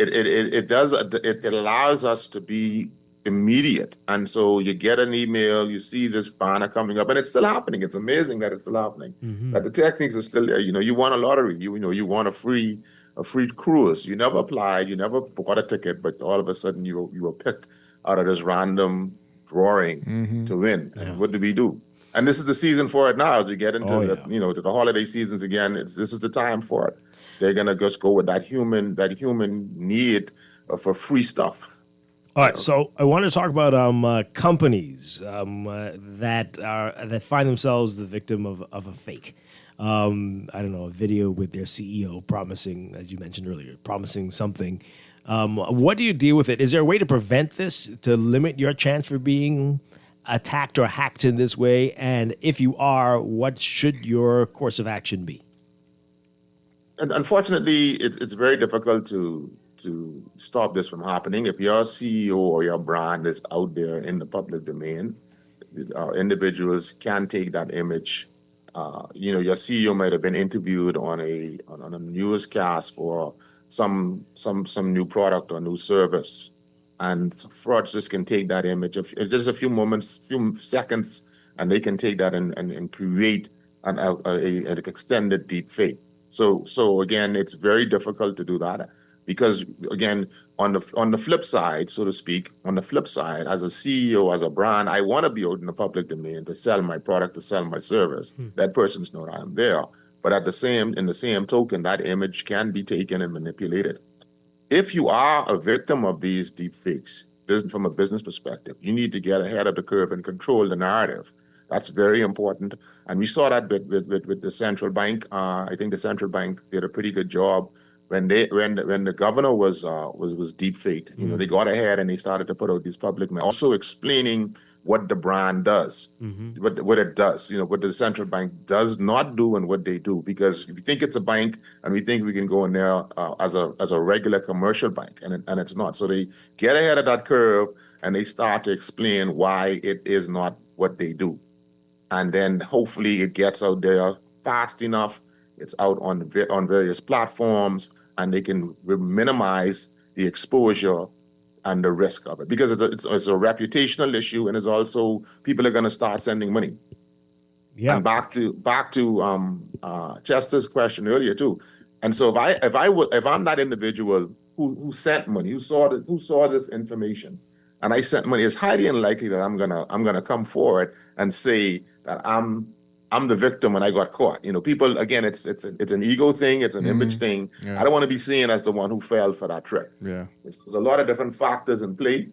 it allows us to be immediate. And so you get an email, you see this banner coming up, and it's still happening. It's amazing that it's still happening. That the techniques are still there. You won a lottery. You won a free cruise. You never applied. You never bought a ticket, but all of a sudden you were picked out of this random drawing to win. And what do we do? And this is the season for it now. As we get into to the holiday seasons again, this is the time for it. They're gonna just go with that human need for free stuff. All right, so I want to talk about companies that find themselves the victim of a fake. I don't know, a video with their CEO promising, as you mentioned earlier, promising something What do you deal with it? Is there a way to prevent this, to limit your chance for being attacked or hacked in this way? And if you are, what should your course of action be? And unfortunately, it's very difficult to stop this from happening. If your CEO or your brand is out there in the public domain, individuals can take that image. Your CEO might have been interviewed on a newscast for some new product or new service, and fraudsters can take that image. It's just a few moments, few seconds, and they can take that and create an extended deep fake. So again, it's very difficult to do that because again, on the flip side, so to speak, as a CEO, as a brand, I want to be out in the public domain to sell my product, to sell my service. That person's know I'm there. But in the same token, that image can be taken and manipulated. If you are a victim of these deep fakes, from a business perspective, you need to get ahead of the curve and control the narrative. That's very important. And we saw that with the central bank. I think the central bank did a pretty good job when the governor was deep faked. They got ahead and they started to put out these public also explaining what the brand does, what it does, what the central bank does not do and what they do. Because we think it's a bank and we think we can go in there as a regular commercial bank, and it's not. So they get ahead of that curve and they start to explain why it is not what they do. And then hopefully it gets out there fast enough. It's out on various platforms, and they can minimize the exposure and the risk of it, because it's a reputational issue, and it's also people are going to start sending money. Yeah. And back to Chester's question earlier too. And so if I'm that individual who sent money, who saw this information, and I sent money, it's highly unlikely that I'm gonna come forward and say that I'm the victim and I got caught. People, again, it's an ego thing, it's an image thing. Yeah. I don't want to be seen as the one who fell for that trick. Yeah. There's a lot of different factors in play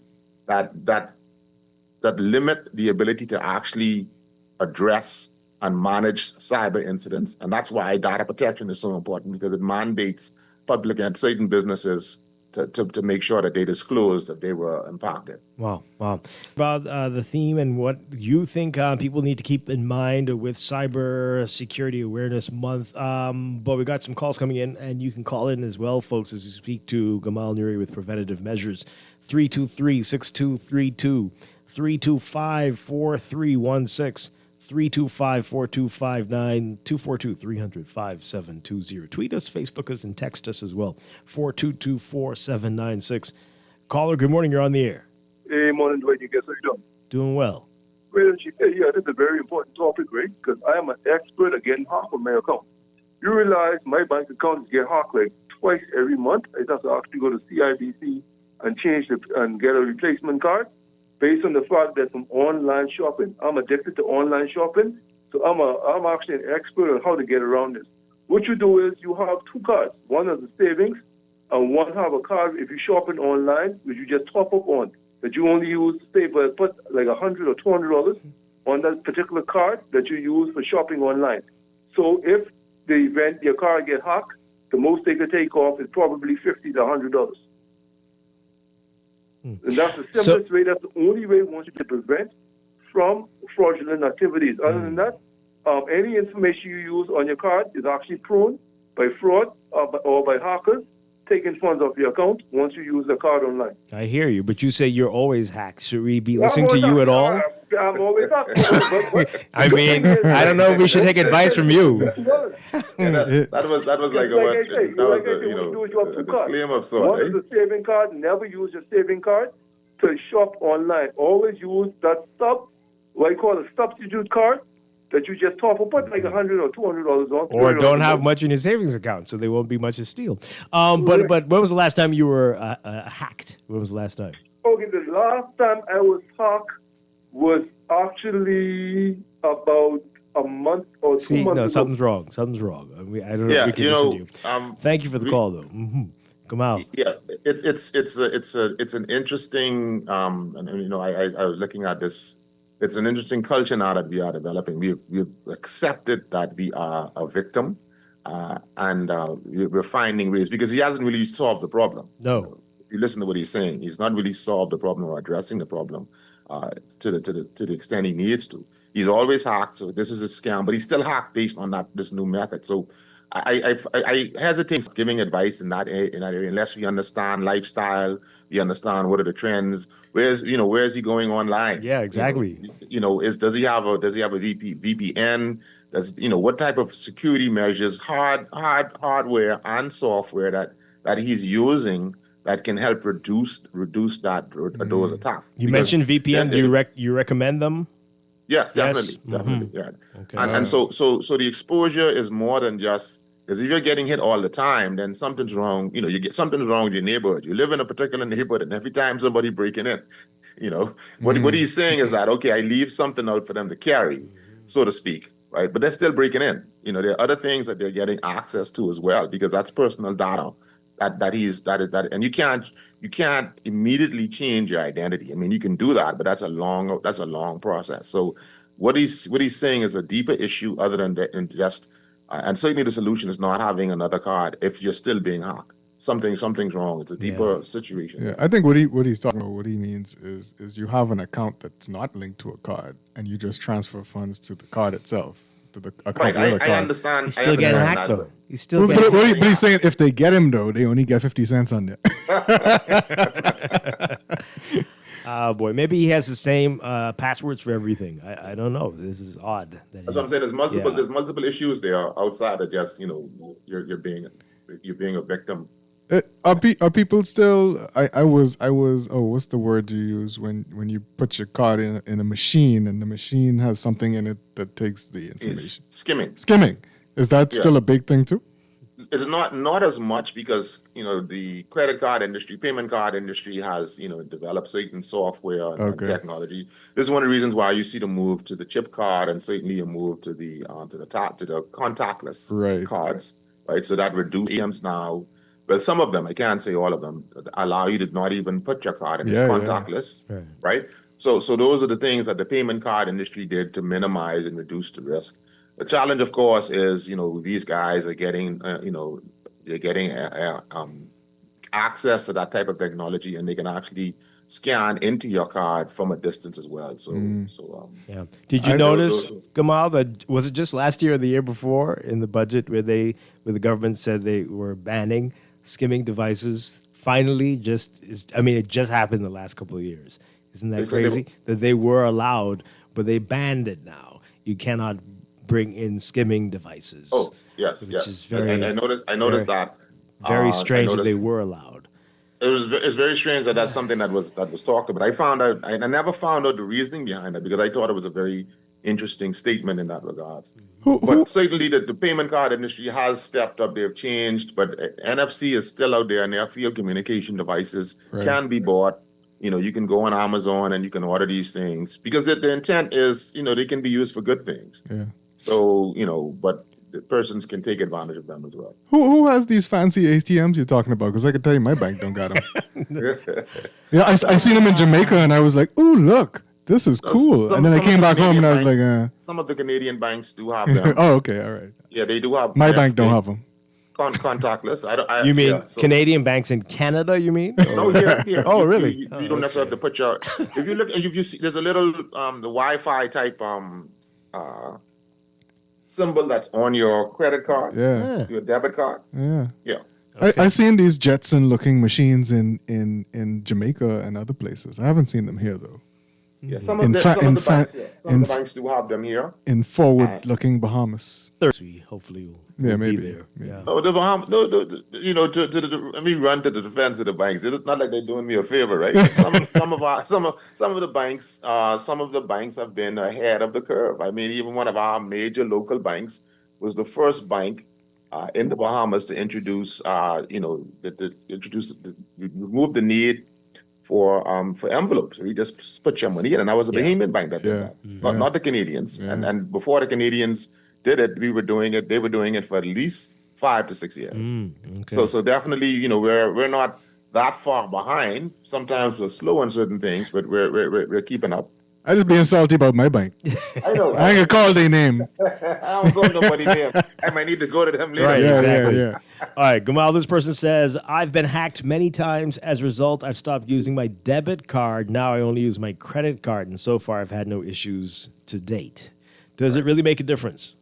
that limit the ability to actually address and manage cyber incidents. And that's why data protection is so important, because it mandates public and certain businesses to make sure that they disclose that they were impacted. Wow. About the theme and what you think people need to keep in mind with Cyber Security Awareness Month. But we got some calls coming in, and you can call in as well, folks, as you speak to Gamal Nuri with Preventative Measures. 323-6232, 325-4316. 325-4259, 242-300-5720. Tweet us, Facebook us, and text us as well. 422-4796. Caller, good morning. You're on the air. Hey, morning, Dwight. You guys, how you doing? Doing well. Well, yeah, this is a very important topic, right? Because I am an expert at getting hacked on my account. You realize my bank account get hacked like twice every month. I have to actually go to CIBC and and get a replacement card, based on the fact that from online shopping. I'm addicted to online shopping, so I'm actually an expert on how to get around this. What you do is you have two cards. One is the savings, and one have a card if you're shopping online, which you just top up on, that you only use, say, but put like $100 or $200 on that particular card that you use for shopping online. So if the event your card get hacked, the most they could take off is probably $50 to $100. And that's the simplest way. That's the only way we want you to prevent from fraudulent activities. Other than that, any information you use on your card is actually prone by fraud or by hackers taking funds off your account once you use the card online. I hear you, but you say you're always hacked. Should we be listening to you at all? I'm always hacked. I mean, I don't know if we should take advice from you. That was like a disclaimer of sorts. One is a saving card. Never use your saving card to shop online. Always use that what I call a substitute card, that you just top up, put like $100 or $200 on. Or don't have much in your savings account, so they won't be much to steal. But when was the last time you were hacked? When was the last time? Okay, the last time I was hacked was actually about a month or 2 months ago. Something's wrong. I don't know if we can listen to you. Thank you for the call, though. Mm-hmm. Come out. Yeah, it's an interesting. I was looking at this. It's an interesting culture now that we are developing. We've accepted that we are a victim, and we're finding ways, because he hasn't really solved the problem. No. you listen to what he's saying, he's not really solved the problem or addressing the problem to the extent he needs to. He's always hacked, so this is a scam, but he's still hacked based on this new method. So I hesitate giving advice in that area unless we understand lifestyle, we understand what are the trends. Where is he going online? Yeah, exactly. Does he have a VPN? What type of security measures, hardware and software that he's using that can help reduce those attacks. You mentioned VPN. Do you recommend them? Yes, definitely. Yeah. Okay. And so the exposure is more than just, because if you're getting hit all the time, then something's wrong. Something's wrong with your neighborhood. You live in a particular neighborhood, and every time somebody breaking in, what he's saying is that, okay, I leave something out for them to carry, so to speak, right? But they're still breaking in. There are other things that they're getting access to as well, because that's personal data and you can't immediately change your identity. I mean, you can do that, but that's a long process. So what he's saying is a deeper issue other than just and certainly the solution is not having another card if you're still being hacked. Something's wrong. It's a deeper situation. Yeah, I think what he's talking about, what he means is you have an account that's not linked to a card and you just transfer funds to the card itself. To the account. Right, I understand. He's still getting hacked though. He's still getting hacked. But he's saying if they get him though, they only get 50 cents on there. Boy, maybe he has the same passwords for everything. I don't know. This is odd. That's what I'm saying. There's multiple issues there outside of just you're being a victim. Are people still? I was. Oh, what's the word you use when you put your card in a machine and the machine has something in it that takes the information? It's skimming. Skimming. Is that still a big thing too? It's not as much because the credit card industry, payment card industry has developed certain software and technology. This is one of the reasons why you see the move to the chip card and certainly a move to the contactless cards, right? So that reduce ATMs now. Well, some of them, I can't say all of them, allow you to not even put your card in. It's contactless, right? So those are the things that the payment card industry did to minimize and reduce the risk. The challenge, of course, is these guys are getting access to that type of technology, and they can actually scan into your card from a distance as well. Yeah. Did you notice, Gamal, that was it just last year or the year before in the budget where the government said they were banning skimming devices? Finally, it just happened the last couple of years. Isn't that crazy? That they were allowed, but they banned it now. You cannot bring in skimming devices. Oh, yes. Is very, I noticed that. Very strange that they were allowed. It's very strange that that's something that was talked about. I never found out the reasoning behind it because I thought it was a very interesting statement in that regard. But certainly the payment card industry has stepped up. They've changed, but NFC is still out there, and their field communication devices can be bought. You can go on Amazon and you can order these things because the intent is, they can be used for good things. Yeah. So, but the persons can take advantage of them as well. Who has these fancy ATMs you're talking about? Because I can tell you my bank don't got them. Yeah, I seen them in Jamaica and I was like, ooh, look, this is cool. And then I came back home and I was like, some of the Canadian banks do have them. Oh, okay, all right. Yeah, they do have. My bank don't have them. Contactless. You mean Canadian banks in Canada? You mean? No, here. Oh, really? You don't necessarily have to put your. If you look, if you see, there's a little the Wi-Fi type symbol that's on your credit card. Yeah. Your debit card. Yeah. Yeah. I seen these Jetson-looking machines in Jamaica and other places. I haven't seen them here though. Yeah, some of the banks do have them here. In forward-looking Bahamas. Hopefully we'll be maybe. there. Yeah. Oh, the Bahamas. No, let me run to the defense of the banks. It's not like they're doing me a favor, right? Some of the banks have been ahead of the curve. I mean, even one of our major local banks was the first bank in the Bahamas to introduce, remove the need for envelopes. You just put your money in, and that was a Bahamian bank that did that, not the Canadians. Yeah. And before the Canadians did it, we were doing it. They were doing it for at least 5 to 6 years. Okay. So definitely, we're not that far behind. Sometimes we're slow on certain things, but we're keeping up. I just being salty about my bank. I know. I ain't gonna call their name. I don't go to nobody's name. I might need to go to them later. Right, exactly. Yeah. All right, Gamal, this person says, I've been hacked many times. As a result, I've stopped using my debit card. Now I only use my credit card, and so far I've had no issues to date. Does it really make a difference?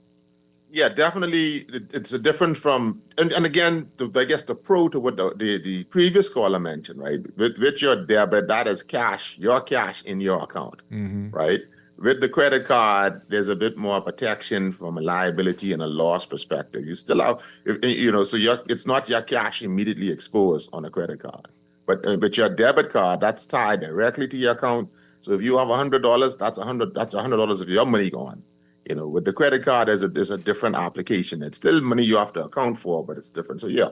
Yeah, definitely. It's a different from, and again, I guess the pro to what the previous caller mentioned, right? With your debit, that is cash, your cash in your account, right? With the credit card, there's a bit more protection from a liability and a loss perspective. You still have, it's not your cash immediately exposed on a credit card, but with your debit card, that's tied directly to your account. So if you have $100, that's $100 of your money gone. With the credit card, there's a different application. It's still money you have to account for, but it's different. So yeah,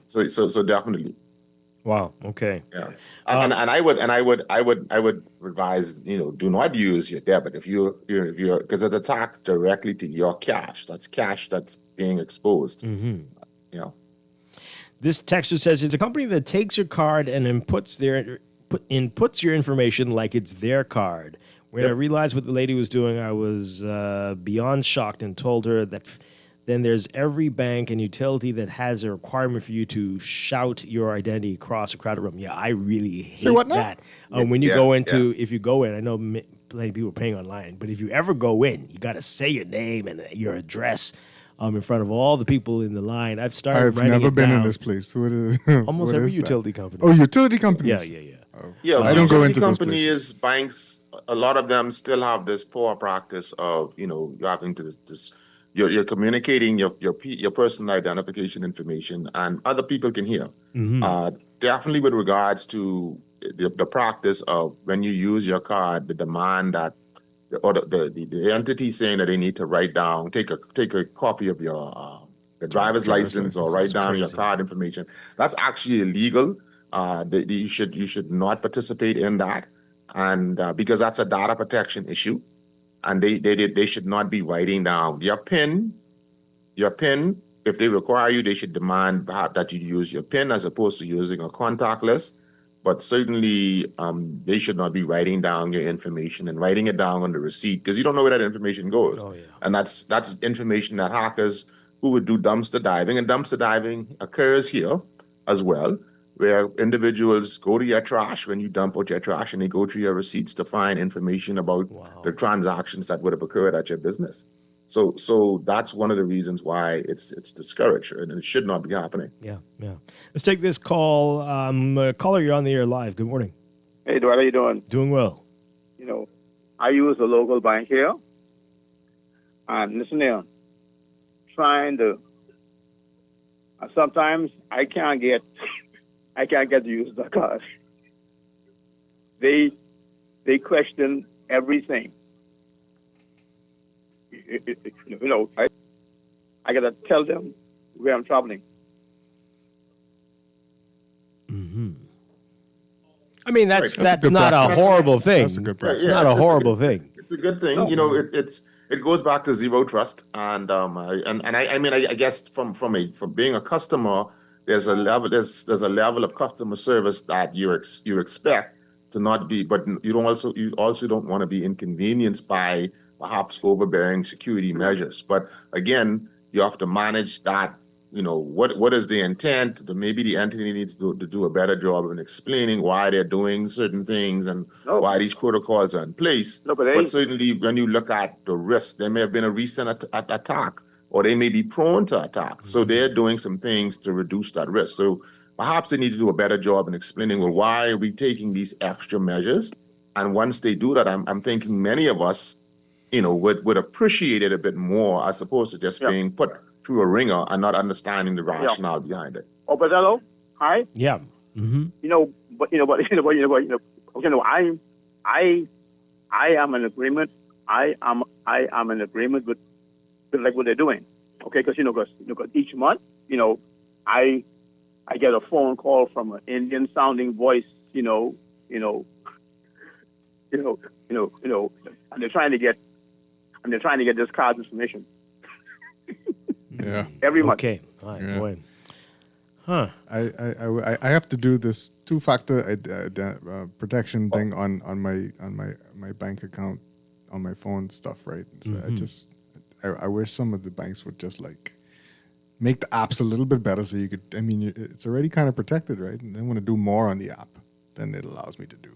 so definitely. Wow. Okay. Yeah, and I would advise do not use your debit if you're because it's attacked directly to your cash. That's cash that's being exposed. This texter says it's a company that takes your card and inputs your information like it's their card. When I realized what the lady was doing, I was beyond shocked and told her that then there's every bank and utility that has a requirement for you to shout your identity across a crowded room. Yeah, I really hate that. When you go into, if you go in, I know plenty of people are paying online, but if you ever go in, you got to say your name and your address in front of all the people in the line. I've never been in this place. Almost every utility company. Oh, utility companies. Yeah. Yeah, I don't go into those companies, banks. A lot of them still have this poor practice of you having to you're communicating your personal identification information, and other people can hear. Definitely with regards to the practice of when you use your card, the demand that or the entity saying that they need to write down, take a copy of your driver's license or write down your card information. That's actually illegal. You should not participate in that, and because that's a data protection issue, and they should not be writing down your PIN. If they require you, they should demand that you use your PIN as opposed to using a contactless. But certainly, they should not be writing down your information and writing it down on the receipt because you don't know where that information goes. Oh, yeah. And that's information that hackers who would do dumpster diving, and dumpster diving occurs here as well, where individuals go to your trash when you dump out your trash and they go through your receipts to find information about the transactions that would have occurred at your business. So that's one of the reasons why it's discouraged and it should not be happening. Yeah. Let's take this call. Caller, you're on the air live. Good morning. Hey, Dwight, how you doing? Doing well. I use a local bank here. And listen here, sometimes I can't get to use the card. They question everything. I gotta tell them where I'm traveling. I mean, that's not a horrible thing. That's a good practice. It's not a horrible thing. It's a good thing. It goes back to zero trust, and I guess from being a customer, there's a level of customer service that you expect to not be, but you also don't want to be inconvenienced by perhaps overbearing security measures. But again, you have to manage that. What is the intent? Maybe the entity needs to do a better job in explaining why they're doing certain things and why these protocols are in place. But certainly, when you look at the risk, there may have been a recent attack, or they may be prone to attack. So they're doing some things to reduce that risk. So perhaps they need to do a better job in explaining, well, why are we taking these extra measures? And once they do that, I'm thinking many of us, would appreciate it a bit more as opposed to just being put through a ringer and not understanding the rationale behind it. Oh, but hello, hi. Yeah. Mm-hmm. I am in agreement. I am in agreement with like what they're doing. Okay, because each month, I get a phone call from an Indian sounding voice, and they're trying to get this card's information. Yeah. Every month. Okay. All right, boy. Huh. I have to do this two-factor protection thing on my bank account on my phone stuff, right? So I wish some of the banks would just like make the apps a little bit better so you could. I mean, it's already kind of protected, right? And I want to do more on the app than it allows me to do.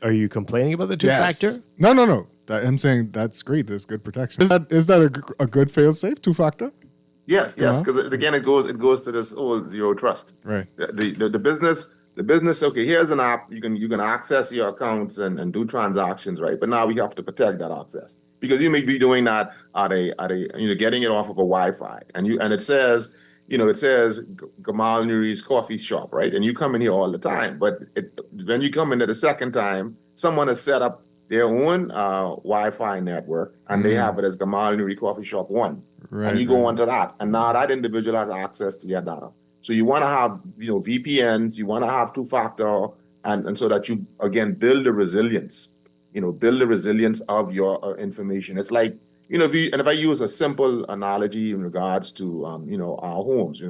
Are you complaining about the two-factor? Yes. No. I'm saying that's great. There's good protection. Is that a good fail-safe two-factor? Yes, because again, it goes to this whole zero trust. Right. The business. Okay, here's an app. You can access your accounts and do transactions, right? But now we have to protect that access because you may be doing that at a getting it off of a Wi-Fi, and it says Gamal Nuri's coffee shop, right? And you come in here all the time, but when you come in the second time, someone has set up their own Wi-Fi network, and they have it as Gamal Nuri Coffee Shop 1. Right, and you go onto that, and now that individual has access to your data. So you want to have VPNs, you want to have two-factor, and so that you again build the resilience, of your information. It's like if I use a simple analogy in regards to our homes,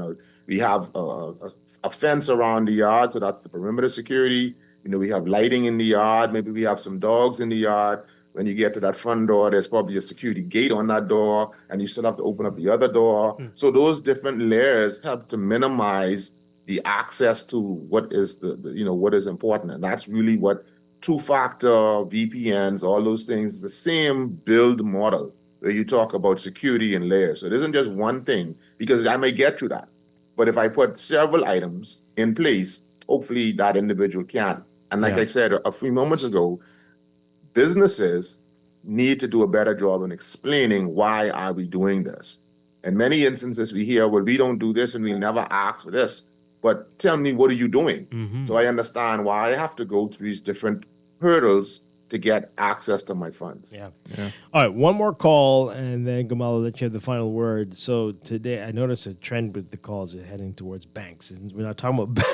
we have a fence around the yard, so that's the perimeter security. We have lighting in the yard. Maybe we have some dogs in the yard. When you get to that front door, there's probably a security gate on that door, and you still have to open up the other door. So those different layers help to minimize the access to what is what is important, and that's really what two-factor VPNs, all those things, the same build model where you talk about security and layers. So it isn't just one thing, because I may get to that, but if I put several items in place, hopefully that individual can. And like I said a few moments ago, businesses need to do a better job in explaining why are we doing this. In many instances, we hear, well, we don't do this and we'll never ask for this. But tell me, what are you doing? So I understand why I have to go through these different hurdles to get access to my funds. Yeah. All right, one more call, and then Gamal, I'll let you have the final word. So today, I noticed a trend with the calls heading towards banks. And we're not talking about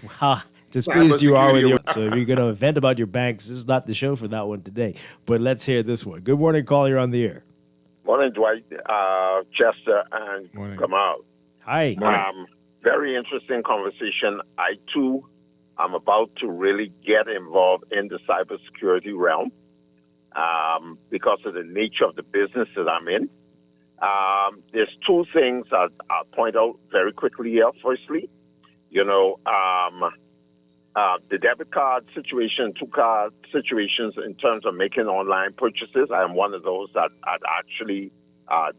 how displeased you are with your. So if you're going to vent about your banks, this is not the show for that one today. But let's hear this one. Good morning, call. You're on the air. Morning, Dwight, Chester, and Gamal. Hi. Very interesting conversation. I, too, am about to really get involved in the cybersecurity realm because of the nature of the business that I'm in. There's two things I'll point out very quickly here. Firstly, the debit card situation, two card situations in terms of making online purchases. I am one of those that I'd actually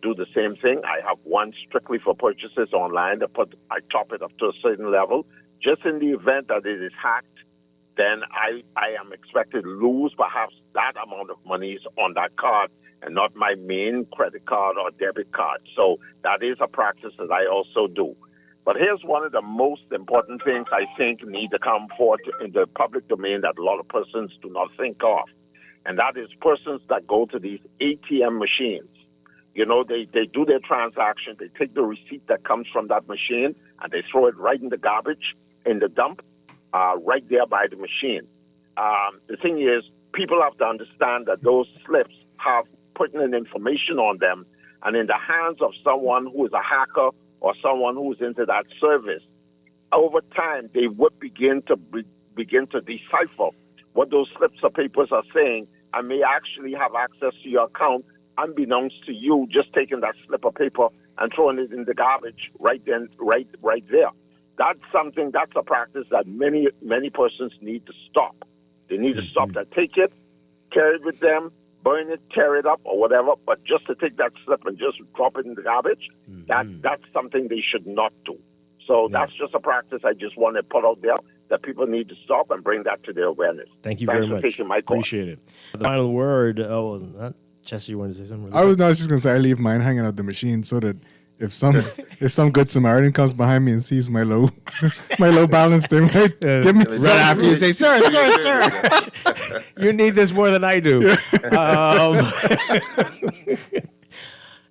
do the same thing. I have one strictly for purchases online. I top it up to a certain level. Just in the event that it is hacked, then I am expected to lose perhaps that amount of money on that card and not my main credit card or debit card. So that is a practice that I also do. But here's one of the most important things I think need to come forth in the public domain that a lot of persons do not think of. And that is persons that go to these ATM machines. They do their transaction, they take the receipt that comes from that machine, and they throw it right in the garbage, in the dump, right there by the machine. The thing is, people have to understand that those slips have pertinent information on them, and in the hands of someone who is a hacker or someone who is into that service, over time, they would begin to decipher what those slips of papers are saying, and may actually have access to your account unbeknownst to you, just taking that slip of paper and throwing it in the garbage right then, right there. That's a practice that many persons need to stop. They need to stop that. Take it, carry it with them, burn it, tear it up, or whatever. But just to take that slip and just drop it in the garbage, that's something they should not do. So that's just a practice I just want to put out there that people need to stop and bring that to their awareness. Thank you Thanks very for much. taking my call. Appreciate it. The final word. Chester, you want to say something? I was just gonna say I leave mine hanging out the machine so that if some good Samaritan comes behind me and sees my low balance, they might give me right after you say, sir, you need this more than I do.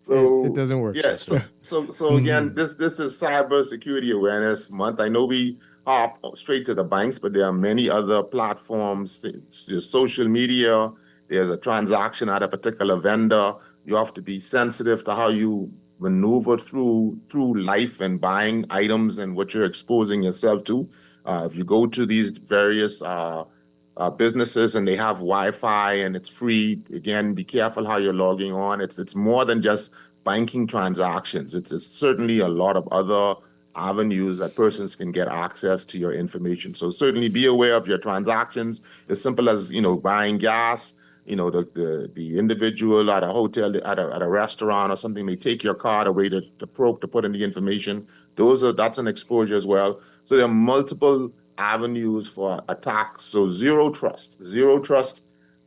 So it doesn't work. Yeah. So again, this is Cyber Security Awareness Month. I know we hop straight to the banks, but there are many other platforms. There's social media. There's a transaction at a particular vendor. You have to be sensitive to how you maneuver through life and buying items and what you're exposing yourself to. If you go to these various businesses and they have Wi-Fi and it's free, again, be careful how you're logging on. It's more than just banking transactions. It's certainly a lot of other avenues that persons can get access to your information. So certainly be aware of your transactions. As simple as, buying gas, the individual at a hotel, at a restaurant or something may take your card away to put in the information. That's an exposure as well. So there are multiple avenues for attacks. So zero trust,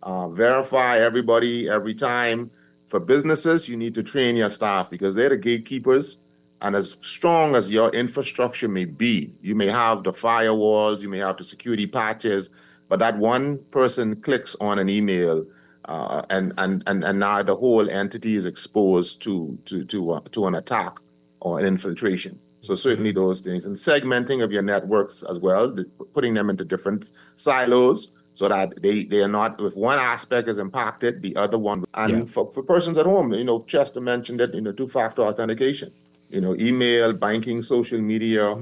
verify everybody every time. For businesses, you need to train your staff because they're the gatekeepers. And as strong as your infrastructure may be, you may have the firewalls, you may have the security patches, but that one person clicks on an email, and now the whole entity is exposed to an attack or an infiltration. So certainly those things, and segmenting of your networks as well, putting them into different silos so that they are not, if one aspect is impacted, the other one. And for persons at home, Chester mentioned it, two-factor authentication. Email, banking, social media.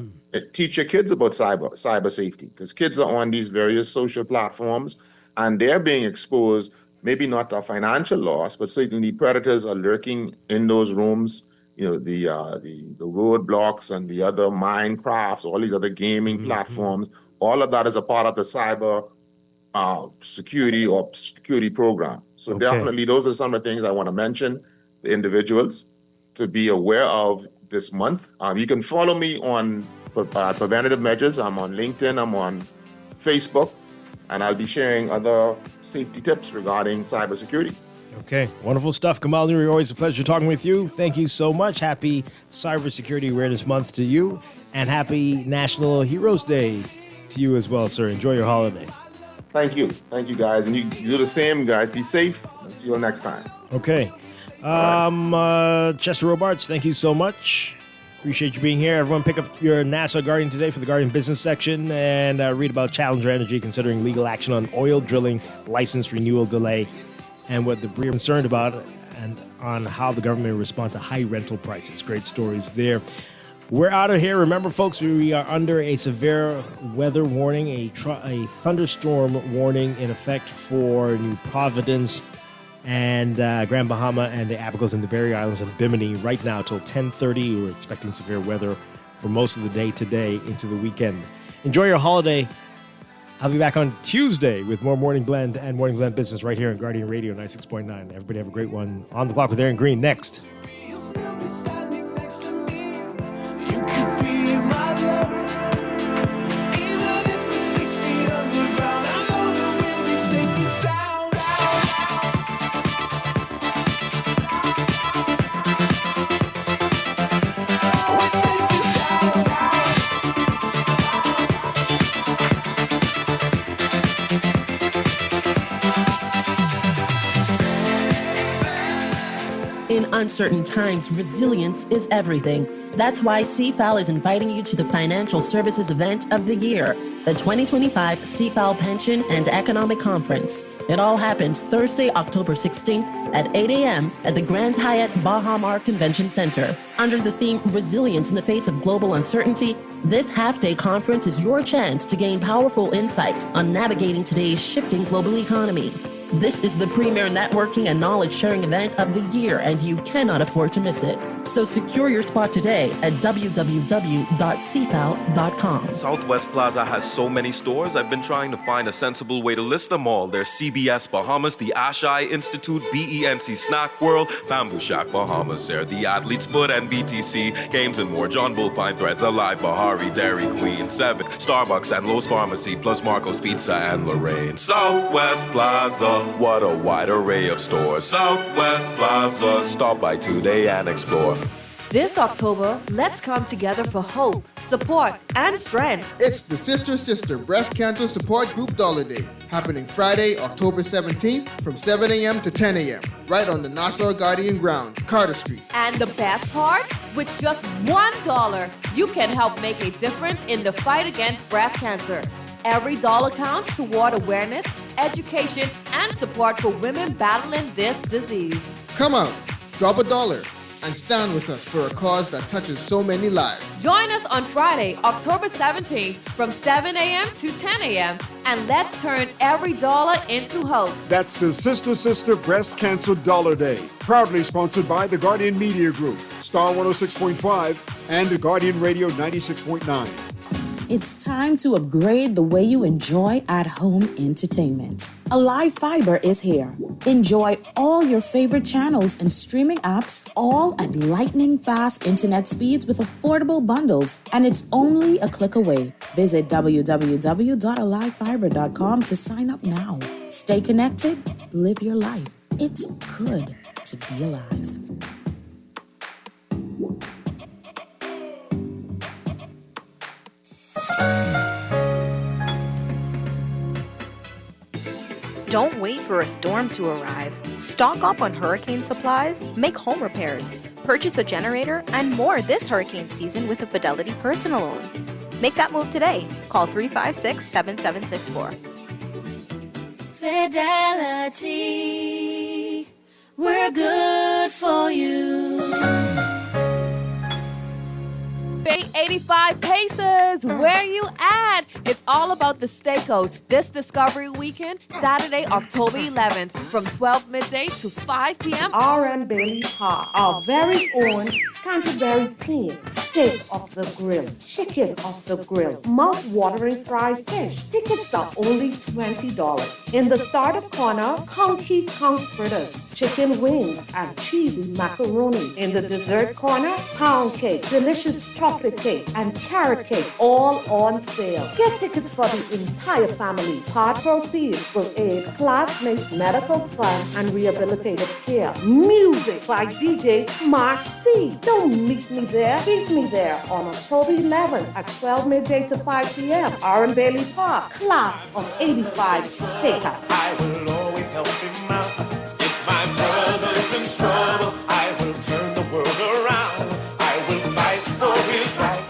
Teach your kids about cyber safety, because kids are on these various social platforms and they're being exposed, maybe not to financial loss, but certainly predators are lurking in those rooms. The roadblocks and the other Minecrafts, all these other gaming platforms, all of that is a part of the cyber security program. So definitely those are some of the things I want to mention, the individuals to be aware of this month. You can follow me on preventative measures. I'm on LinkedIn, I'm on Facebook, and I'll be sharing other safety tips regarding cybersecurity. Okay, wonderful stuff. Kamal Nuri, always a pleasure talking with you. Thank you so much. Happy Cybersecurity Awareness Month to you, and happy National Heroes Day to you as well, sir. Enjoy your holiday. Thank you, guys. And you do the same, guys. Be safe. I'll see you next time. Okay. Chester Robarts, thank you so much. Appreciate you being here. Everyone pick up your NASA Guardian today for the Guardian Business section and read about Challenger Energy considering legal action on oil drilling license renewal delay and what the Bree are concerned about and on how the government will respond to high rental prices. Great stories there. We're out of here. Remember, folks, we are under a severe weather warning, a thunderstorm warning in effect for New Providence and Grand Bahama and the Abacos and the Berry Islands and Bimini right now till 10:30. We're expecting severe weather for most of the day today into the weekend. Enjoy your holiday. I'll be back on Tuesday with more Morning Blend and Morning Blend Business right here on Guardian Radio 96.9. Everybody have a great one. On the Clock with Aaron Green next. In uncertain times, resilience is everything. That's why CFAL is inviting you to the financial services event of the year, the 2025 CFAL Pension and Economic Conference. It all happens Thursday, October 16th at 8 a.m. at the Grand Hyatt Bahamas Convention Center. Under the theme Resilience in the Face of Global Uncertainty, this half-day conference is your chance to gain powerful insights on navigating today's shifting global economy. This is the premier networking and knowledge-sharing event of the year, and you cannot afford to miss it. So secure your spot today at www.cfal.com. Southwest Plaza has so many stores, I've been trying to find a sensible way to list them all. There's CBS Bahamas, the Ashai Institute, BENC Snack World, Bamboo Shack Bahamas, there, the Athlete's Foot and BTC, Games and More, John Bull Pine Threads, Alive Bahari, Dairy Queen, 7, Starbucks and Lowe's Pharmacy, plus Marco's Pizza and Lorraine. Southwest Plaza, what a wide array of stores. Southwest Plaza, stop by today and explore. This October, let's come together for hope, support, and strength. It's the Sister Breast Cancer Support Group Dollar Day, happening Friday, October 17th from 7 a.m. to 10 a.m., right on the Nassau Guardian grounds, Carter Street. And the best part? With just $1, you can help make a difference in the fight against breast cancer. Every dollar counts toward awareness, education, and support for women battling this disease. Come out, drop $1. and stand with us for a cause that touches so many lives. Join us on Friday, October 17th from 7 a.m. to 10 a.m. and let's turn every dollar into hope. That's the Sister Breast Cancer Dollar Day, proudly sponsored by the Guardian Media Group, Star 106.5 and the Guardian Radio 96.9. It's time to upgrade the way you enjoy at-home entertainment. Alive Fiber is here. Enjoy all your favorite channels and streaming apps, all at lightning-fast internet speeds with affordable bundles, and it's only a click away. Visit www.alivefiber.com to sign up now. Stay connected, live your life. It's good to be alive. Don't wait for a storm to arrive. Stock up on hurricane supplies, make home repairs, purchase a generator, and more this hurricane season with a Fidelity personal loan. Make that move today. Call 356-7764. Fidelity, we're good for you. Bay 85 Pacers, where you at? It's all about the Stay Code this Discovery Weekend, Saturday, October 11th, from 12 midday to 5 p.m. R.M. Bailey Park, our very own Canterbury team. Steak off the grill, chicken off the grill, mouth-watering fried fish. Tickets are only $20. In the startup corner, Conky Conk fritters, chicken wings, and cheesy macaroni. In the dessert corner, pound cake, delicious chocolate cake, and carrot cake, all on sale. Get tickets for the entire family. Part proceeds will aid classmates' medical fund and rehabilitative care. Music by DJ Marcy. Don't meet me there. Beat me there on October 11th at 12 midday to 5 p.m. R.M. Bailey Park. Class of 85 Steakhouse. I will always help him out. If my brother's in trouble, I will turn the world around. I will fight for his right.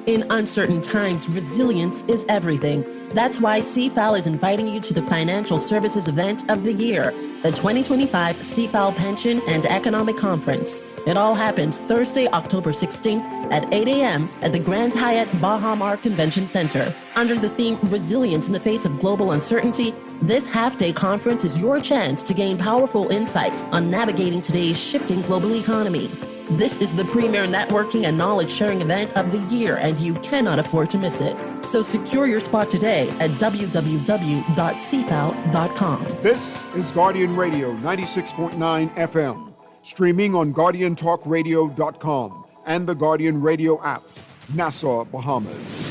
In uncertain times, resilience is everything. That's why CFAL is inviting you to the financial services event of the year, the 2025 CFAL Pension and Economic Conference. It all happens Thursday, October 16th at 8 a.m. at the Grand Hyatt Bahamas Convention Center. Under the theme Resilience in the Face of Global Uncertainty, this half-day conference is your chance to gain powerful insights on navigating today's shifting global economy. This is the premier networking and knowledge-sharing event of the year, and you cannot afford to miss it. So secure your spot today at www.cfal.com. This is Guardian Radio 96.9 FM, streaming on GuardianTalkRadio.com and the Guardian Radio app, Nassau, Bahamas.